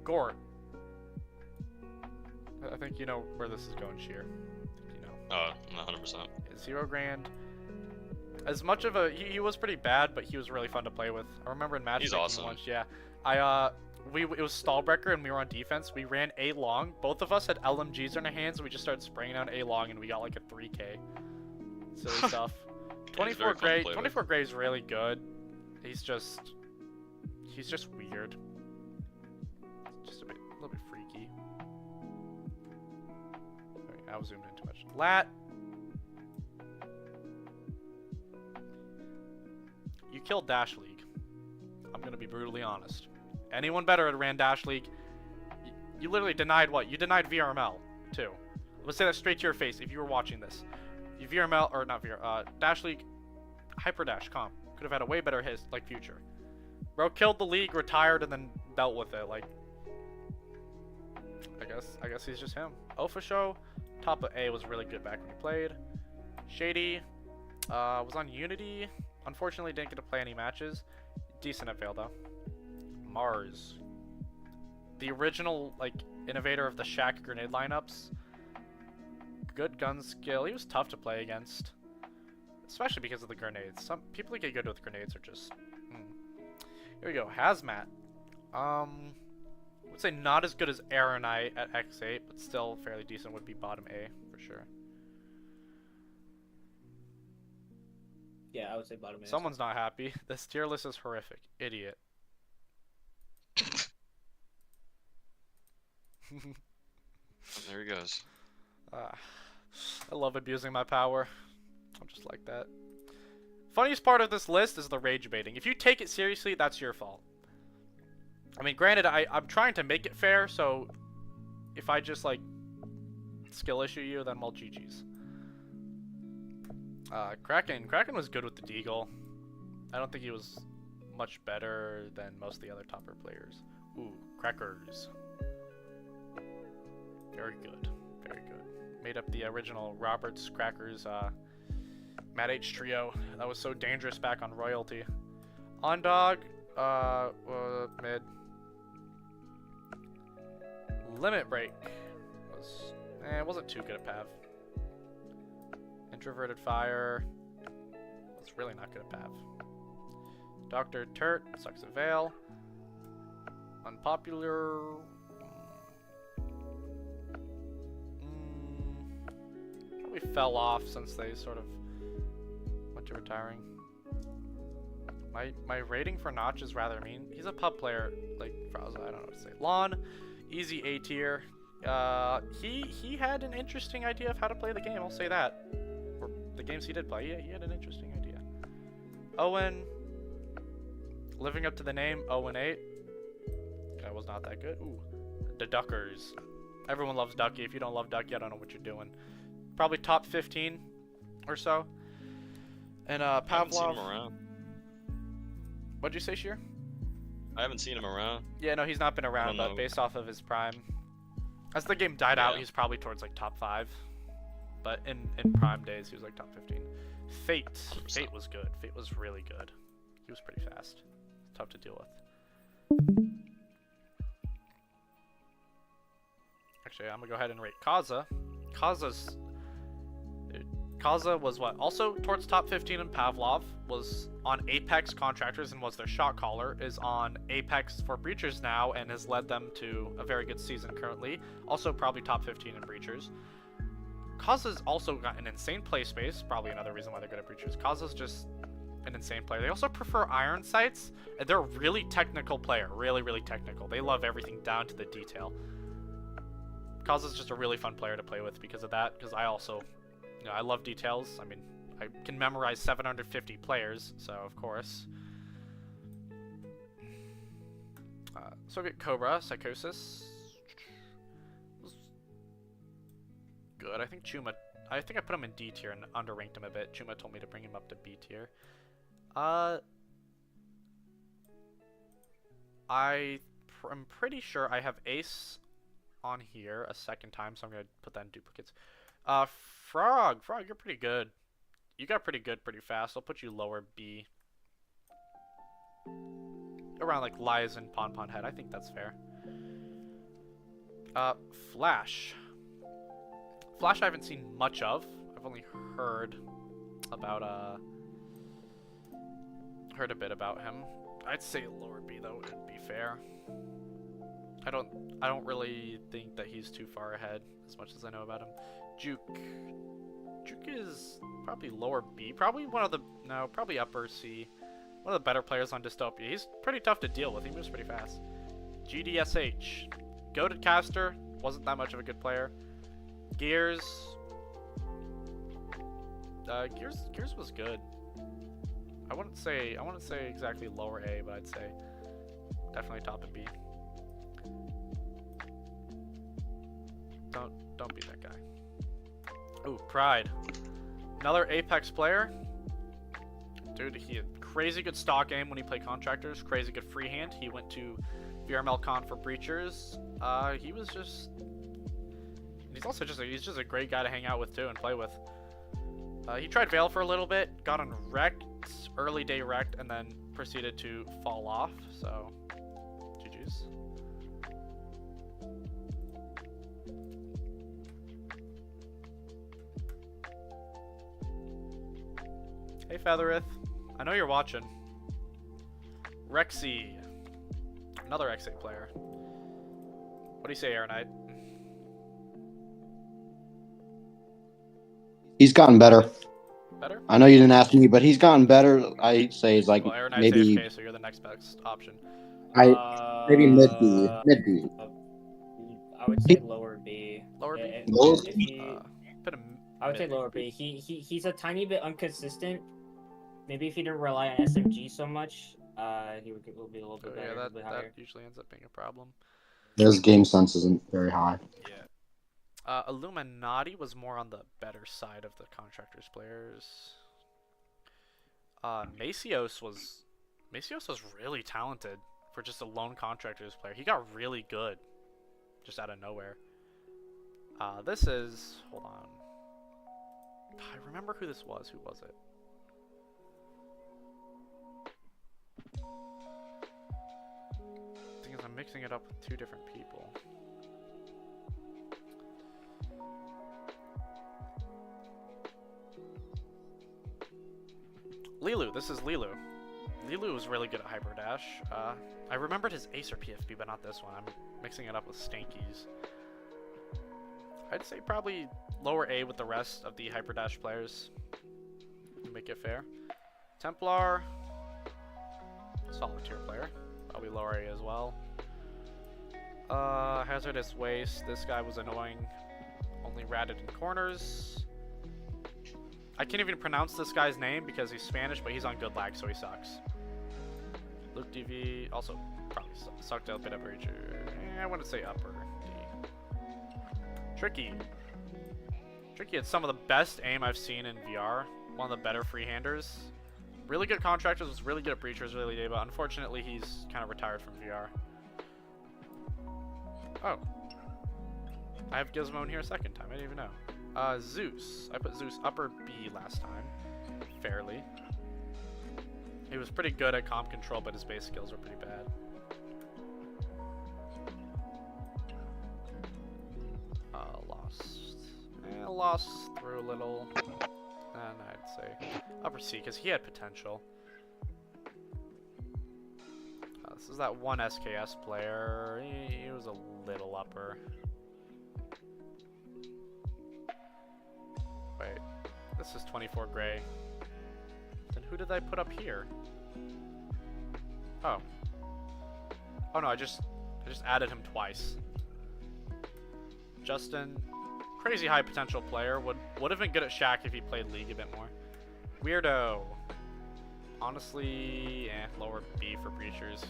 Gort. I think you know where this is going, Sheer. I think you know. 100%. Zero Grand. As much of a he was pretty bad, but he was really fun to play with. I remember in matchmaking awesome. once, yeah. It was Stallbreaker and we were on defense. We ran A long. Both of us had LMGs in our hands, and we just started spraying down A long, and we got like a 3K. Silly stuff. 24 Gray. 24 Gray is really good. He's just weird. Just a little bit freaky. Okay, I was zoomed in too much. Lat. You killed Dash League. I'm gonna be brutally honest. Anyone better at ran Dash League? You literally denied what? You denied VRML too. Let's say that straight to your face if you were watching this. You VRML or not Dash League, Hyperdash comp could have had a way better future. Bro killed the league, retired, and then dealt with it. Like, I guess he's just him. Alpha Show, top of A was really good back when he played. Shady, was on Unity. Unfortunately, didn't get to play any matches. Decent at Vale though. Mars, the original innovator of the Shack grenade lineups. Good gun skill. He was tough to play against, especially because of the grenades. Some people who get good with grenades are just. Here we go. Hazmat. I would say not as good as Aeronite at X8, but still fairly decent. Would be bottom A for sure. Yeah, I would say bottom A. Someone's not happy. This tier list is horrific. Idiot. There he goes. I love abusing my power. I'm just like that. Funniest part of this list is the rage baiting. If you take it seriously, that's your fault. I mean, granted, I'm trying to make it fair, so if I just skill issue you, then well, GG's. Kraken was good with the deagle. I don't think he was much better than most of the other topper players. Ooh, crackers. Very good. Very good. Made up the original Roberts Crackers Mad H trio. That was so dangerous back on Royalty. On dog, mid. Limit Break was, it wasn't too good at Pav. Introverted Fire was really not good at Pav. Dr. Turt sucks at Veil. Unpopular. Probably fell off since they sort of went to retiring. My rating for Notch is rather mean. He's a pub player, like Frauza, I don't know what to say. Lon, easy A tier. He had an interesting idea of how to play the game, I'll say that. Or the games he did play, he had an interesting idea. Owen, living up to the name, 0-8. That was not that good. Ooh, the Duckers. Everyone loves Ducky. If you don't love Ducky, I don't know what you're doing. Probably top 15 or so. And Pavlov. I haven't seen him around. What'd you say, Sheer? I haven't seen him around. Yeah, no, he's not been around, but based off of his prime. As the game died out, he's probably towards like top 5. But in prime days, he was like top 15. Fate. 100%. Fate was good. Fate was really good. He was pretty fast. Tough to deal with. Actually, I'm gonna go ahead and rate Kaza. Kaza was what? Also towards top 15 in Pavlov, was on Apex Contractors and was their shot caller, is on Apex for Breachers now and has led them to a very good season currently. Also probably top 15 in Breachers. Kaza's also got an insane play space, probably another reason why they're good at Breachers. Kaza's just an insane player. They also prefer iron sights, and they're a really technical player, really technical. They love everything down to the detail. Kaza's just a really fun player to play with because of that, because I also, you know, I love details. I mean, I can memorize 750 players, so of course. Soviet Cobra, Psychosis. Was good. I think Chuma, I think I put him in D tier and underranked him a bit. Chuma told me to bring him up to B tier. I'm pretty sure I have Ace on here a second time, so I'm gonna put that in duplicates. Frog, you're pretty good. You got pretty good pretty fast. I'll put you lower B. Around like Lies and Pon Head. I think that's fair. Flash. Flash I haven't seen much of. I've only heard about heard a bit about him. I'd say lower B though, it'd be fair. I don't really think that he's too far ahead as much as I know about him. Juke is probably lower B, probably probably upper C. One of the better players on Dystopia. He's pretty tough to deal with. He moves pretty fast. GDSH, goated caster, wasn't that much of a good player. Gears was good. I wouldn't say exactly lower A, but I'd say definitely top of B. Don't be that guy. Ooh, Pride. Another Apex player. Dude, he had crazy good stock aim when he played Contractors, crazy good freehand. He went to VRML Con for Breachers. He was just... He's also just a great guy to hang out with too and play with. He tried Veil for a little bit, got on Wrecked, early day Wrecked, and then proceeded to fall off, so GG's. Hey Featherith, I know you're watching. Rexy, another X8 player. What do you say, Aeronite? He's gotten better. Better? I know you didn't ask me, but he's gotten better. I say it's like well, maybe. AFK, so you're the next best option. Maybe mid B. Mid B. I would say lower B. Lower B. I would say lower B. He's a tiny bit inconsistent. Maybe if he didn't rely on SMG so much, he would be a little bit better. Yeah, that usually ends up being a problem. His game sense isn't very high. Yeah. Illuminati was more on the better side of the Contractors players. Macios was really talented for just a lone contractors player. He got really good just out of nowhere. This is, hold on. I remember who this was. Who was it? The thing is, I'm mixing it up with two different people. Lilu, this is Lilu. Lilu was really good at Hyper Dash. I remembered his Acer PFP, but not this one. I'm mixing it up with Stanky's. I'd say probably lower A with the rest of the Hyper Dash players. To make it fair. Templar, solid tier player. Probably lower A as well. Hazardous Waste. This guy was annoying. Only ratted in corners. I can't even pronounce this guy's name because he's Spanish, but he's on good lag, so he sucks. Luke DV also probably sucked a bit of Breacher. I wouldn't say upper D. Tricky. Tricky had some of the best aim I've seen in VR. One of the better freehanders. Really good contractors, was really good at Breachers early day, but unfortunately he's kind of retired from VR. Oh. I have Gizmo in here a second time, I didn't even know. Zeus. I put Zeus upper B last time. Fairly. He was pretty good at comp control, but his base skills were pretty bad. Lost through a little. And I'd say upper C, because he had potential. This is that one SKS player. He was a little upper. Wait, this is 24 gray. Then who did I put up here? Oh. Oh no, I just added him twice. Justin, crazy high potential player. Would have been good at Shaq if he played League a bit more. Weirdo. Honestly, lower B for Breachers.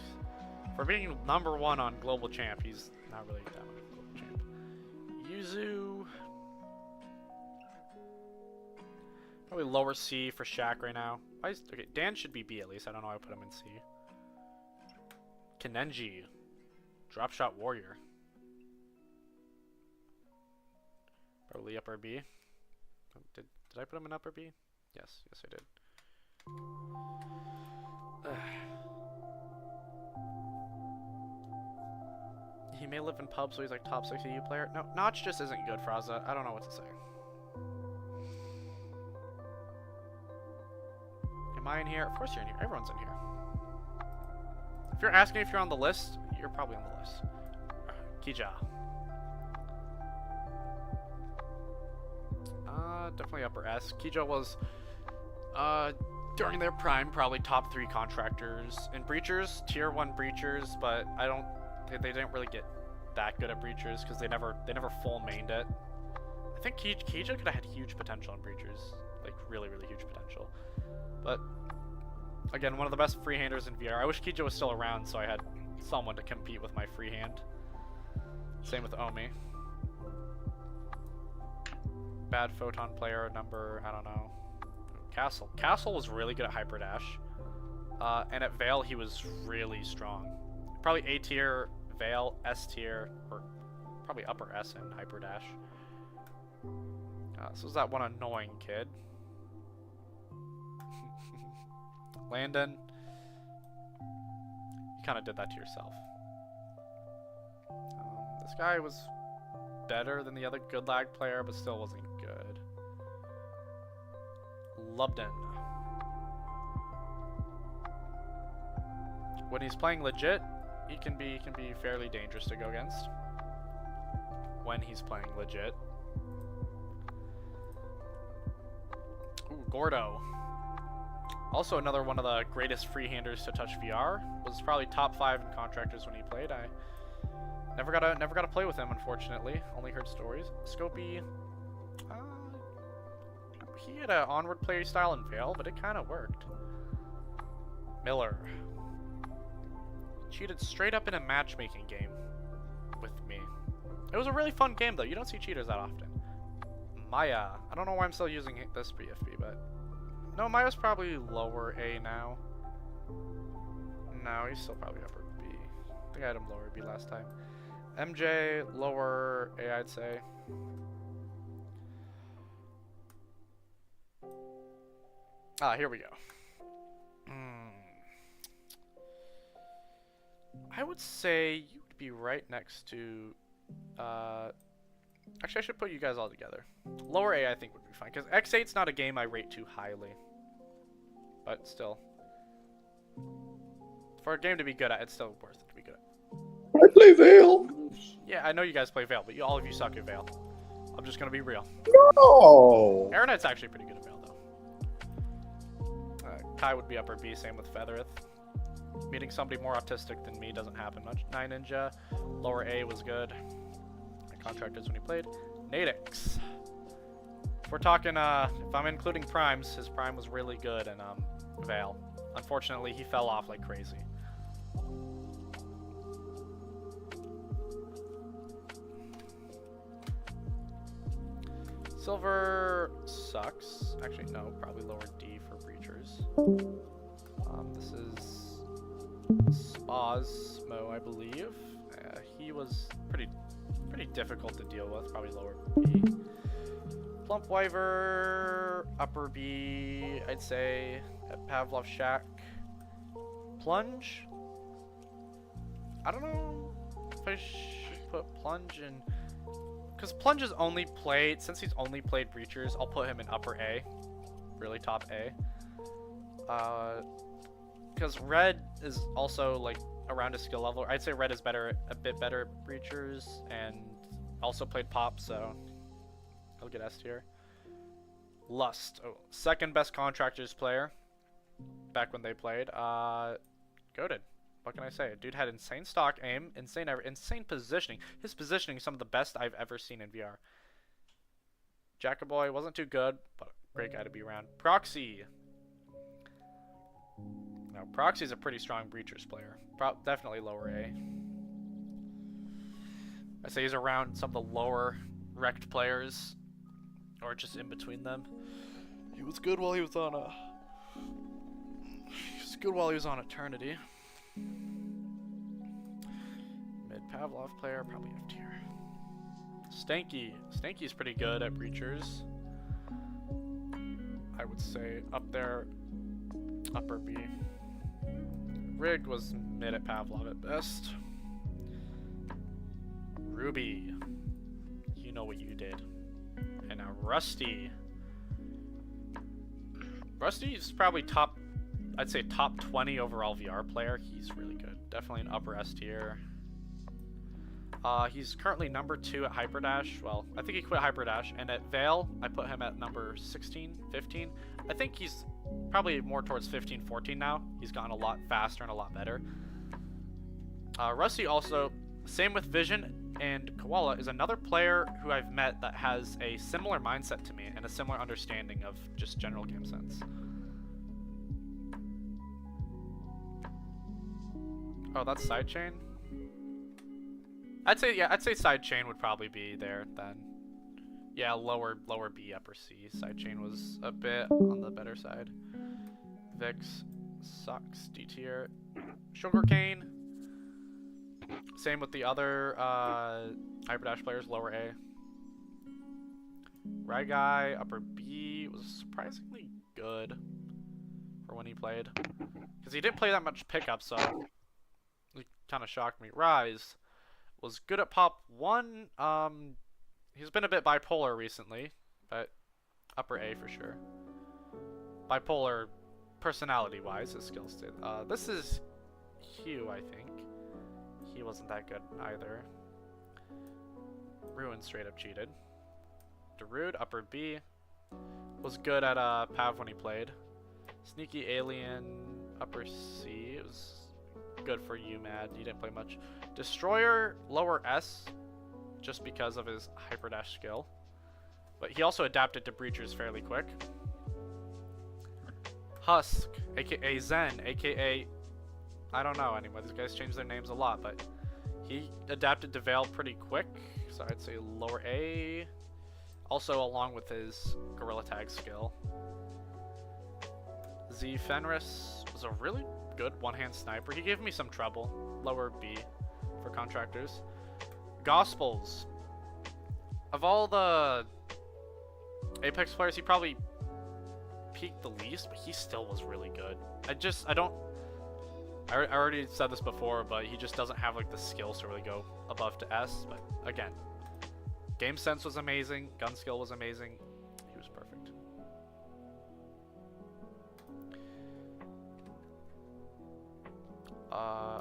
For being #1 on Global Champ, he's not really that much of a Global Champ. Yuzu. Probably lower C for Shaq right now. Okay, Dan should be B at least. I don't know why I put him in C. Kenenji. Drop Shot Warrior. Probably upper B. Did I put him in upper B? Yes, I did. He may live in pubs, so he's like top 6 EU player. No, Notch just isn't good, Fraza. I don't know what to say. Am I in here? Of course you're in here. Everyone's in here. If you're asking if you're on the list, you're probably on the list. Kija. Definitely upper S. Kija was, during their prime, probably top 3 contractors. In Breachers, tier 1 Breachers, but they didn't really get that good at Breachers because they never full mained it. I think Kija could have had huge potential in Breachers. Like, really, really huge potential. But, again, one of the best freehanders in VR. I wish Kija was still around so I had someone to compete with my freehand. Same with Omi. Bad Photon player number, I don't know. Castle. Castle was really good at Hyper Dash. And at Veil, he was really strong. Probably A tier, Veil, S tier, or probably upper S in Hyper Dash. This was that one annoying kid. Landon. You kind of did that to yourself. This guy was better than the other good lag player, but still wasn't good. Lubden. When he's playing legit, he can be fairly dangerous to go against. When he's playing legit. Ooh, Gordo. Also another one of the greatest freehanders to touch VR. Was probably top 5 in contractors when he played. I never got to play with him, unfortunately. Only heard stories. Scopey. He had an onward play style in Veil, but it kind of worked. Miller. Cheated straight up in a matchmaking game with me. It was a really fun game, though. You don't see cheaters that often. Maya. I don't know why I'm still using this BFB, but No, Maya's probably lower A now. No, he's still probably upper B. I think I had him lower B last time. MJ, lower A, I'd say. Here we go. I would say you would be right next to... Actually, I should put you guys all together. Lower A, I think, would be fine. Because X8's not a game I rate too highly. But still. For a game to be good at, it's still worth it to be good at. I play Veil. Yeah, I know you guys play Veil, but all of you suck at Veil. I'm just going to be real. No. Aeronet's actually pretty good at Veil, though. Kai would be upper B, same with Feathereth. Meeting somebody more autistic than me doesn't happen much. 9 Ninja. Lower A was good. Contractors when he played. Nadix. If we're talking, if I'm including primes, his prime was really good in Veil. Unfortunately, he fell off like crazy. Silver sucks. Actually, no, probably lower D for Breachers. This is Spasmo, I believe. He was pretty difficult to deal with, probably lower B. Plump Wyver, upper B, I'd say, at Pavlov Shack. Plunge? I don't know if I should put Plunge in, because Plunge is only played, since he's only played Breachers, I'll put him in upper A, really top A. Because Red is also like around his skill level. I'd say Red is a bit better at Breachers, and also played Pop, so I'll get S tier. Lust, second best Contractors player back when they played. Goated. What can I say? Dude had insane stock aim, insane positioning. His positioning is some of the best I've ever seen in VR. Jackaboy wasn't too good, but great guy to be around. Proxy. Now, Proxy's a pretty strong Breachers player. Definitely lower A. I say he's around some of the lower wrecked players, or just in between them. He was good while he was on Eternity. Mid Pavlov player, probably F tier. Stanky's pretty good at Breachers. I would say up there, upper B. Rig was mid at Pavlov at best. Ruby, you know what you did. And now Rusty. Rusty's probably I'd say top 20 overall VR player. He's really good. Definitely an upper S tier. He's currently number 2 at Hyperdash. Well, I think he quit Hyperdash. And at Veil, I put him at number 16, 15. I think he's probably more towards 15, 14 now. He's gotten a lot faster and a lot better. Rusty also, same with Vision and Koala, is another player who I've met that has a similar mindset to me and a similar understanding of just general game sense. Oh, that's Sidechain? I'd say Sidechain would probably be there then. Yeah, lower B, upper C. Sidechain was a bit on the better side. Vix sucks, D tier. Sugarcane. Same with the other Hyperdash players, lower A. Guy, upper B, was surprisingly good for when he played. Because he didn't play that much pickup, so it kind of shocked me. Rise was good at Pop 1. He's been a bit bipolar recently, but upper A for sure. Bipolar personality-wise, his skills did. This is Hugh, I think. He wasn't that good either. Ruin straight up cheated. Darude, upper B. Was good at Pav when he played. Sneaky Alien, upper C. It was good for UMAD. He didn't play much. Destroyer, lower S. Just because of his Hyperdash skill. But he also adapted to Breachers fairly quick. Husk, aka Zen, aka... I don't know anymore. These guys change their names a lot, but he adapted to Veil pretty quick, so I'd say lower A. Also, along with his Gorilla Tag skill. Z Fenris was a really good one-hand sniper. He gave me some trouble. Lower B for Contractors. Gospels. Of all the Apex players, he probably peaked the least, but he still was really good. I already said this before, but he just doesn't have like the skills to really go above to S. But again, game sense was amazing, gun skill was amazing. He was perfect.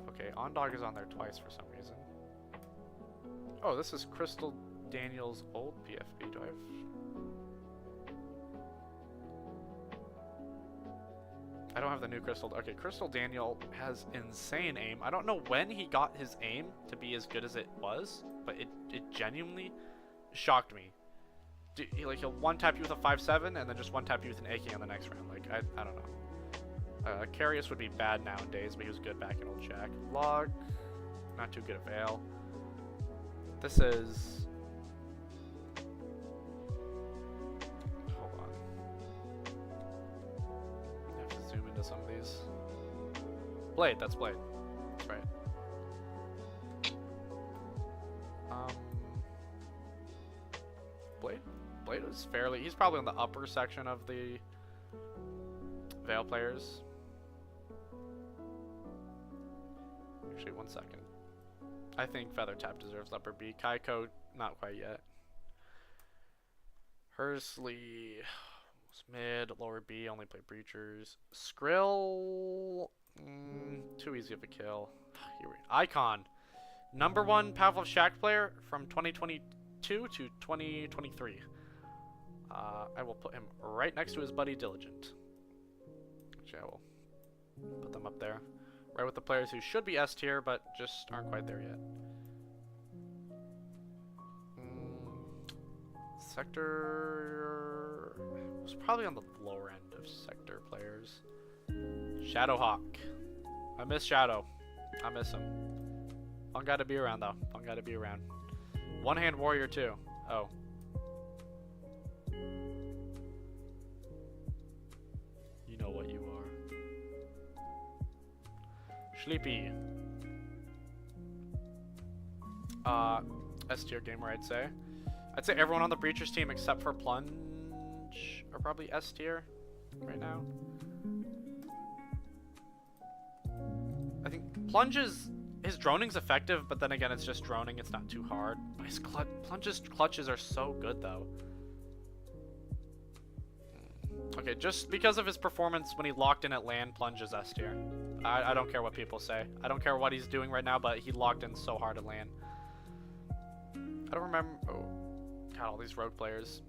Okay, OnDog is on there twice for some reason. Oh, this is Crystal Daniel's old PFP. Do I have... I don't have the new Crystal. Okay, Crystal Daniel has insane aim. I don't know when he got his aim to be as good as it was, but it genuinely shocked me. He'll one-tap you with a 5.7 and then just one-tap you with an AK on the next round. Like, I don't know. Carius would be bad nowadays, but he was good back in old Jack. Log, not too good at Vale. This is... Hold on. I have to zoom into some of these. Blade, that's Blade. That's right. Blade is fairly... He's probably in the upper section of the Vale players. Actually, 1 second. I think Feathertap deserves upper B. Kaiko, not quite yet. Hersley was mid, lower B, only play Breachers. Skrill, too easy of a kill. Here we Icon, #1 Pavlov Shack player from 2022 to 2023. I will put him right next to his buddy Diligent. Actually, I will put them up there. Right with the players who should be S tier, but just aren't quite there yet. Sector was probably on the lower end of sector players. Shadowhawk. I miss Shadow. I miss him. Fun guy to be around, though. Fun guy to be around. One-hand warrior, too. Oh. You know what you are. Sleepy. S tier gamer, I'd say. I'd say everyone on the Breachers team except for Plunge are probably S tier right now. I think Plunge is... His droning's effective, but then again, it's just droning. It's not too hard. But his Plunge's clutches are so good, though. Okay, just because of his performance when he locked in at land, Plunge is S tier. I don't care what people say. I don't care what he's doing right now, but he locked in so hard at land. I don't remember... Oh, God, all these rogue players.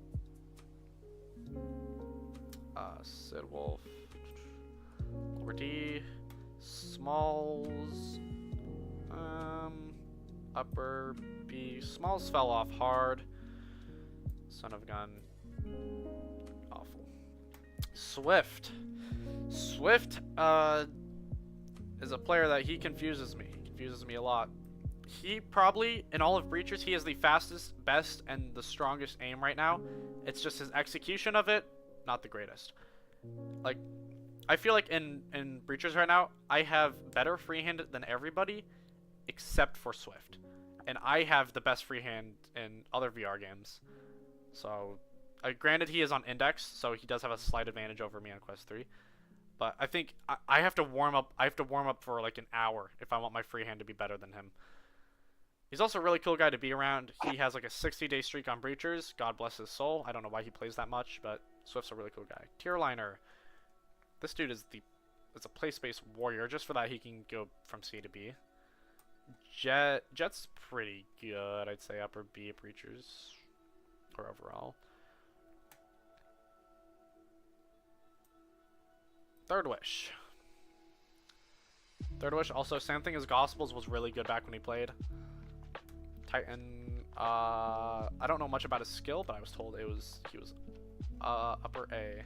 Sid Wolf. Lower D. Smalls. Upper B. Smalls fell off hard. Son of a gun. Awful. Swift. Swift, is a player that he confuses me. He confuses me a lot. He probably, in all of Breachers, he has the fastest, best, and the strongest aim right now. It's just his execution of it, not the greatest. Like, I feel like in Breachers right now, I have better freehand than everybody, except for Swift. And I have the best freehand in other VR games. So, granted he is on Index, so he does have a slight advantage over me on Quest 3. But I think I have to warm up. I have to warm up for like an hour if I want my freehand to be better than him. He's also a really cool guy to be around. He has like a 60-day streak on Breachers. God bless his soul. I don't know why he plays that much, but Swift's a really cool guy. Tierliner. This dude is a play space warrior. Just for that, he can go from C to B. Jet's pretty good. I'd say upper B at Breachers or overall. Third Wish. Third Wish, also same thing as Gospels, was really good back when he played. Titan, I don't know much about his skill, but I was told he was upper A.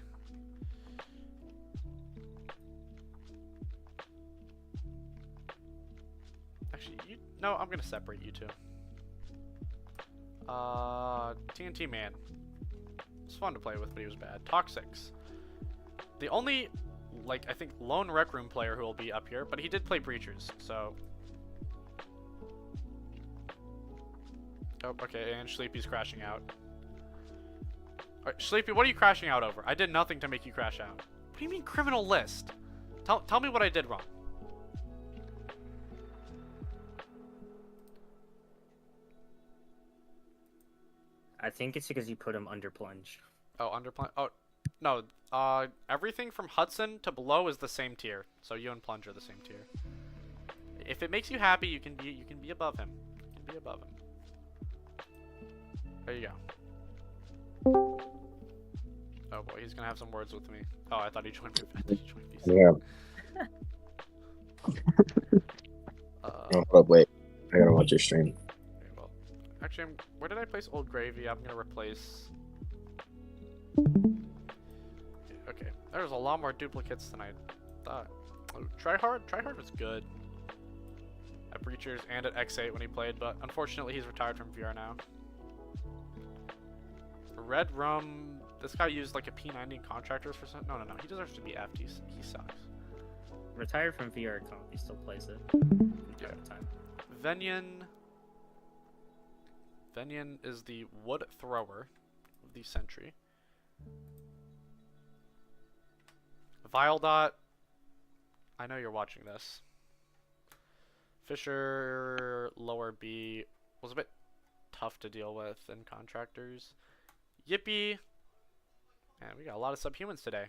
Actually, no, I'm gonna separate you two. TNT Man. It was fun to play with, but he was bad. Toxics. The only like, I think, lone Rec Room player who will be up here, but he did play Breachers, so... Oh, okay, and Sleepy's crashing out. Alright, Sleepy, what are you crashing out over? I did nothing to make you crash out. What do you mean criminal list? Tell me what I did wrong. I think it's because you put him under plunge. Oh, under plunge? Oh, no. Everything from Hudson to below is the same tier. So you and Plunge are the same tier. If it makes you happy, you can be above him. You can be above him. There you go. Oh boy, he's gonna have some words with me. Oh, I thought he joined me. I thought he joined me. Yeah. Oh, hold up, wait. I gotta watch your stream. Okay, well, actually, where did I place Old Gravy? I'm gonna replace. Okay, there's a lot more duplicates than I thought. Oh, Tryhard? Tryhard was good at Breachers and at X8 when he played, but unfortunately he's retired from VR now. Red Rum. This guy used like a P90 in Contractors for some. No. He deserves to be FD. He sucks. Retired from VR, he still plays it. Yeah. Venyan. Venyan is the wood thrower of the Sentry. Viledot. I know you're watching this. Fisher lower B was a bit tough to deal with in Contractors. Yippee. Man, we got a lot of subhumans today.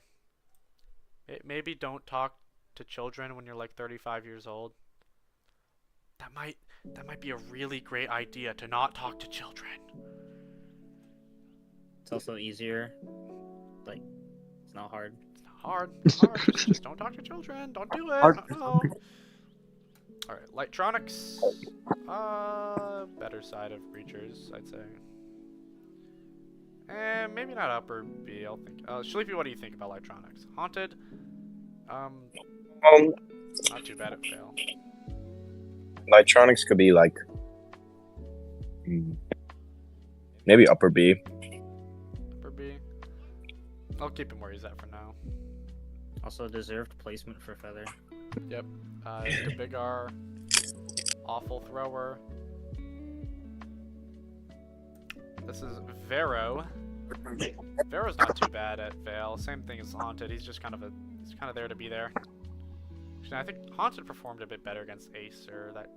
Maybe don't talk to children when you're like 35 years old. That might be a really great idea, to not talk to children. It's also easier. Like, it's not hard. It's not hard. It's hard. just don't talk to children. Don't do it. No. Alright, Lightronics. Better side of Breachers, I'd say. Maybe not upper B, I'll think. Sleepy, what do you think about Lightronics? Haunted? Not too bad at fail. Lightronics could be like maybe upper B. Upper B. I'll keep him where he's at for now. Also deserved placement for Feather. Yep. The Big R. Awful thrower. This is Vero. Vero's not too bad at Veil. Same thing as Haunted. He's just kind of there to be there. Actually, I think Haunted performed a bit better against Ace, or that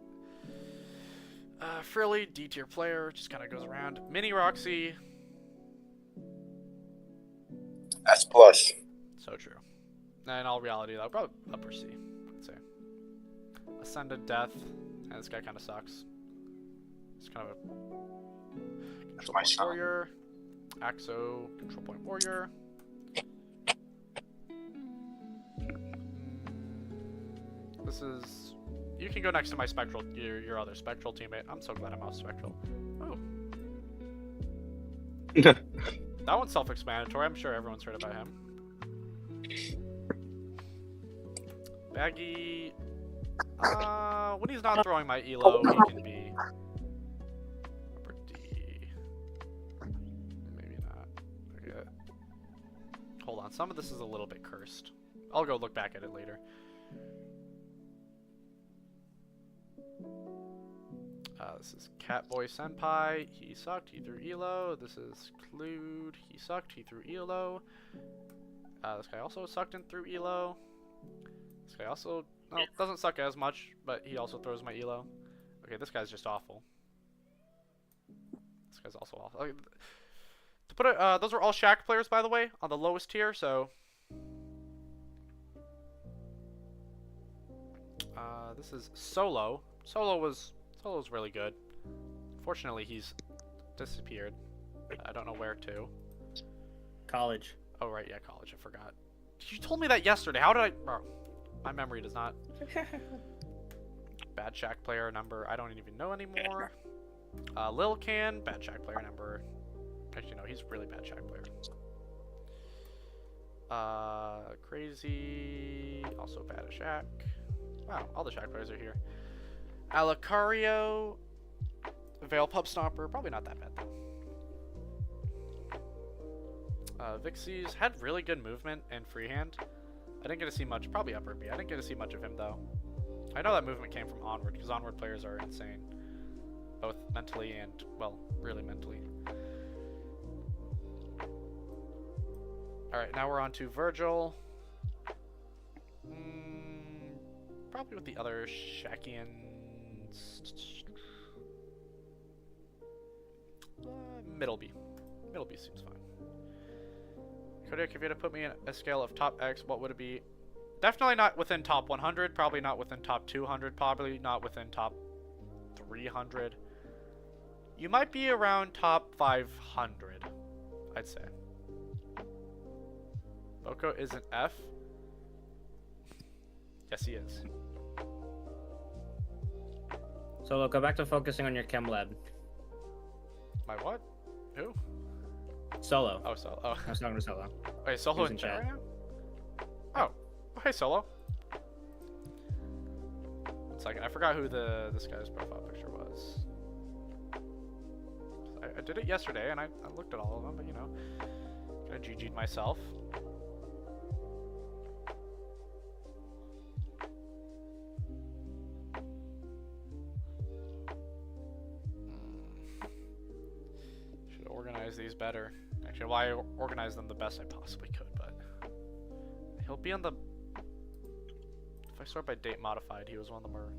Frilly, D tier player, just kind of goes around. Mini Roxy. S plus. So true. In all reality, though, probably upper C, I'd say. Ascended Death. And this guy kind of sucks. It's kind of a control point warrior. Axo, control point warrior. This is... You can go next to my Spectral, your other Spectral teammate. I'm so glad I'm off Spectral. Oh. That one's self-explanatory. I'm sure everyone's heard about him. Baggy... when he's not throwing my elo, he can be... upper D. Maybe not. Okay. Hold on, some of this is a little bit cursed. I'll go look back at it later. This is Catboy Senpai. He sucked. He threw elo. This is Clued. He sucked. He threw elo. This guy also sucked and threw elo. This guy also doesn't suck as much, but he also throws my elo. Okay, this guy's just awful. This guy's also awful. Okay, to put it, those are all Shaq players, by the way, on the lowest tier. So this is Solo. Solo's really good. Unfortunately, he's disappeared. I don't know where to. College. Oh, right, yeah, college. I forgot. You told me that yesterday. How did I... Oh, my memory does not... Bad Shaq player number I don't even know anymore. Lil Can, bad Shaq player number... Actually, no, he's really bad Shaq player. Crazy... Also bad at Shaq. Wow, all the Shaq players are here. Alacario... Veil Pub Stomper, probably not that bad though. Vixie's had really good movement and freehand. I didn't get to see much. Probably upper B. I didn't get to see much of him though. I know that movement came from Onward because Onward players are insane, both mentally and, well, really mentally. All right, now we're on to Virgil. Probably with the other Shakians. Middle B. Middle B seems fine. Kodiak, if you had to put me in a scale of top X, what would it be? Definitely not within top 100. Probably not within top 200. Probably not within top 300. You might be around top 500, I'd say. Boko is an F. Yes, he is. Solo, go back to focusing on your chem lab. My what? Who? Solo. Oh, Solo. Oh. I was talking to Solo. Wait, Solo in chat right now? Oh. Oh, hey, Solo. 1 second. I forgot who this guy's profile picture was. I did it yesterday, and I looked at all of them, but, you know, kind of GG'd myself. Organize these better. Actually, well, I organized them the best I possibly could, but he'll be on the. If I sort by date modified, he was one of the more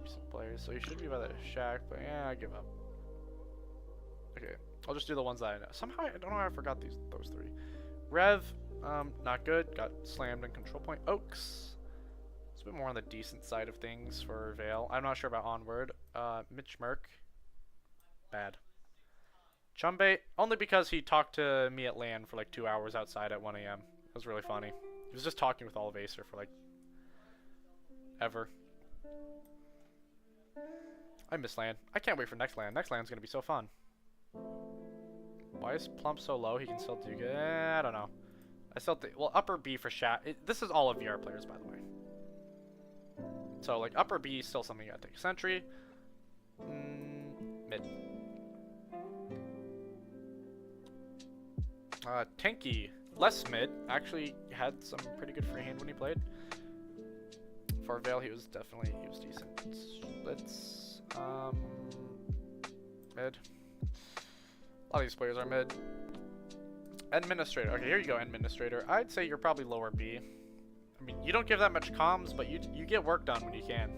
recent players, so he should be by the Shaq. But yeah, I give up. Okay, I'll just do the ones that I know. Somehow I don't know how I forgot those three. Rev, not good. Got slammed in control point. Oaks, it's a bit more on the decent side of things for Vale. I'm not sure about Onward. Mitch Merck, bad. Chumbate, only because he talked to me at LAN for like 2 hours outside at 1 a.m. It was really funny. He was just talking with all of Acer for like ever. I miss LAN. I can't wait for next LAN. Next LAN's gonna be so fun. Why is Plump so low? He can still do good. I don't know. I still think, well, upper B for Shat. This is all of VR players, by the way. So like upper B is still something you gotta take. Sentry, mid. Tanky, less mid, actually had some pretty good free hand when he played. For Vale, he was decent. Splits, mid. A lot of these players are mid. Administrator, okay, here you go, Administrator. I'd say you're probably lower B. I mean, you don't give that much comms, but you get work done when you can.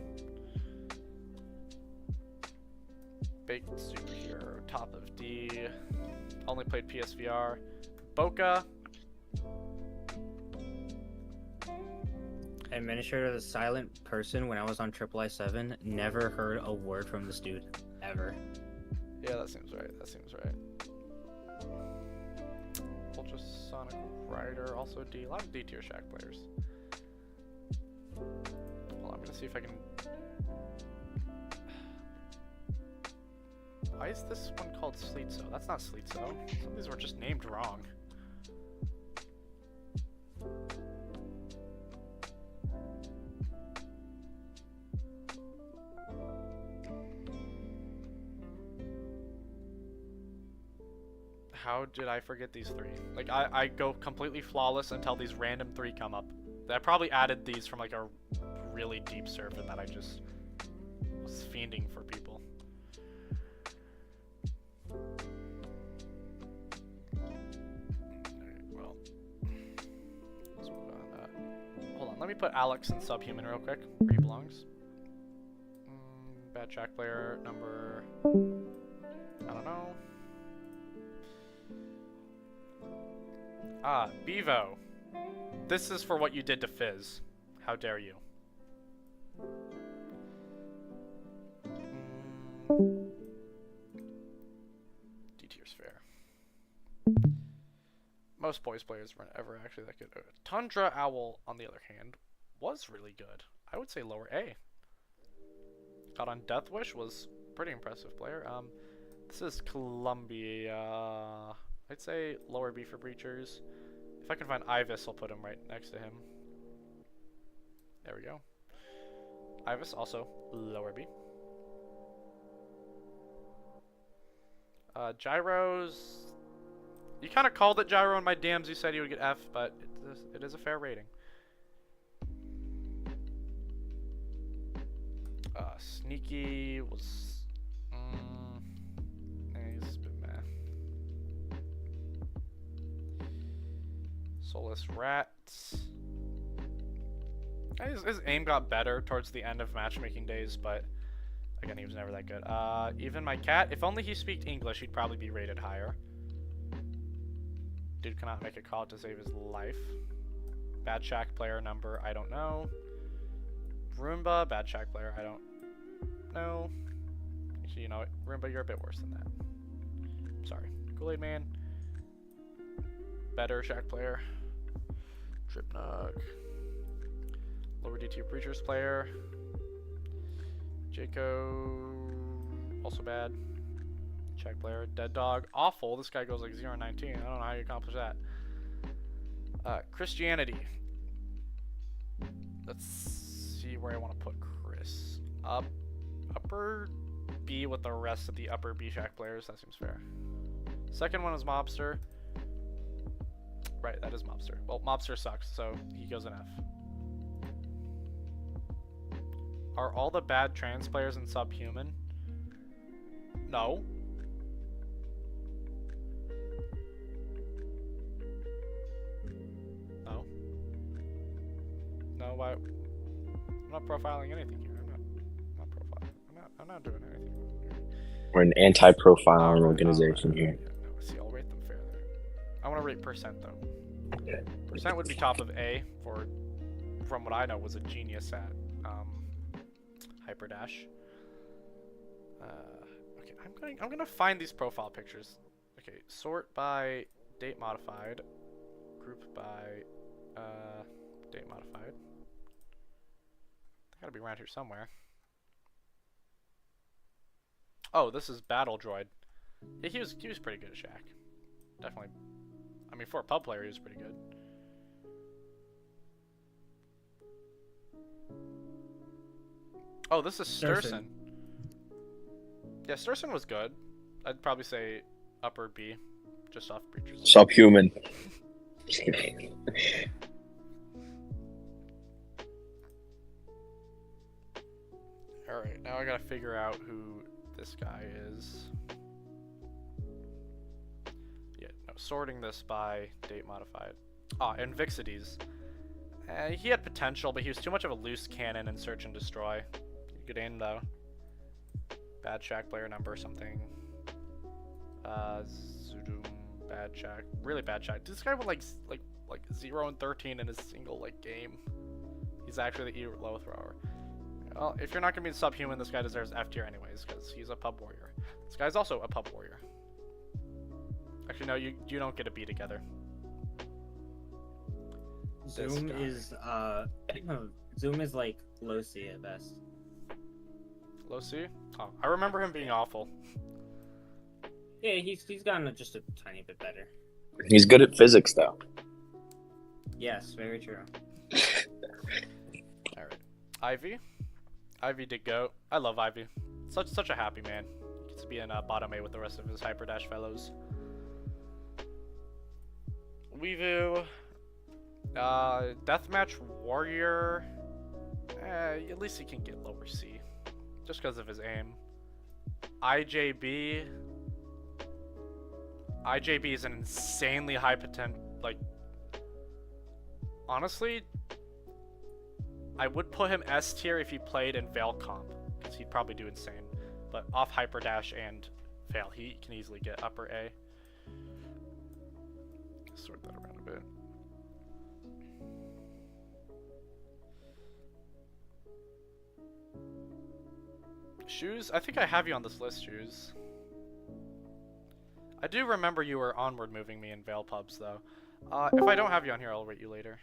Baked Superhero, top of D. Only played PSVR. Boca. Administrator, the silent person when I was on I7, never heard a word from this dude. Ever. Yeah, that seems right. That seems right. Ultrasonic Rider, also D. A lot of D tier Shack players. Well, I'm gonna see if I can. Why is this one called Sleetso? That's not Sleetso. Some of these were just named wrong. How did I forget these three? Like, I go completely flawless until these random three come up. I probably added these from like a really deep server that I just was fiending for people. Alright, well. Let's move on. Hold on, let me put Alex in Subhuman real quick, where he belongs. Bad Jack player number... I don't know. Ah, Bevo. This is for what you did to Fizz. How dare you? D tier's fair. Most boys players weren't ever actually that good. Tundra Owl, on the other hand, was really good. I would say lower A. Got on Death Wish, was pretty impressive player. This is Columbia. I'd say lower B for Breachers. If I can find Ivis, I'll put him right next to him. There we go. Ivis, also lower B. Gyros. You kind of called it Gyro in my DMs. You said he would get F, but it is a fair rating. Sneaky was. He's a bit meh. Soulless Rat. His aim got better towards the end of matchmaking days, but again, he was never that good. Even my cat, if only he speaks English, he'd probably be rated higher. Dude cannot make a call to save his life. Bad Shack player number, I don't know. Roomba, bad Shack player, I don't know. Actually, you know what? Roomba, you're a bit worse than that. Sorry. Kool-Aid Man. Better Shack player. Tripnug. Lower D tier Preachers player. Jaco. Also bad. Shack player. Dead Dog. Awful. This guy goes like 0 and 19. I don't know how you accomplish that. Christianity. Let's see where I want to put Chris. Upper B with the rest of the upper B Shack players. That seems fair. Second one is Mobster. Right, that is Mobster. Well, Mobster sucks, so he goes an F. Are all the bad trans players in Subhuman? No. No. No, why? I'm not profiling anything here. I'm not profiling. I'm not doing anything here. We're an anti-profiling organization here. Yeah, no, see, I'll rate them fair there. I want to rate percent though. Okay. Percent would be top of A for, from what I know, was a genius at Hyperdash. Okay, I'm gonna find these profile pictures. Okay, sort by date modified, group by date modified. They gotta be around here somewhere. Oh, this is Battle Droid. Yeah, he was pretty good at Shack. Definitely. I mean, for a pub player, he was pretty good. Oh, this is Sturson. Yeah, Sturson was good. I'd probably say upper B, just off Preachers. Subhuman. Alright, now I gotta figure out who this guy is. Yeah, no, sorting this by date modified. Ah, and Vixides. He had potential, but he was too much of a loose cannon in Search and Destroy. Good aim though. Bad Shack player number something. Zudum, bad Shack, really bad Shack. This guy went like 0 and 13 in his single like game. He's actually the low thrower. Well, if you're not gonna be Subhuman, this guy deserves F tier anyways because he's a pub warrior. This guy's also a pub warrior. Actually, no, you don't get a B together. Zoom is Zoom is like low C at best. Low C? Oh, I remember him being awful. Yeah, he's gotten just a tiny bit better. He's good at physics, though. Yes, very true. Alright. Ivy. Ivy did go. I love Ivy. Such a happy man. He gets to be in bottom A with the rest of his Hyperdash fellows. Weevu. Deathmatch Warrior. At least he can get lower C. Just because of his aim. IJB. IJB is an insanely high potential. Like, honestly, I would put him S tier if he played in Veil comp, because he'd probably do insane. But off Hyperdash and Veil, he can easily get upper A. Sort that around a bit. Shoes? I think I have you on this list, Shoes. I do remember you were onward moving me in Veil pubs, though. If I don't have you on here, I'll rate you later.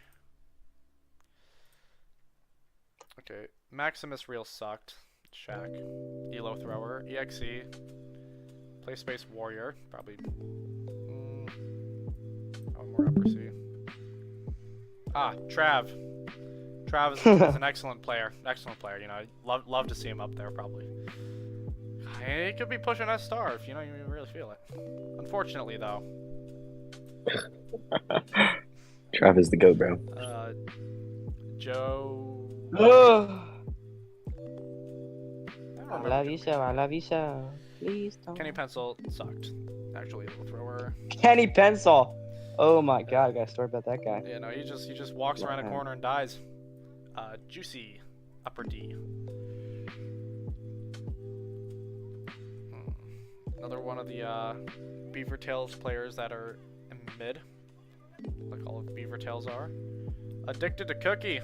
Okay, Maximus real sucked. Shack. Elo Thrower. EXE. Play Space Warrior. Probably... Oh, more upper C. Ah, Trav. Trav is an excellent player. Excellent player, you know. I'd love to see him up there, probably. He could be pushing S star if, you know, you really feel it. Unfortunately, though. Trav is the GOAT, bro. Joe... remember. la visa. Please don't. Kenny Pencil sucked. Actually, the thrower. Kenny Pencil. Oh my god, I got a story about that guy. Yeah, no, he just walks around a corner and dies. Juicy, upper D. Another one of the Beaver Tails players that are in mid, like all of Beaver Tails are. Addicted to Cookie,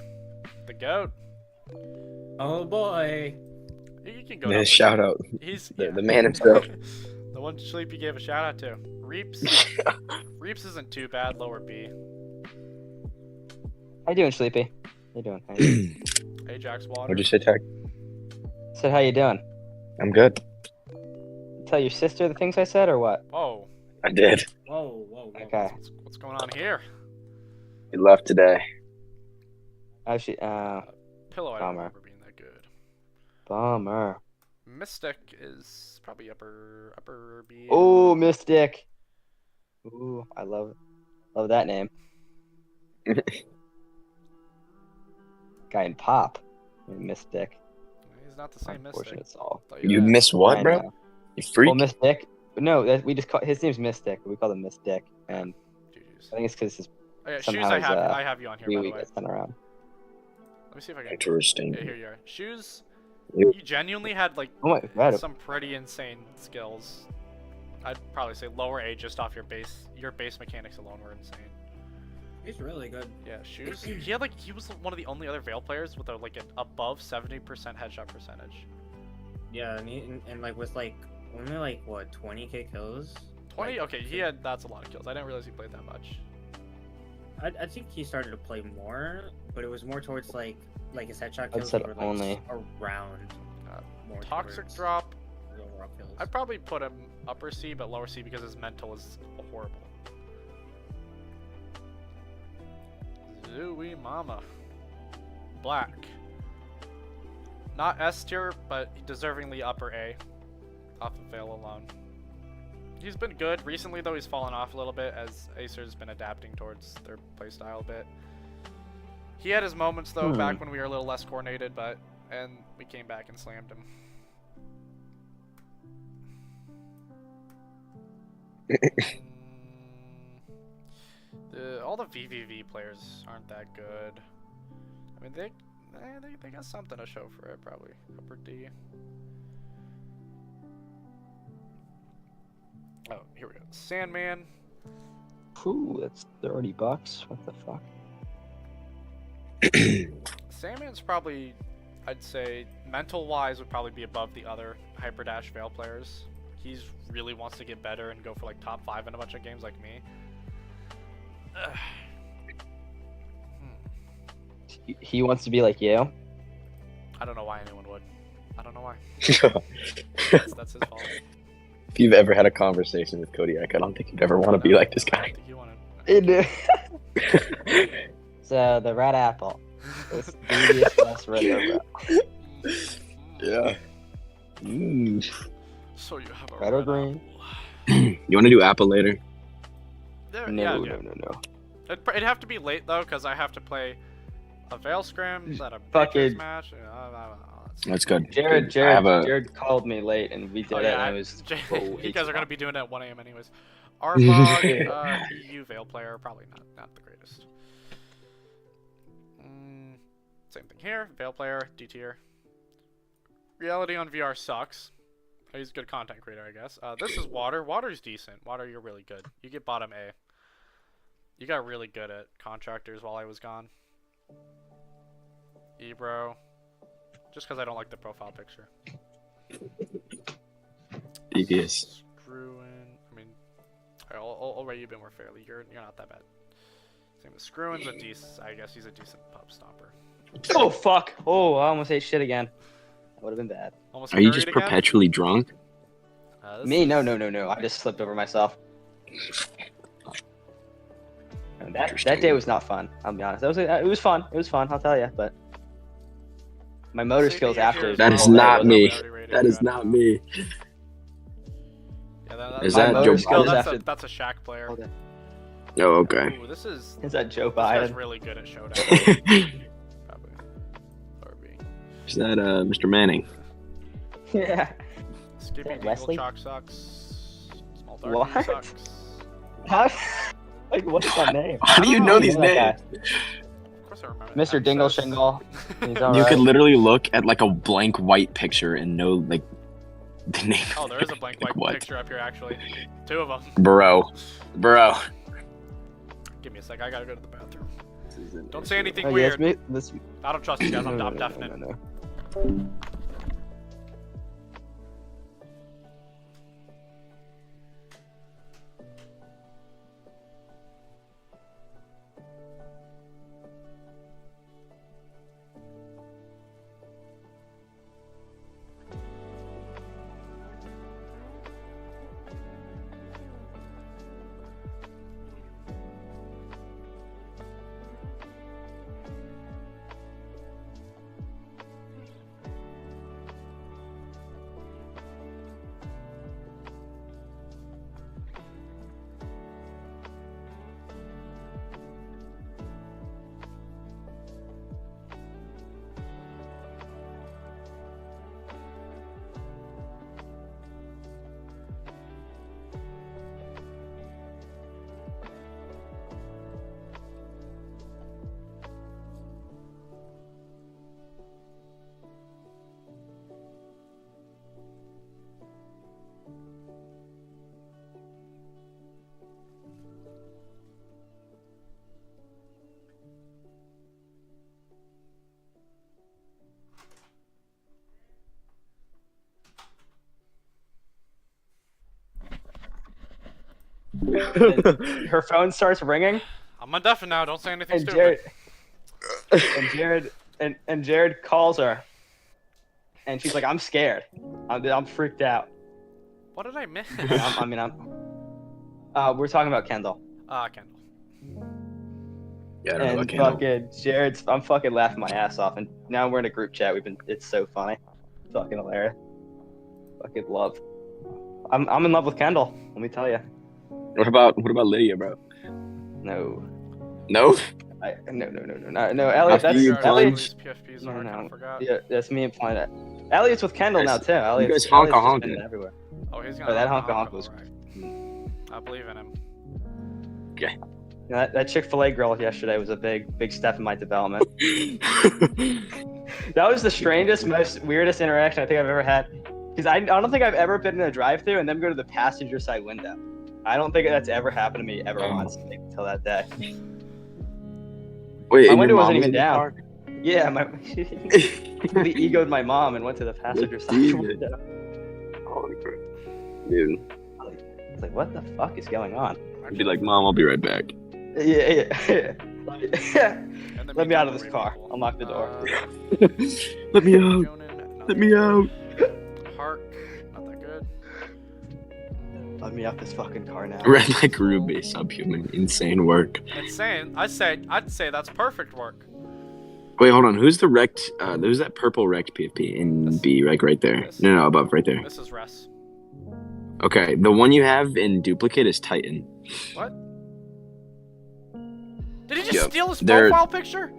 the goat. Oh boy. You can go. Nice shout out. He's the man himself. The one Sleepy gave a shout out to. Reaps. Reaps isn't too bad. Lower B. How you doing, Sleepy? How you doing? Ajax Water. What'd you say, Tech? Said, how you doing? I'm good. Tell your sister the things I said, or what? Oh. I did. Whoa. Okay. What's going on here? He left today. Actually, Pillow, I don't bummer. remember being that good. Bummer. Mystic is probably upper B. Oh, Mystic. Ooh, I love that name. Guy in Pop. Mystic. He's not the same Mystic. Unfortunate soul. You miss what, bro? know. You freak? Well, Mystic. No, we just call his name's Mystic. We call him Mystic, and GG's. I think it's because his Oh, yeah, Shoes, somehow I have you on here, by the we way. get sent around. Let me see if I can. Interesting. Yeah, here you are. Shoes, Yep. you genuinely had, like, Oh my god. some pretty insane skills. I'd probably say lower A just off your base. Your base mechanics alone were insane. He's really good. Yeah, Shoes. He was one of the only other Veil players with an above 70% headshot percentage. Yeah, and like with like only like what 20k kills. 20. Like, Okay, that's a lot of kills. I didn't realize he played that much. I think he started to play more, but it was more towards like his headshot kills said were like only. around. More Toxic towards drop. the overall kills. I'd probably put him upper C, but lower C because his mental is horrible. Zooey Mama. Black. Not S tier, but deservingly upper A. Off of Veil alone. He's been good. Recently, though, he's fallen off a little bit as Acer's been adapting towards their playstyle a bit. He had his moments, though, back when we were a little less coordinated, and we came back and slammed him. All the VVV players aren't that good. I mean, they got something to show for it, probably. Upper D. Oh, here we go. Sandman. Ooh, that's $30. What the fuck? Sandman's probably, I'd say, mental-wise, would probably be above the other Hyperdash Veil players. He's really wants to get better and go for like top 5 in a bunch of games like me. He wants to be like you? I don't know why anyone would. I don't know why. That's his fault. If you've ever had a conversation with Kodiak, I don't think you'd ever want to be like this guy. I don't think you want to. So, the red apple. This devious less red apple. Yeah. So you have a Red or green? You want to do apple later? No. It'd have to be late though, because I have to play a Veil scrim, then a Fucking Breakers match. That's good. Jared called me late, and we did it, and it was. You guys are gonna be doing it at 1 a.m. anyways. Arbog, EU Veil player, probably not the greatest. Same thing here. Veil player, D tier. Reality on VR sucks. He's a good content creator, I guess. This is Water. Water's decent. Water, you're really good. You get bottom A. You got really good at Contractors while I was gone. Ebro. Just because I don't like the profile picture. DPS. Screwin. I mean, I'll rate you a bit more fairly. You're not that bad. Same with Screwin's a decent. I guess he's a decent pub stomper. Oh fuck! Oh, I almost ate shit again. That would have been bad. Almost Are you just again? perpetually drunk? Me? No. I just slipped over myself. That day was not fun. I'll be honest. It was fun. It was fun. I'll tell you. But my motor skills after. That is not me. That is not me. Yeah, is that Joe Biden? That's a Shaq player. Oh, okay. Ooh, this is. Is that Joe This Biden? guy's really good at showdown. Probably. Is that Mr. Manning? Yeah. Skippy Dingle Wesley? Chalk sucks. Small What? Darky sucks. How? Like, what's that name? How do you know these names? Of course I remember. Mr. Dingle Access. Shingle. He's You alright. could literally look at like a blank white picture and know like the name. Oh, there is a blank white what? picture up here actually. 2 of them. Bro. Give me a sec. I gotta go to the bathroom. Don't say anything Oh, weird. yes, this... I don't trust you guys. I'm No, definite. no. Her phone starts ringing. I'm undeafened now. Don't say anything And stupid. Jared calls her, and she's like, "I'm scared. I'm freaked out." What did I miss? We're talking about Kendall. Kendall. Yeah, I don't know And about Kendall. fucking Jared's, I'm fucking laughing my ass off, and now we're in a group chat. It's so funny, fucking hilarious. Fucking love. I'm in love with Kendall. Let me tell you. What about Lydia, bro? No. No? No. Elliot, After you that's plunge- PFPs No, are, I no. kinda forgot. Yeah, that's me and Planet. Elliot's with Kendall now too. Elliot's, guys honka Elliot's just honka. been everywhere. Oh, he's gonna. That honk honka honka all was. right. I believe in him. Okay. That Chick-fil-A girl yesterday was a big step in my development. That was the strangest, most weirdest interaction I think I've ever had. Because I don't think I've ever been in a drive-thru and then go to the passenger side window. I don't think that's ever happened to me ever once until that day. Wait, My and window your wasn't mom even was in the down. car? Yeah, he egoed my mom and went to the passenger side window. Holy crap. Dude. It's like, what the fuck is going on? I'd be like, Mom, I'll be right back. Yeah. Let me out of this car. Unlock the door. Let me out. Let me out. Hark, not that good. Let me out this fucking car now. Red like Ruby, subhuman, insane work. Insane. I'd say that's perfect work. Wait, hold on. Who's the wrecked? Who's that purple wrecked PFP in B, like right there? No, above, right there. This is Res. Okay, the one you have in duplicate is Titan. What? Did he just steal his they're- profile picture?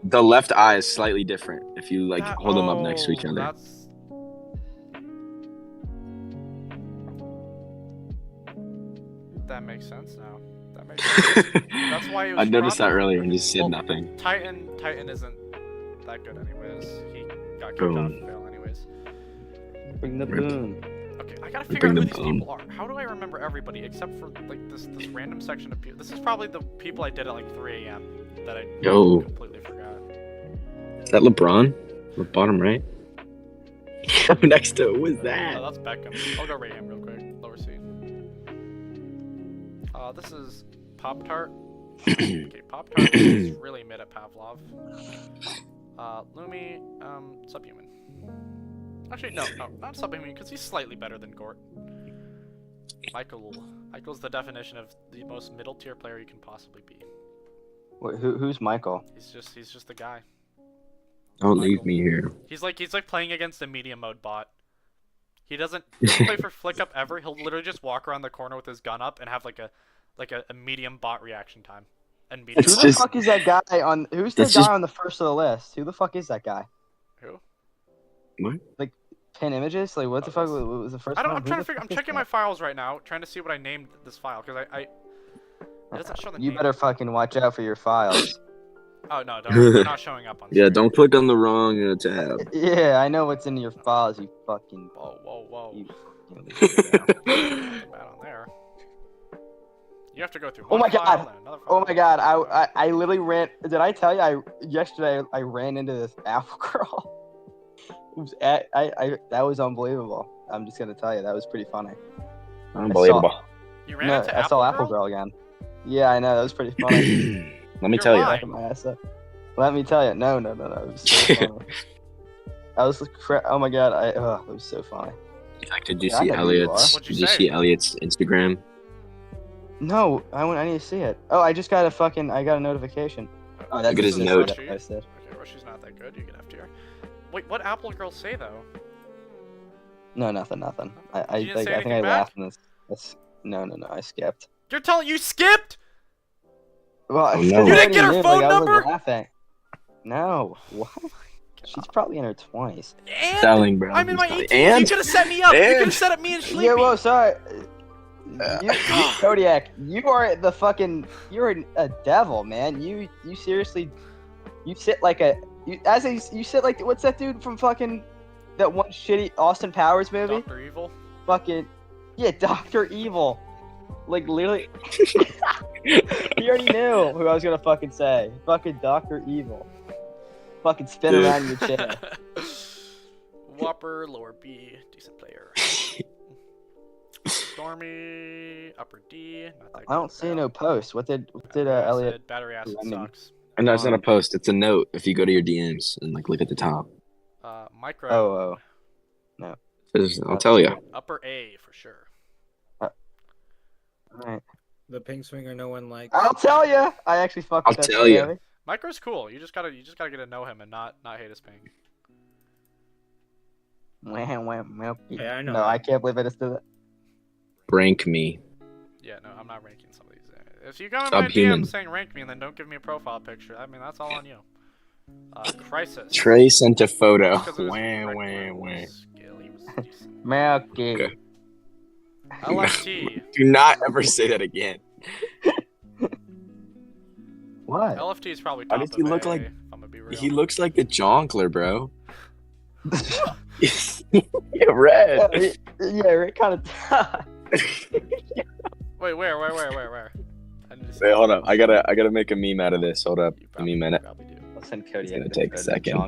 The left eye is slightly different if you like hold them up next to each other. That makes sense now. That makes sense. That's why he was I noticed that dropping. earlier and just said Well, nothing. Titan isn't that good anyways. He got kicked Boom. out of fail anyways. Bring the Rip. boom. Okay, I gotta figure Bring out who the these boom. people are. How do I remember everybody except for like this random section of people? This is probably the people I did at like 3 a.m. that I Yo. completely forgot. Is that LeBron? The bottom right? Next to it, what's that? Oh, that's Beckham. I'll go rate him real quick. Lower C. This is Pop Tart. Okay, Pop Tart is really mid at Pavlov. Lumi, subhuman. Actually, no, not subhuman because he's slightly better than Gort. Michael's the definition of the most middle tier player you can possibly be. Wait, who's Michael? He's just the guy. Don't leave me here. He's like playing against a medium mode bot. He doesn't play for flick up ever. He'll literally just walk around the corner with his gun up and have like a medium bot reaction time. And medium Who the fuck is that guy on? Who's the guy on the first of the list? Who the fuck is that guy? Who? What? Like pin images? Like, what the fuck was the first I don't. one? I'm trying to figure. I'm checking my files right now, trying to see what I named this file because it doesn't show the You name. better fucking watch out for your files. Oh no, they're not showing up on. Yeah, screen. don't click on the wrong tab. Yeah, I know what's in your files. You fucking. Whoa. You Nothing bad on there. You have to go through. Oh my one file god! and another Oh file. my god! I literally ran. Did I tell you yesterday I ran into this Apple girl? That was unbelievable. I'm just gonna tell you that was pretty funny. Unbelievable. You ran into I saw Apple Girl again. Yeah, I know that was pretty funny. Let me tell you. lying. My ass up. Let me tell you. No. It was so funny. Oh my god! It was so funny. Did you Yeah, I see know who you Elliot's? What'd you Did you say? see Elliot's Instagram? No, I need to see it. Oh, I just got a notification. Oh, that's Look at his just note. what I said. Okay, Rushy's not that good. You get F tier. Wait, what Apple Girl say though? No, nothing. I You didn't say think I anything laughed back? in this. No, I skipped. You're telling you skipped? Well, Oh, no. You didn't get her knew, phone I was, number? laughing. No, what? She's probably in her 20s. And Selling, bro. I'm in my He's 18th. telling- You could have set me up. You And- could have set up me and Sleepy. Yeah, well, sorry. You, Kodiak, you are the fucking. You're a devil, man. You seriously. You sit like a. You sit like what's that dude from fucking that one shitty Austin Powers movie? Dr. Evil. Fucking yeah, Dr. Evil. Like literally. You already knew who I was gonna fucking say. Fucking Dr. Evil. Fucking spin around in your chair. Whopper, lower B, decent player. Stormy, upper D. Not that I don't good, see though. no post. What did Battery Elliot? acid, battery acid Random. sucks. No, it's not a post. It's a note. If you go to your DMs and like look at the top, Micro. Oh, no. I'll tell you. Upper A for sure. Alright. The pink swinger no one likes. I'll tell you. I actually fucked I'll with that tell ya. today. Micro's cool. You just gotta get to know him and not hate his ping. Yeah, I know. No, I can't believe I just did that. Rank me. Yeah, no, I'm not ranking some of these. If you go in my Subhuman. DM saying rank me and then don't give me a profile picture, I mean that's all on you. Crisis. Trey sent a photo. Because of his Wah, regular wah, wah. skill, he was decent. Milky. Okay. LFT. Do not ever say that again. What? LFT is probably Why top does he of look A, like- if I'm gonna be real. He looks like the Jonkler, bro. Yeah, red. Yeah, Rick kind of. Wait, where? I need to see. Wait, hold up. I gotta make a meme out of this. Hold up. You Give me a minute. probably do. I'll send Cody. It's gonna take a second.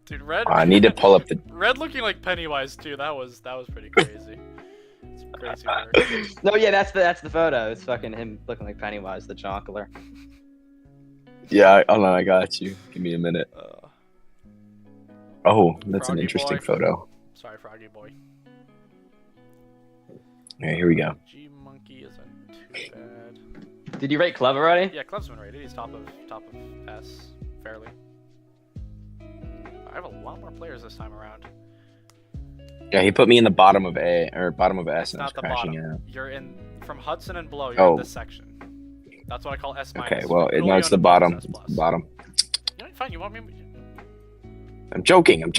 Dude, Red. I need to pull up the. Red looking like Pennywise too. That was pretty crazy. It's crazy work. No, yeah, that's the photo. It's fucking him looking like Pennywise, the jonkler. Yeah, hold on. I got you. Give me a minute. Oh, that's an Froggy interesting boy. photo. Sorry, Froggy boy. Okay, here we go. G Monkey isn't too bad. Did you rate Club already? Yeah, Club's been rated. He's top of S fairly. I have a lot more players this time around. Yeah, he put me in the bottom of A or bottom of S, and I was Not the crashing bottom. out. You're in from Hudson and below. You're Oh. in this section. That's what I call S minus. Okay, well, From no, it's Coolio the to bottom. S+. It's the bottom. You know, fine. You want me? I'm joking. I'm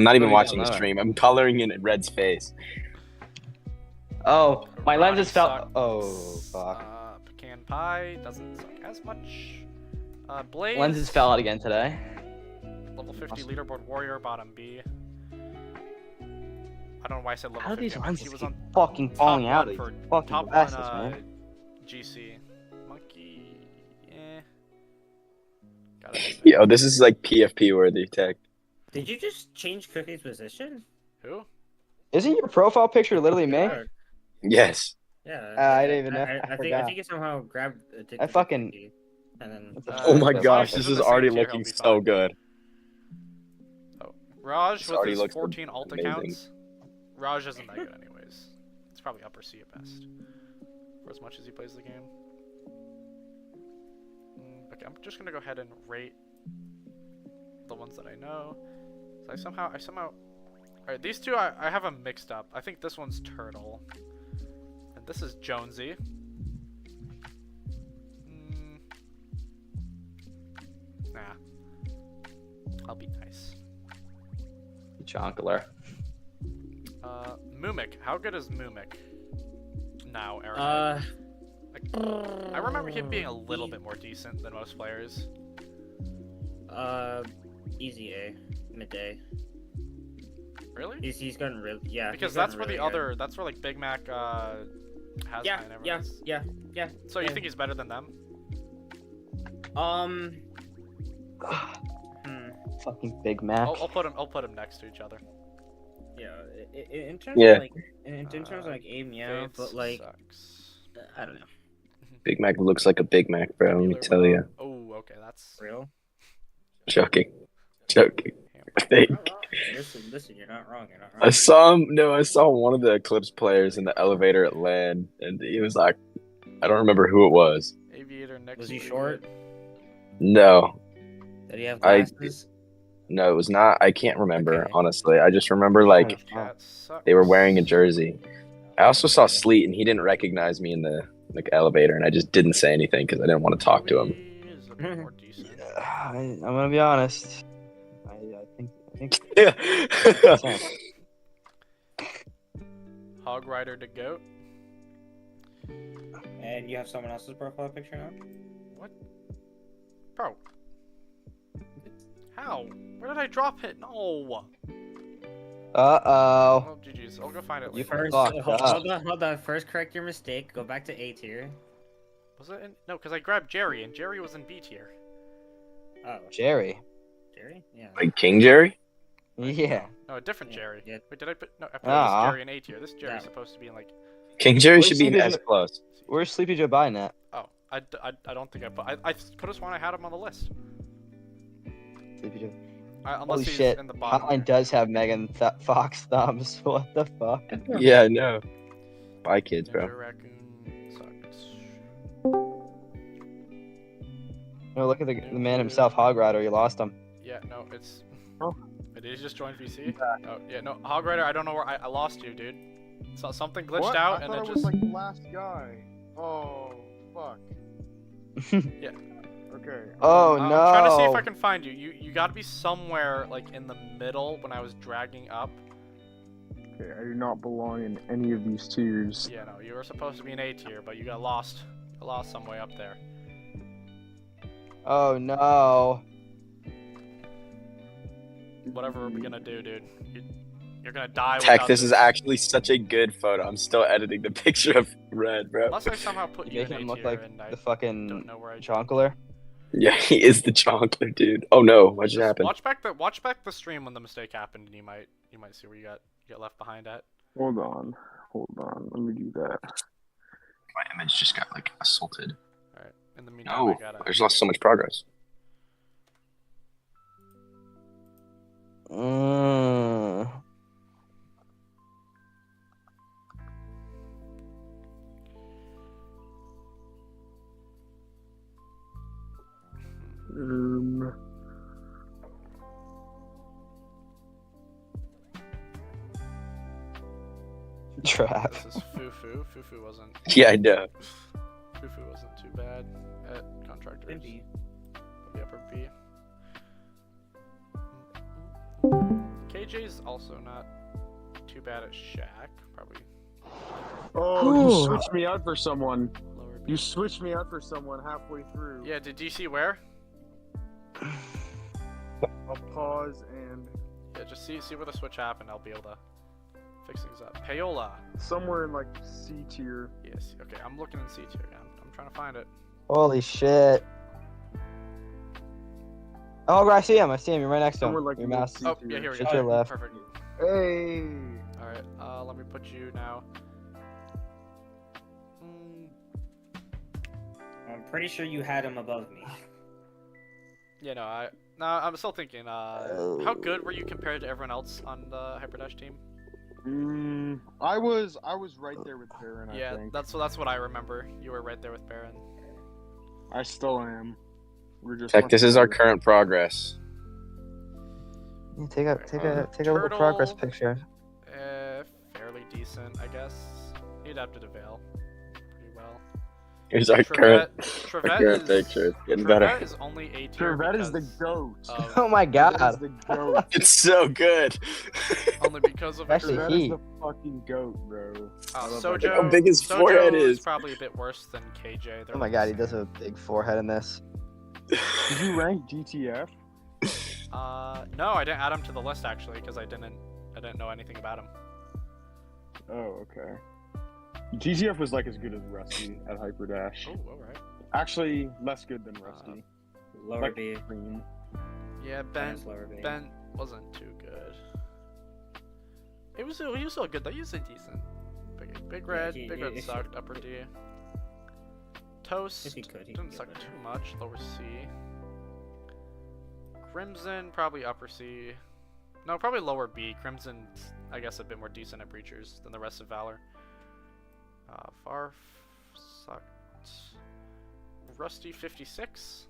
not even Oh, yeah, watching the no. stream. I'm coloring in Red's face. Oh, my Ronnie lenses fell. sucks. Oh, fuck. Pecan Pie doesn't suck as much. Blaze. Lenses fell out again today. Level 50 Awesome. leaderboard warrior bottom B. I don't know why I said level How do 50. these I mean, lenses he was keep on fucking top falling one out of for these fucking top glasses, one, man? GC. Monkey. Gotta be there. Yo, this is like PFP worthy tech. Did you just change Cookie's position? Who? Isn't your profile picture literally me? Yes. Yeah. I didn't even know. I I think forgot. you somehow grabbed a ticket. I fucking- Cookie, and then. Oh my As long gosh, as he's this in is the same already tier, he'll looking be so fine. good. Raj This with already his looks 14 alt amazing. accounts. Raj isn't that good anyways. It's probably upper C at best. For as much as he plays the game. Okay, I'm just gonna go ahead and rate the ones that I know. So I somehow alright, these two I have them mixed up. I think this one's Turtle. And this is Jonesy. Nah. I'll be nice. Jonkler. Mumik. How good is Mumik now, Aaron? I remember him being a little bit more decent than most players. Easy A, midday. Really? He's gotten really, yeah. Because that's where that's where like Big Mac has. Yeah. So you think he's better than them? Fucking Big Mac. I'll put him next to each other. Yeah, in terms of like, in terms of like aim, yeah, but like, I don't know. Big Mac looks like a Big Mac, bro. Let me tell you. Oh, okay, that's real. Joking. I think. Listen, you're not wrong. I saw him. No, I saw one of the Eclipse players in the elevator at LAN, and he was like, I don't remember who it was. Aviator next. Was he short? No. Did he have glasses? No, it was not. I can't remember, honestly. I just remember, like, they were wearing a jersey. I also saw Sleet, and he didn't recognize me in the elevator, and I just didn't say anything because I didn't want to talk to him. I'm gonna be honest. I think. Hog Rider to goat. And you have someone else's profile picture now? What? Bro. How? Where did I drop it? No. Oh, GG's. I'll go find it later. Hold on. First, correct your mistake. Go back to A tier. Was it in? No, because I grabbed Jerry, and Jerry was in B tier. Oh. Jerry? Yeah. Like King Jerry? Yeah. No, a different Jerry. Yeah. Wait, did I put? No, I put this Jerry in A tier. This Jerry's supposed to be in like. King Jerry should be in S+. Where's Sleepy Joe buying that? Oh, I don't think I put. I could have sworn I had him on the list. Sleepy Joe. Unless Holy he's shit! in the bottom. Hotline does have Megan Fox thumbs. What the fuck? Yeah, I know. Bye, kids, bro. Raccoon sucks. No, look at the man himself, Hog Rider. You lost him. Yeah, no, it's. Oh. Did he just join VC? Oh, yeah, no, Hog Rider. I don't know where I lost you, dude. So something glitched out, and it just. Was like the last guy. Oh, fuck. Yeah. Okay. Oh no! I'm trying to see if I can find you. You gotta be somewhere like in the middle when I was dragging up. Okay, I do not belong in any of these tiers. Yeah, no, you were supposed to be in A tier, but you got lost. You lost some way up there. Oh no! Whatever we're gonna do, dude. You're gonna die. Tech, this is actually such a good photo. I'm still editing the picture of Red, bro. Unless I somehow put you in Making A him look tier like and I the fucking don't know where I chonkler. Yeah, he is the chonkler, dude. Oh no, what just happened? Watch back the stream when the mistake happened, and you might see where you got left behind at. Hold on. Let me do that. My image just got like assaulted. All right. In the meantime, I gotta. There's lost so much progress. Trap. This is Fufu. Fufu wasn't. Yeah, I know. Fufu wasn't too bad at Contractors. B. The upper B. KJ's also not too bad at Shaq. Probably. Oh, you switched me out for someone. Lower B. You switched me out for someone halfway through. Yeah, did you see where? I'll pause and. Yeah, just see where the switch happened. I'll be able to fix things up. Payola. Somewhere in like C tier. Yes. Okay, I'm looking in C tier. I'm trying to find it. Holy shit! Oh, I see him. You're right next to him. Like your mouse. Oh, yeah, here we go. To your left. Perfect. Hey. All right. Let me put you now. I'm pretty sure you had him above me. Yeah, no, I'm still thinking. How good were you compared to everyone else on the Hyperdash team? I was right there with Baron. Yeah, I think. that's what I remember. You were right there with Baron. I still am. We're just. Tech, this is our current progress. Yeah, take a little progress picture. Fairly decent, I guess. He adapted to Veil pretty well. Here's our Trevette current picture. It's getting better. Trevette is only A tier. Trevette is the goat. Oh my Trevette is god. the goat. It's so good. Only because of Actually, Trevette he. is the fucking goat, bro. I love that Sojo. guy. How big his Sojo forehead is. probably a bit worse than KJ. They're Oh my like god, the he does same. have a big forehead in this. Did you rank GTF? No, I didn't add him to the list actually because I didn't know anything about him. Oh, okay. GTF was like as good as Rusty at Hyperdash. Oh, all right. Actually, less good than Rusty. Lower Like B. Green. Yeah, Ben's lower B. Ben wasn't too good. He was still good though. He was decent. Big Red he- sucked. Upper D. Toast If he could, he didn't could suck get too much. Lower C. Crimson probably upper C. No, probably lower B. Crimson's I guess a bit more decent at breachers than the rest of Valor. Farf sucked. Rusty 56.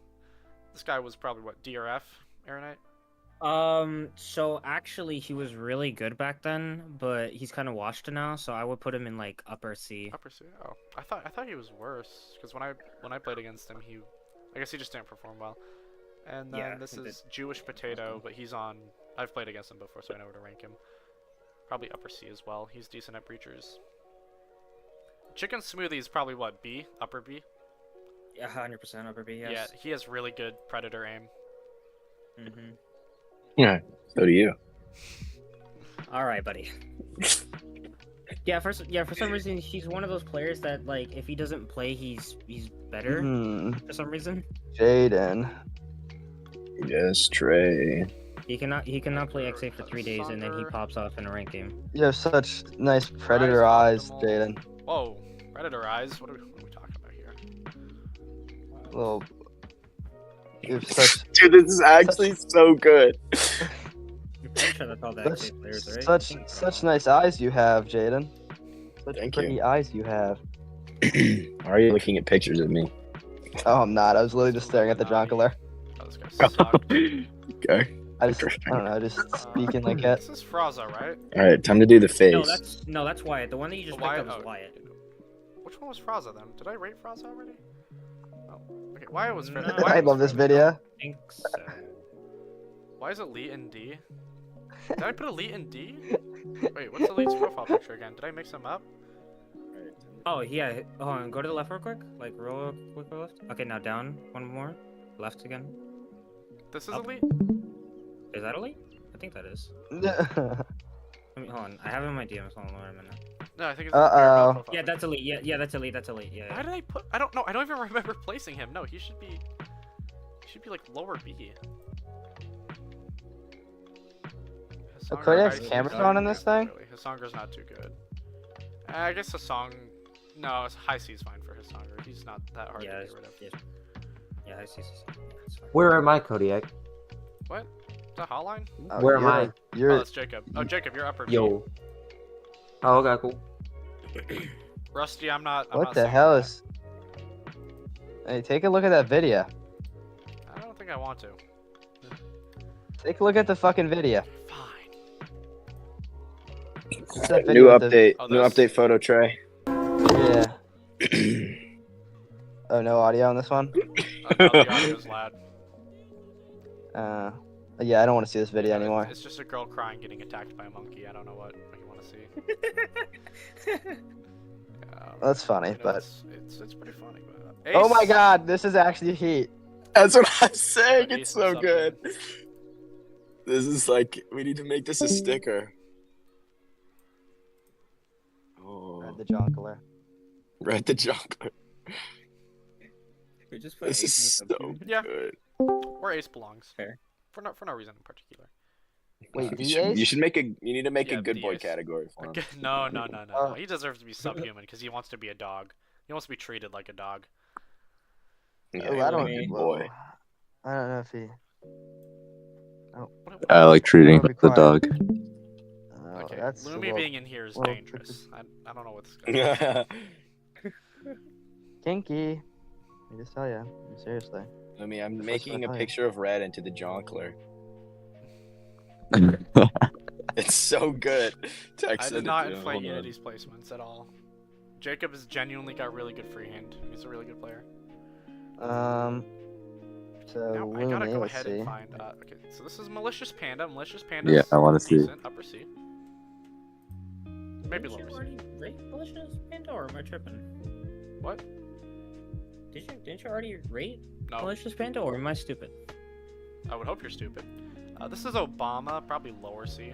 This guy was probably what, DRF, Aeronite? So actually he was really good back then, but he's kind of washed now, so I would put him in like upper C. Upper C. Oh, I thought he was worse because when I played against him, I guess he just didn't perform well. And then Yeah, this he is Jewish Potato, but he's on. I've played against him before, so I know where to rank him. Probably upper C as well. He's decent at breachers. Chicken Smoothie is probably what, B? Upper B? Yeah, 100% upper B. Yes. Yeah, he has really good predator aim. Mhm. Yeah, so do you. All right, buddy. For some reason he's one of those players that like if he doesn't play he's better for some reason. Jaden. Yes, Trey. He cannot play XA for 3 days and then he pops off in a ranked game. You have such nice predator eyes, Jaden. Whoa, predator eyes. What are we talking about here? Little. You have such. Dude, this is actually so good. I'm pretty sure that's all the XA players, right? Such nice eyes you have, Jaden. Such Thank pretty you. eyes you have. Why are you looking at pictures of me? Oh, I'm not. I was literally just staring at the jongular. Oh, this guy sucked. Okay. I don't know, just speaking like that. This is Fraza, right? Alright, time to do the face. No, that's Wyatt. The one that you just picked up is Wyatt. Which one was Fraza then? Did I rate Fraza already? Oh, okay. Wyatt was fair. I love this video. I think so. Why is Elite in D? Did I put Elite in D? Wait, what's Elite's profile picture again? Did I mix them up? Oh yeah, hold on. Go to the left real quick. Like real quick left. Okay, now down one more. Left again. This is Up. Elite? Is that Elite? I think that is. Uh I mean, hold on. I have it in my DMs. Hold on a minute. No, I think it's oh. Yeah, that's Elite. Yeah, that's Elite. That's Elite. Yeah. Why did I put? I don't know. I don't even remember placing him. No, he should be like lower B. So Kodiak's camera's on in this thing? Really. Hissangar's not too good. I guess Hisang. No, high C is fine for Hissangar. He's not that hard to get rid of. Yeah, I see. Where am I, Kodiak? What? Is that hotline? Where am I? Oh, that's Jacob. Oh, Jacob, you're upper B. Yo. Oh, okay, cool. Rusty, I'm not. What the hell is? Hey, take a look at that video. I don't think I want to. Take a look at the fucking video. New update. New update photo tray. Yeah. Oh, no audio on this one? No, the audio's loud. Yeah, I don't want to see this video anymore. It's just a girl crying getting attacked by a monkey. I don't know what you want to see. That's funny, You know, but. it's pretty funny. But, Oh my Ace! god, this is actually heat. That's what I'm saying. Ace It's so is good. This is like, we need to make this a sticker. Red the jongular. Red the jongular. This is so Yeah. good. Where Ace belongs. Fair. For no reason in particular. Wait, You should make a. You need to make Yeah, a good boy DS. category for him. No. He deserves to be subhuman because he wants to be a dog. He wants to be treated like a dog. Yeah, Oh, I don't good know. boy. I don't know if he. Oh. I like treating Be the quiet. dog. Oh, Okay, that's a Lumi little- being in here is little dangerous. I don't know what this guy Kinky. I just tell you. Seriously. I mean, I'm That's making what a I- picture of Red into the jongular. It's so good. I Text did it not to you. inflate Hold on. Unity's placements at all. Jacob has genuinely got really good freehand. He's a really good player. So Now, I gotta Lumi, go let's ahead see. and find. Okay, so this is Malicious Panda. Malicious Panda. Yeah, I want to see. Decent, upper C. Maybe Didn't lower you C. already rate Malicious Panda, or am I tripping? What? Didn't you already rate No. Malicious Panda, or am I stupid? I would hope you're stupid. This is Obama, probably lower C.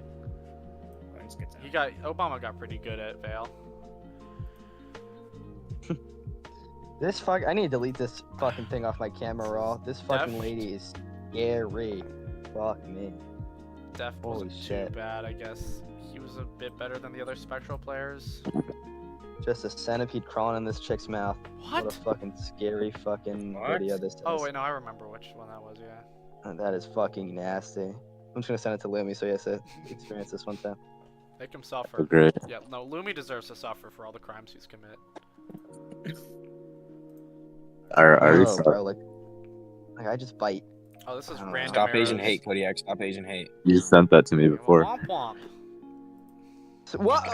Let's get to Obama got pretty good at Vale. I need to delete this fucking thing off my camera roll. This fucking Def? lady is scary. Fuck me. Def Holy wasn't shit. too bad, I guess. He was a bit better than the other Spectral players. Just a centipede crawling in this chick's mouth. What? What a fucking scary fucking What? video this is. Oh wait, no, I remember which one that was. Yeah. That is fucking nasty. I'm just gonna send it to Lumi so he has to experience this one time. Make him suffer. Oh, great. Yeah, no, Lumi deserves to suffer for all the crimes he's committed. Oh, bro, like I just bite. Oh, this is Oh. random. Stop Asian arrows. hate, Kodiak. Stop Asian hate. You sent that to me before. Womp womp. So, what?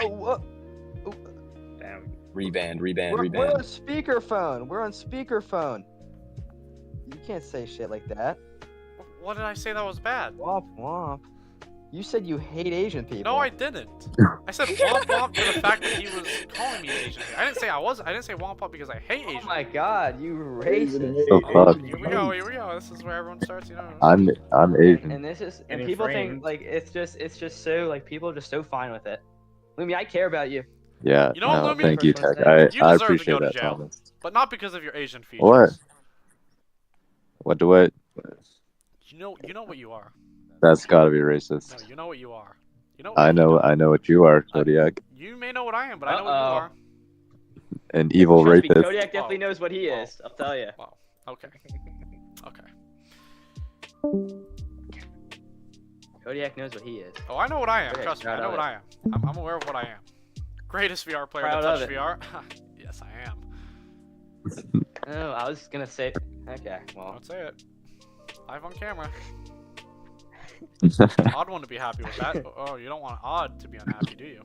Damn. Reband. We're Reband. on speakerphone. We're on speakerphone. You can't say shit like that. What did I say that was bad? Womp womp. You said you hate Asian people. No, I didn't. I said womp womp to the fact that he was calling me Asian. I didn't say I was. I didn't say womp womp because I hate Asian. Oh my god, you racist. So fuck. Here we go. Here we go. This is where everyone starts. You know. I'm Asian. And this is And and people framed. think like it's just so like people are just so fine with it. Lumi, I care about you. Yeah. You know what, no, Lumi? thank you, First one Tech. saying. You I deserve to appreciate go to that, jail. Thomas. But not because of your Asian features. What? What do I? You know what you are. That's gotta be No, racist. you know what you are. You know. What I you know. don't. I know what you are, Kodiak. You may know what I am, but I know what you Uh-oh. are. An evil Trust me, rapist. Kodiak definitely knows what he Whoa. is. I'll tell you. Wow. Okay. Okay. Kodiak knows what he is. Oh, I know what I am. Okay, Trust me, I proud know of what it. I am. I'm aware of what I am. Greatest VR player Proud to of touch it. VR. Yes, I am. Oh, I was gonna say. Okay, well. Don't say it. Live on camera. Odd one to be happy with that. Oh, you don't want Odd to be unhappy, do you?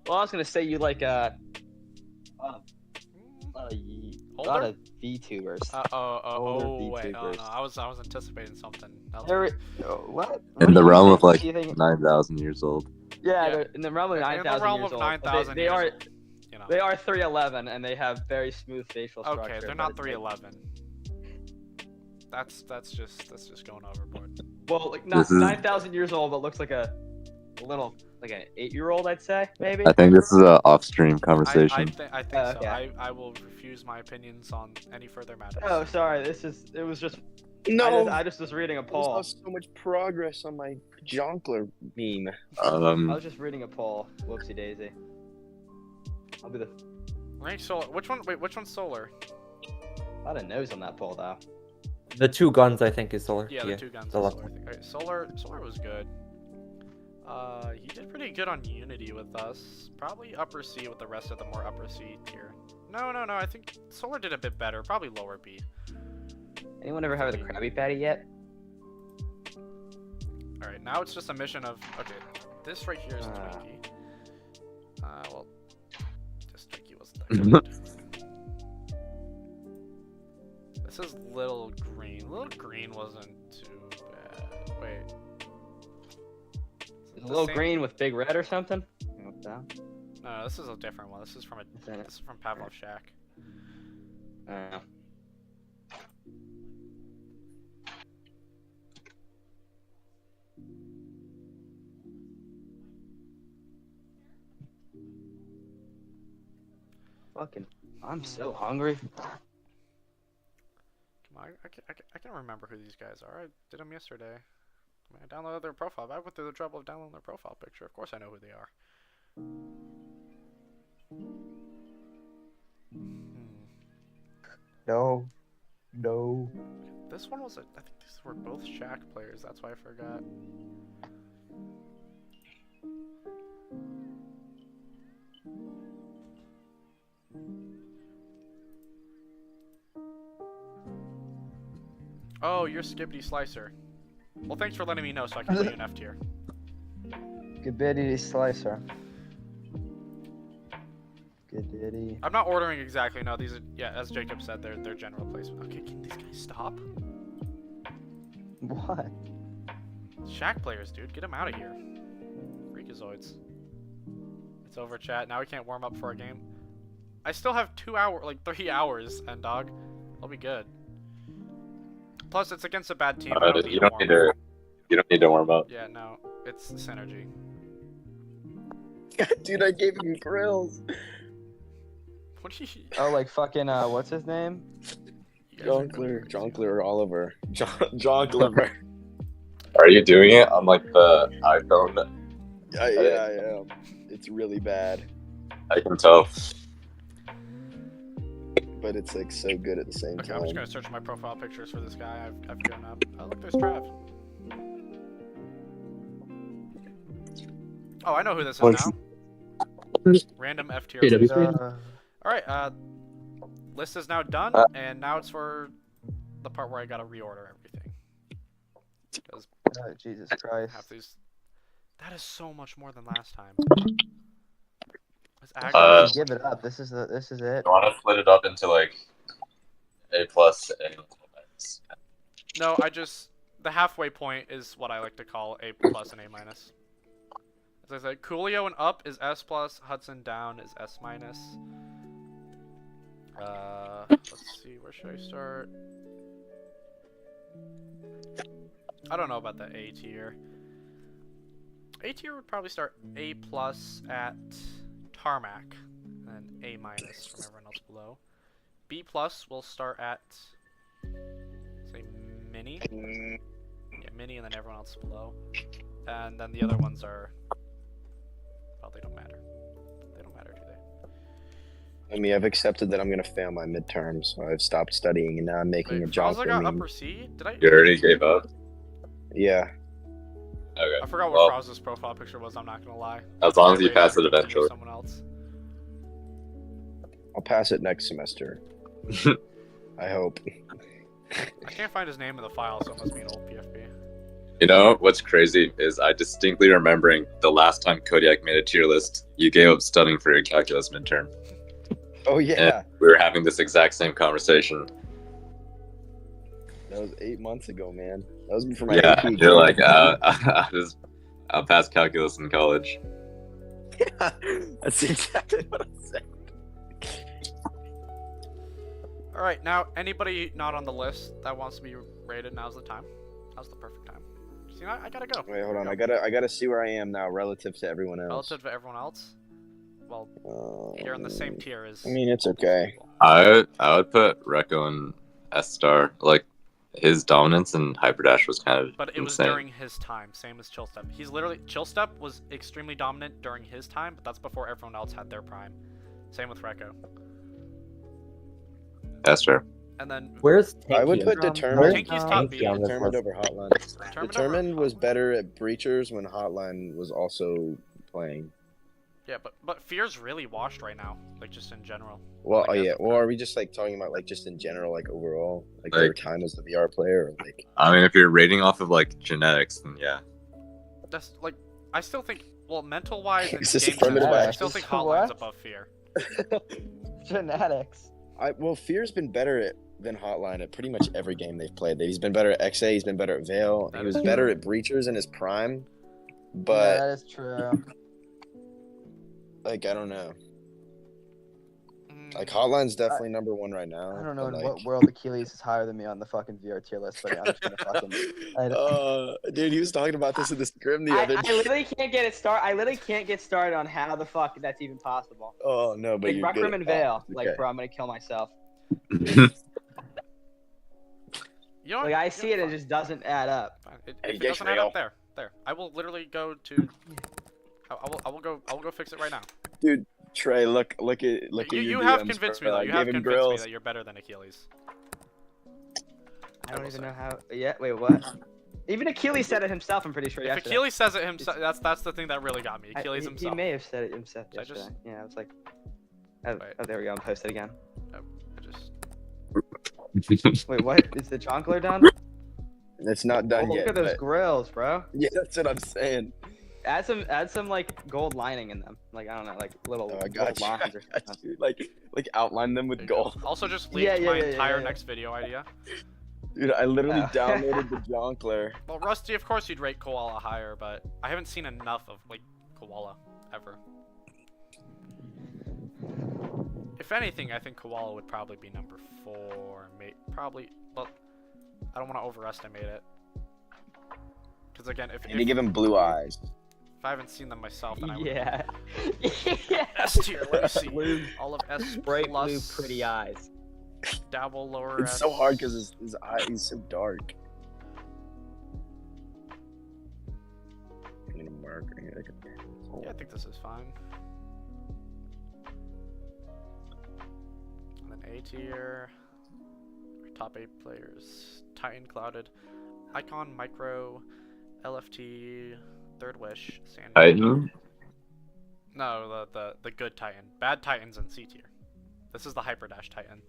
Well, I was gonna say you like a lot Older? of VTubers. Oh, wait, no, VTubers. I was anticipating something else. What? In the realm of like do you think- 9,000 years old. Yeah, Yeah. they're in the realm of In the 9,000 realm years of old. 9,000 They years are old, you know. they are 311 and they have very smooth facial structure. Okay, they're but not it's like- 311. That's just going overboard. Well, like This is- 9,000 years old, but looks like a little like an 8-year-old, I'd say maybe. I think this is a off-stream conversation. I think Oh, so. okay. I will refuse my opinions on any further matters. Oh, sorry. It was just. No. I just was reading a I poll. saw so much progress on my Jonkler meme. I Um, was just reading a poll. Whoopsie daisy. I'll be the. Range solar. Which one? Wait, which one's solar? A lot of nose on that poll though. The two guns, I think, is solar. Yeah, the two guns. the are left solar. one. Okay, solar was good. He did pretty good on Unity with us. Probably upper C with the rest of the more upper C tier. No. I think solar did a bit better. Probably lower B. Anyone ever have the Krabby Patty yet? All right, now it's just a mission of okay. This right here is Twinkie. Well, this Twinkie wasn't that good. This is Little Green. Little Green wasn't too bad. Wait. Is it a little green with big red or something? No, this is a different one. This is from Pavlov Shack. Fucking, I'm so hungry. Come on, I can remember who these guys are. I did them yesterday. I mean, I downloaded their profile. I went through the trouble of downloading their profile picture. Of course I know who they are. No. This one was I think these were both Shack players. That's why I forgot. Oh, you're Skibbity Slicer. Well, thanks for letting me know so I can put you in F tier. Skibbity Slicer. Skididdy. I'm not ordering exactly. No, these are, yeah, as Jacob said, they're general placement. Okay, can these guys stop? What? Shaq players, dude. Get them out of here. Freakazoids. It's over, chat. Now we can't warm up for a game. I still have 3 hours, and dog. I'll be good. Plus, it's against a bad team. You don't need to warm up. Yeah, no. It's synergy. Dude, I gave him grills. What do you... Oh, like fucking, what's his name? Jonkler Oliver. Jonkler. Are you doing it on like the iPhone? Yeah, I am. It's really bad. I can tell. But it's like so good at the same time. I'm just gonna search my profile pictures for this guy. I've given up. Oh, look, there's Trav. Oh, I know who this is now. Random F tier. Alright, list is now done, and now it's for the part where I gotta reorder everything. Because Jesus Christ. That is so much more than last time. Give it up. This is it. You want to split it up into like A plus and minus? No, the halfway point is what I like to call A plus and A minus. As I said, Coolio and up is S plus, Hudson down is S minus. Let's see, where should I start? I don't know about the A tier. A tier would probably start A plus at Tarmac, and A minus from everyone else below. B plus will start at, say, Mini. Yeah, Mini, and then everyone else below. And then the other ones are, well, they don't matter. They don't matter, do they? I mean, I've accepted that I'm gonna fail my midterms, so I've stopped studying, and now I'm making a job. I got upper C? Did I? You already gave up? Yeah. Okay. I forgot what Froz's profile picture was, I'm not gonna lie. As long as you pass it eventually. Someone else. I'll pass it next semester. I hope. I can't find his name in the file, so it must be an old PFP. You know, what's crazy is I distinctly remembering the last time Kodiak made a tier list, you gave up studying for your calculus midterm. Oh, yeah. And we were having this exact same conversation. That was 8 months ago, man. That was before my Yeah, AP you're like, I'll pass calculus in college. That's exactly what I said. Alright, now, anybody not on the list that wants to be rated, now's the time. Now's the perfect time. See, I gotta go. Wait, hold on. I gotta see where I am now relative to everyone else. Relative to everyone else? Well, you're in the same tier as... I mean, it's okay. I would put Rekko in S star. Like, his dominance in Hyperdash was kind of But it was insane. during his time, same as Chillstep. He's literally... Chillstep was extremely dominant during his time, but that's before everyone else had their prime. Same with Rekko. That's fair. And then... Where's I would put Determined. Tinky's top B. Determined over Hotline. Determined was better at Breachers when Hotline was also playing. Yeah, but Fear's really washed right now, like just in general. Well, like, yeah. Well, are we just like talking about like just in general, like overall, like their time as the VR player, or like? I mean, if you're rating off of like genetics, then yeah. That's like, I still think, well, mental wise and Is game this sense, affirmative I action? still think Hotline's above Fear. Genetics. Well, Fear's been better than Hotline at pretty much every game they've played. He's been better at XA. He's been better at Veil. He was better at Breachers in his prime, but Yeah, that is true. like I don't know. Like Hotline's definitely number one right now. I don't know but, in like... what world Achilles is higher than me on the fucking VR tier list, but I'm just gonna fucking. Dude, he was talking about this in the scrim the other day. I literally can't get it started. I literally can't get started on how the fuck that's even possible. Oh no, but like you're Rec good Room at and that. Veil. Okay. Like, bro, I'm gonna kill myself. You know, Like I see it, it just doesn't add up. If it doesn't add up, there. I will literally go to. I will go fix it right now. Dude, Trey, look at You have convinced me though. You have convinced me that you're better than Achilles. I don't even know how. Yeah, wait, what? Even Achilles said it himself. I'm pretty sure. If yesterday. Achilles says it himself, that's the thing that really got me. Achilles himself. He may have said it himself yesterday. Yeah, I was like, oh, there we go. I'm posted again. Wait, what? Is the Jonkler done? It's not done Look yet. at those but- grills, bro. Yeah, that's what I'm saying. add some like gold lining in them. Like I don't know, like little Oh, I gold got you. lines or I got something. you. Like outline them with gold. Also, just leaked my entire next video idea. Dude, I literally downloaded the Jonkler. Well, Rusty, of course you'd rate Koala higher, but I haven't seen enough of like Koala ever. If anything, I think Koala would probably be number 4. Probably. Well, I don't want to overestimate it. Because again, if you give him blue eyes. If I haven't seen them myself, then I would. Yeah. S tier. Let me see. All of S Bright plus. blue, pretty eyes. Dabble lower. It's S. so hard because his eye he's so dark. I need a marker here. Yeah, I think this is fine. And then A tier. Top 8 players. Titan Clouded. Icon, Micro, LFT, Third Wish, Sand. Titan? No, the good Titan. Bad Titan's in C tier. This is the Hyperdash Titan.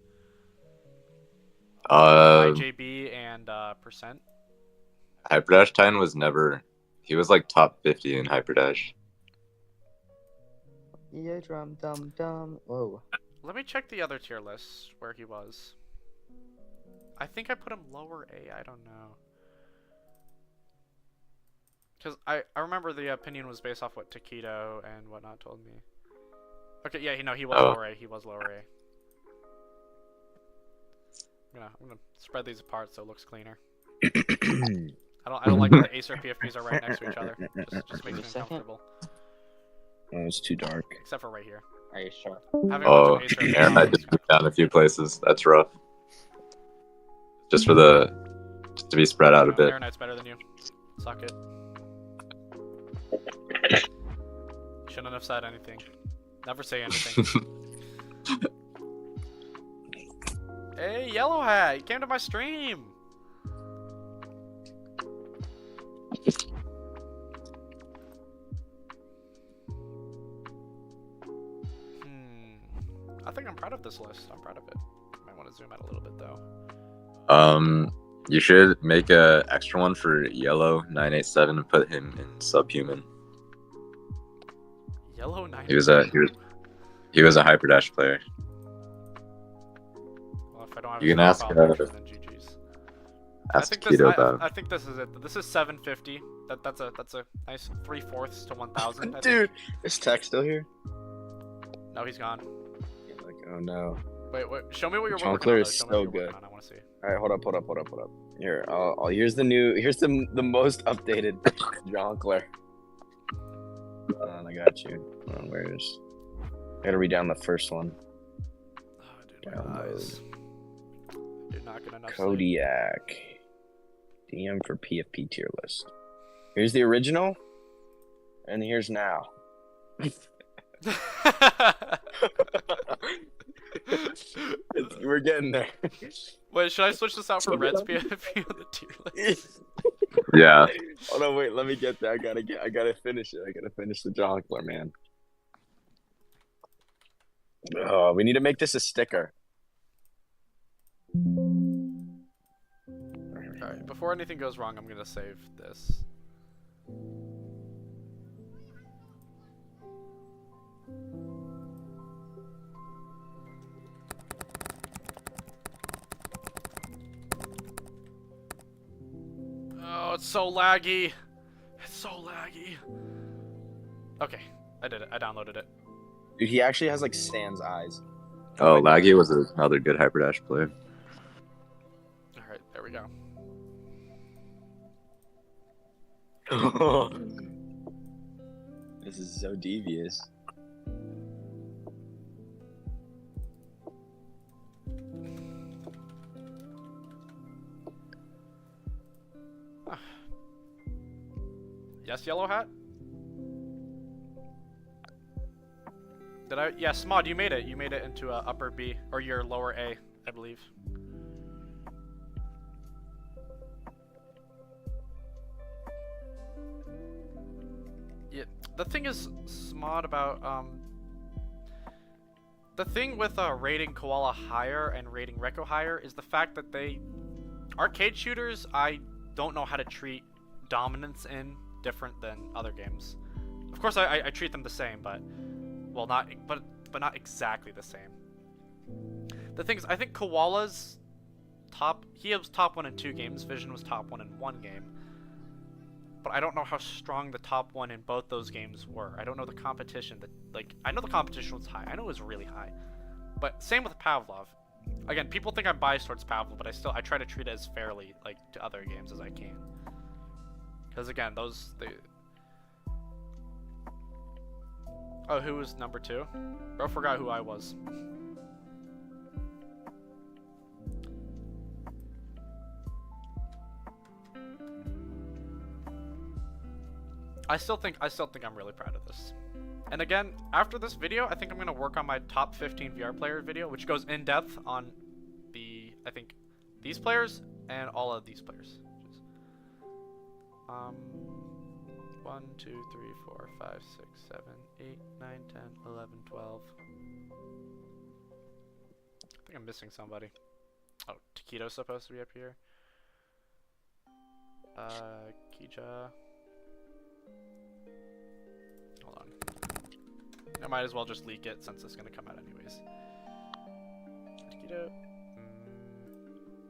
IJB and Percent. Hyperdash Titan was never. He was like top 50 in Hyperdash. Yeah, drum dum dum. Whoa. Let me check the other tier lists where he was. I think I put him lower A. I don't know. Because I remember the opinion was based off what Taquito and whatnot told me. Okay, yeah, he was lower A. He was lower A. I'm gonna spread these apart so it looks cleaner. I don't like when the Acer PFPs are right next to each other. Just makes me uncomfortable. Oh, it's too dark. Except for right here. Are you sure? Oh, Aaron, I just put down a few places. That's rough. Just to be spread out a bit. Aaron Knight's better than you. Suck it. Shouldn't have said anything. Never say anything. Hey, Yellow Hat! You came to my stream! I think I'm proud of this list. I'm proud of it. Might want to zoom out a little bit though. You should make a extra one for Yellow 987 and put him in Subhuman. Yellow 987. He was a Hyperdash player. Well, if I don't have you can ask Keto about him. I think this is it. This is 750. That's a nice 3/4 to 1,000. Dude, is Tech still here? No, he's gone. Like, oh no. Wait, show me what you're working on. Jonkler is so good. I want to see. All right, hold up. Here, here's the most updated Jonkler. I got you. Where's? I gotta read down the first one. Oh, dude, my eyes. You're not gonna know. Kodiak. DM for PFP tier list. Here's the original, and here's now. We're getting there. Wait, should I switch this out for Red's PFP on the tier list? Yeah. Oh no, wait. Let me get there. I gotta finish it. I gotta finish the Jonkler, man. Oh, we need to make this a sticker. Alright, before anything goes wrong, I'm gonna save this. Oh, it's so laggy. It's so laggy. Okay, I did it. I downloaded it. Dude, he actually has like Stan's eyes. Oh, Laggy was another good Hyperdash player. Alright, there we go. This is so devious. Yes, Yellow Hat? Did I? Yeah, Smod, you made it. You made it into a upper B, or your lower A, I believe. Yeah, the thing is, Smod, about, the thing with rating Koala higher and rating Rekko higher is the fact that arcade shooters, I don't know how to treat dominance in different than other games. Of course, I treat them the same, but well, not not exactly the same. The thing is, I think Koala's he was top 1 in 2 games. Vision was top 1 in 1 game. But I don't know how strong the top 1 in both those games were. I don't know the competition I know the competition was high. I know it was really high. But same with Pavlov. Again, people think I'm biased towards Pavlov, but I try to treat it as fairly to other games as I can. Because again, oh, who was number 2? Bro forgot who I was. I still think I'm really proud of this. And again, after this video, I think I'm gonna work on my top 15 VR player video, which goes in depth on I think these players and all of these players. 1, 2, 3, 4, 5, 6, 7, 8, 9, 10, 11, 12. I think I'm missing somebody. Oh, Taquito's supposed to be up here. Kija. Hold on. I might as well just leak it since it's gonna come out anyways. Taquito.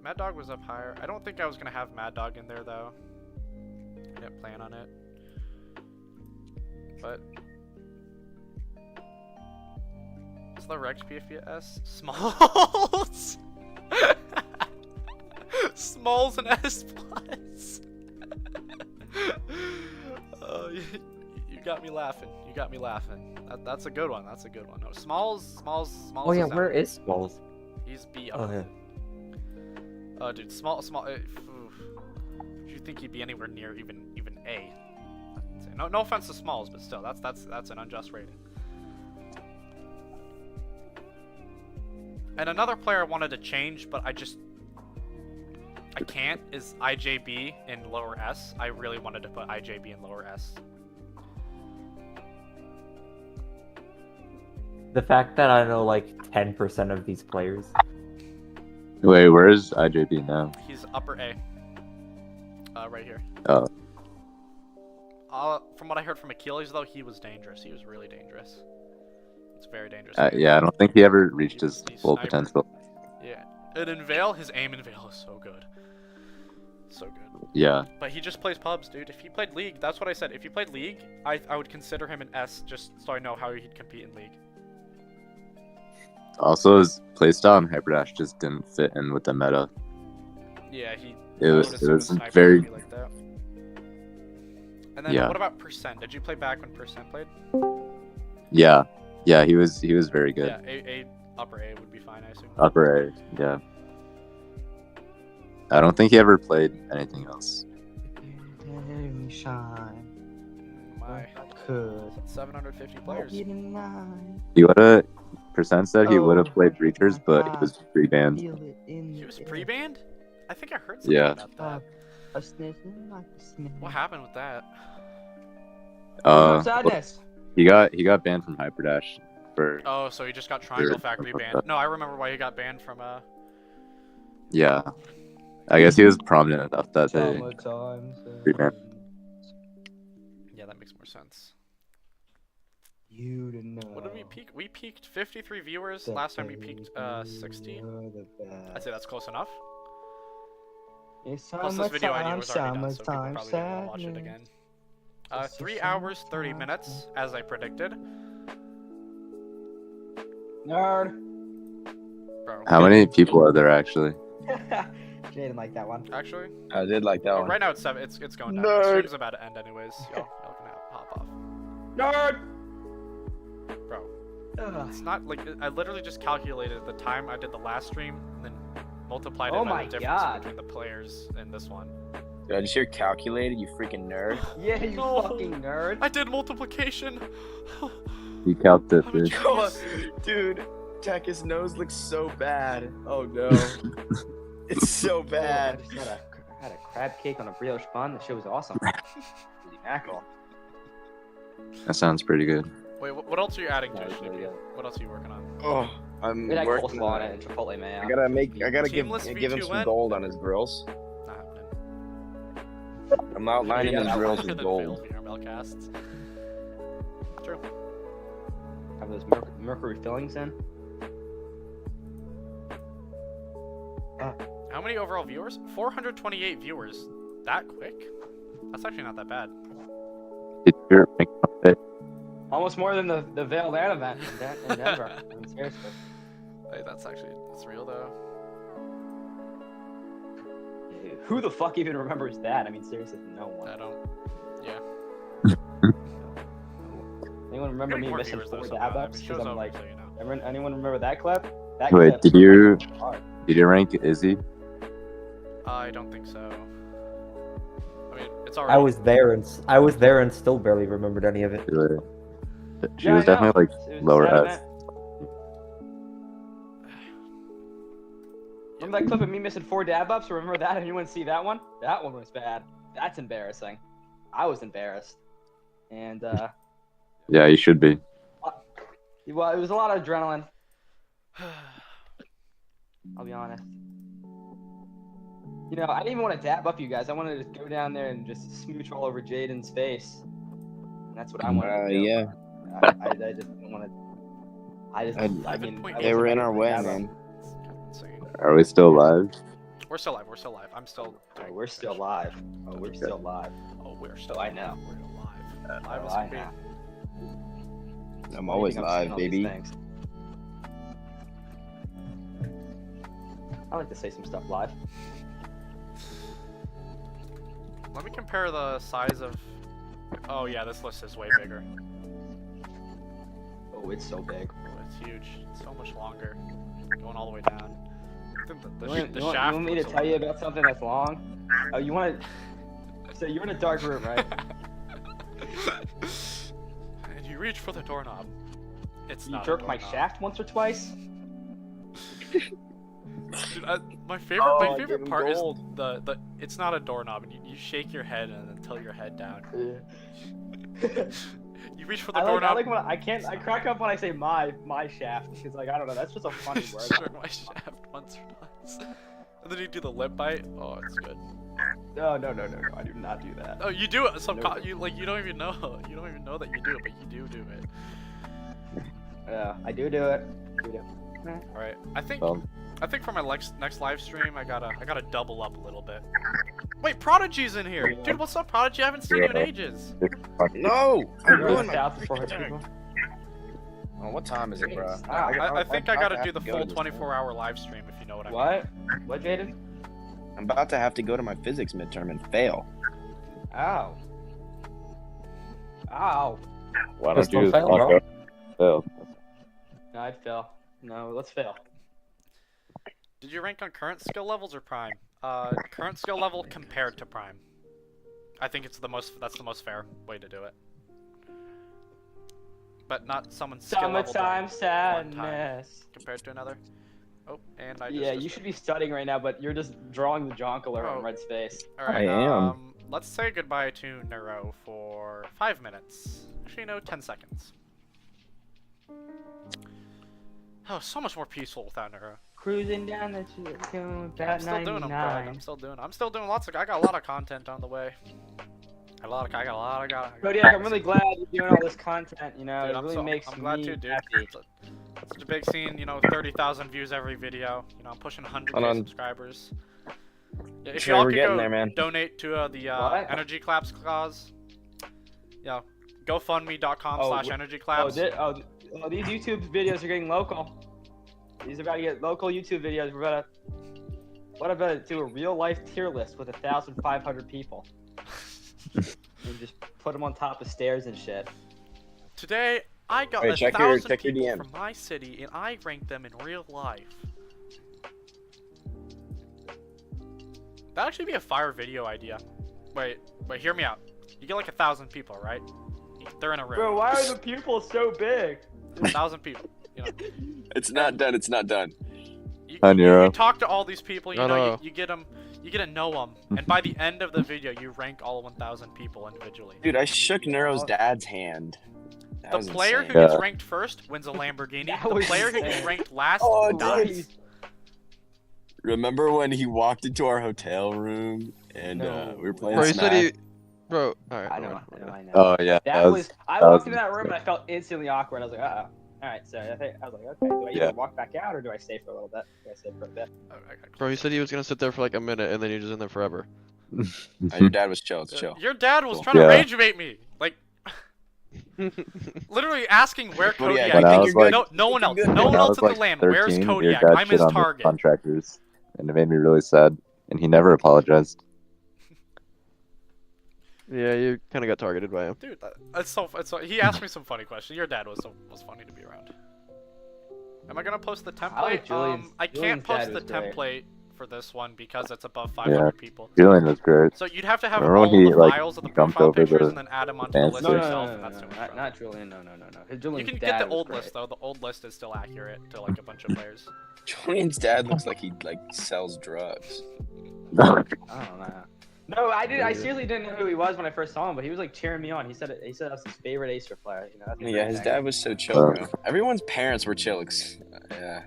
Mad Dog was up higher. I don't think I was gonna have Mad Dog in there though. I didn't plan on it. But what's the Rex PFPS? Smalls. Smalls and S plus. Oh, you got me laughing. You got me laughing. That's a good one. That's a good one. No, Smalls. Oh yeah, where is Smalls? He's B up. Oh yeah. Oh dude, small. Do you think he'd be anywhere near even A? No offense to Smalls, but still, that's an unjust rating. And another player I wanted to change, but I can't, is IJB in lower S. I really wanted to put IJB in lower S. The fact that I know like 10% of these players. Wait, where is IJB now? He's upper A. Right here. Oh. From what I heard from Achilles, though, he was dangerous. He was really dangerous. It's very dangerous. Yeah, I don't think he ever reached his full potential. Yeah. And in Vale, his aim in Vale is so good. So good. Yeah. But he just plays pubs, dude. If he played League, that's what I said. If he played League, I would consider him an S just so I know how he'd compete in League. Also, his playstyle in Hyperdash just didn't fit in with the meta. Yeah, it was very. Like that. And then what about Percent? Did you play back when Percent played? Yeah, he was very good. Yeah, upper A would be fine, I assume. Upper A, yeah. I don't think he ever played anything else. My 750 players. He woulda Percent said he would have played Breachers, but he was pre-banned. He was pre-banned? I think I heard something about that. What happened with that? Sadness. He got banned from Hyperdash for. Oh, so he just got Triangle Factory banned. No, I remember why he got banned from Yeah, I guess he was prominent enough that they pre-banned. Yeah, that makes more sense. You didn't know. What did we peak? We peaked 53 viewers. Last time we peaked 16. I'd say that's close enough. Plus this video idea was already done, so people probably didn't want to watch it again. 3 hours, 30 minutes, as I predicted. Nerd. Bro. How many people are there actually? She didn't like that one. Actually? I did like that one. Right now it's 7. It's going down. The stream's about to end anyways. Y'all can hop off. Nerd. Bro. It's not like I literally just calculated the time I did the last stream and then multiplied it by the difference between the players in this one. Did I just hear calculated, you freaking nerd? Yeah, you fucking nerd. I did multiplication. You calc this, dude. Jack, his nose looks so bad. Oh no. It's so bad. I just had a crab cake on a brioche bun. The shit was awesome. Mackerel. That sounds pretty good. Wait, what else are you adding to it, Snoopy? What else are you working on? Oh, I'm working on it. And Chipotle mayo. I gotta give him some gold on his grills. Not happening. I'm outlining his grills with gold. True. Have those mercury fillings in. How many overall viewers? 428 viewers. That quick? That's actually not that bad. Did your rank update? Almost more than the Veiled Ant event in Denver. I mean, seriously. Hey, that's real though. Who the fuck even remembers that? I mean, seriously, no one. I don't. Yeah. Anyone remember me missing 4 dab ups? Because I'm like, anyone remember that clip? That Wait, clip did you rank Izzy? I don't think so. I mean, it's already. I was there and still barely remembered any of it. She was definitely like lower S. Remember that clip of me missing 4 dab ups? Remember that? Anyone see that one? That one was bad. That's embarrassing. I was embarrassed. And Yeah, you should be. well, it was a lot of adrenaline. I'll be honest. You know, I didn't even want to dab up you guys. I wanted to go down there and just smooch all over Jaden's face. And that's what I wanted to do. Yeah. I just didn't want to. I mean, They were in our way, man. Are we still live? We're still live. We're still live. I'm still. Oh, we're still live. Oh, we're still live. Oh, we're still. I know. We're live. Live as I can be. know. I'm always live, baby. I like to say some stuff live. Let me compare the size of. Oh yeah, this list is way bigger. Oh, it's so big. Oh, it's huge. It's so much longer. Going all the way down. The You shaft. want me to tell you about something that's long? Oh, you want to? So you're in a dark room, right? And you reach for the doorknob. It's You not. jerk my shaft once or twice? Dude, my favorite part is the. It's not a doorknob, and you shake your head and then tilt your head down. You reach for the doorknob. I like when I crack up when I say my shaft because like I don't know, that's just a funny word. Jerk my shaft once or twice. And then you do the lip bite. Oh, it's good. No, I do not do that. Oh, you do it. You don't even know. You don't even know that you do it, but you do it. Yeah, I do it. All right. I think for my next live stream, I gotta double up a little bit. Wait, Prodigy's in here, dude. What's up, Prodigy? I haven't seen you in ages. No, I'm doing my. Oh, what time is it, bro? I think I gotta do the full 24-hour live stream, if you know what I mean. What, Jaden? I'm about to have to go to my physics midterm and fail. Ow. Why don't you just fail? No, I'd fail. No, let's fail. Did you rank on current skill levels or prime? Current skill level compared to prime. I think that's the most fair way to do it. But not someone's skill level. Summertime sadness. Compared to another. Oh, and I Yeah, you should be studying right now, but you're just drawing the jonker on Red's face. Alright, I am. Let's say goodbye to Nuro for 5 minutes. Actually, no, 10 seconds. Oh, so much more peaceful without Nuro. Cruising down the street, about I'm still doing them, bro. I'm still doing lots of. I got a lot of content on the way. I got a lot. But yeah, I'm really glad you're doing all this content. You know, dude, it really makes I'm glad me too, dude. happy. It's such a big scene. You know, 30,000 views every video. You know, I'm pushing 100K subscribers. Yeah, if y'all could go donate to the Energy Claps cause, yeah, GoFundMe.com/EnergyClaps. These YouTube videos are getting local. These are about to get local YouTube videos. What about to do a real life tier list with 1,500 people? And just put them on top of stairs and shit. Today, I got 1,000 people from my city, and I ranked them in real life. That'd actually be a fire video idea. Wait, hear me out. You get like 1,000 people, right? They're in a room. Bro, why are the pupils so big? 1,000 people. You know. It's not done. It's not done. You talk to all these people. You know, you get them. You get to know them, and by the end of the video, you rank all 1,000 people individually. Dude, I shook Nuro's dad's hand. The player who gets ranked first wins a Lamborghini. The player who gets ranked last dies. Remember when he walked into our hotel room and we were playing Bro, Smash? Bro, alright. I know. I know. Oh yeah. That was. I walked into that room and I felt instantly awkward. I was like, uh-oh. All right, so I was like, okay, do I either walk back out or do I stay for a little bit? Do I stay for a bit? Bro, he said he was gonna sit there for like a minute and then he was in there forever. Your dad was chill. It's chill. Your dad was trying to rage bait me, like literally asking where Kodiak. No one else. No one else at the LAN. Where's Kodiak? I'm his target. Contractors, and it made me really sad. And he never apologized. Yeah, you kind of got targeted by him. Dude, it's so. He asked me some funny questions. Your dad was funny to be around. Am I gonna post the template? I can't post the template for this one because it's above 500 people. Julian was great. So you'd have to have all the files of the profile pictures and then add them onto the list yourself. Not Julian. No. You can get the old list though. The old list is still accurate to like a bunch of players. Julian's dad looks like he sells drugs. I don't know. No, I did. I seriously didn't know who he was when I first saw him, but he was like cheering me on. He said I was his favorite Acer player. You know. Yeah, his dad was so chill, bro. Everyone's parents were chill. Yeah.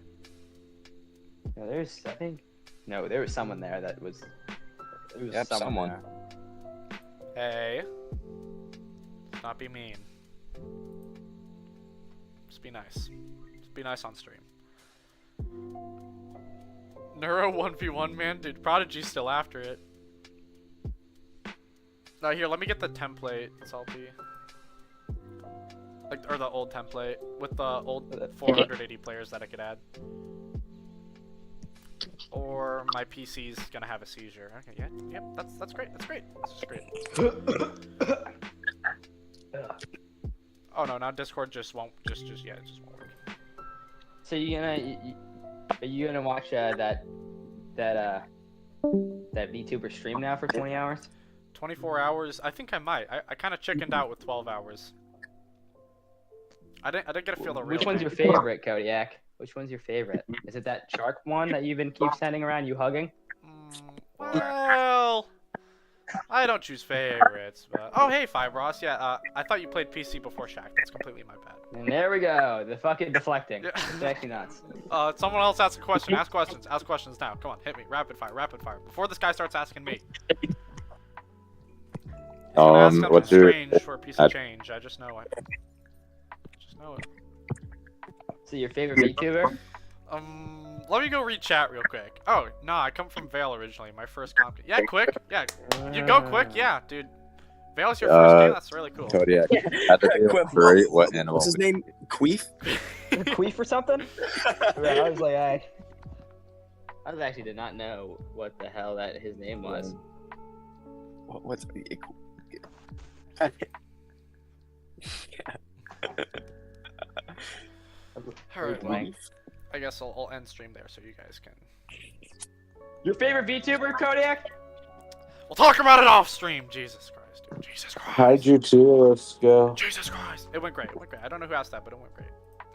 No, there's. I think. No, there was someone there that was. There was someone. Hey. Let's not be mean. Just be nice. Just be nice on stream. Nuro 1v1, man. Dude, Prodigy's still after it. No, here, let me get the template, Salty. Or the old template with the old 480 players that I could add. Or my PC's gonna have a seizure. Okay, yeah, yep, that's great. That's great. That's just great. Oh no, now Discord just won't it just won't work. So are you gonna watch that VTuber stream now for 20 hours? 24 hours? I think I might. I kind of chickened out with 12 hours. I didn't get to feel the real. Which one's your favorite, Kodiak? Which one's your favorite? Is it that shark one that you've been keep sending around, you hugging? Well, I don't choose favorites, but oh hey Fibros, yeah. I thought you played PC before Shaq. That's completely my bad. And there we go. The fucking deflecting. It's actually nuts. Someone else ask a question. Ask questions. Ask questions now. Come on, hit me. Rapid fire. Rapid fire. Before this guy starts asking me. What's your strange for a piece of change? I just know it. So your favorite VTuber? Let me go read chat real quick. Oh, no, I come from Vale originally. My first comp. Yeah, Quick. Yeah, you go Quick. Yeah, dude. Vale's your first game. That's really cool. Kodiak. What animal? What's his name? Queef? Queef or something? I was like, I actually did not know what the hell his name was. What's Alright, I guess I'll end stream there so you guys can. Your favorite VTuber, Kodiak? We'll talk about it off stream. Jesus Christ, dude. Jesus Christ. Hide your tier. Let's go. Jesus Christ. It went great. I don't know who asked that, but it went great.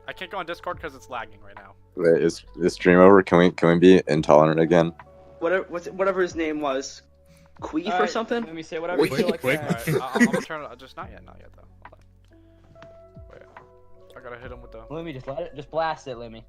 I can't go on Discord because it's lagging right now. Wait, is stream over? Can we be intolerant again? Whatever his name was. Queef or something? Let me say whatever you feel like. Alright, I'm gonna turn it. Just not yet though. Hold on. Wait, I gotta hit him with the. Let me just blast it, Lemmy.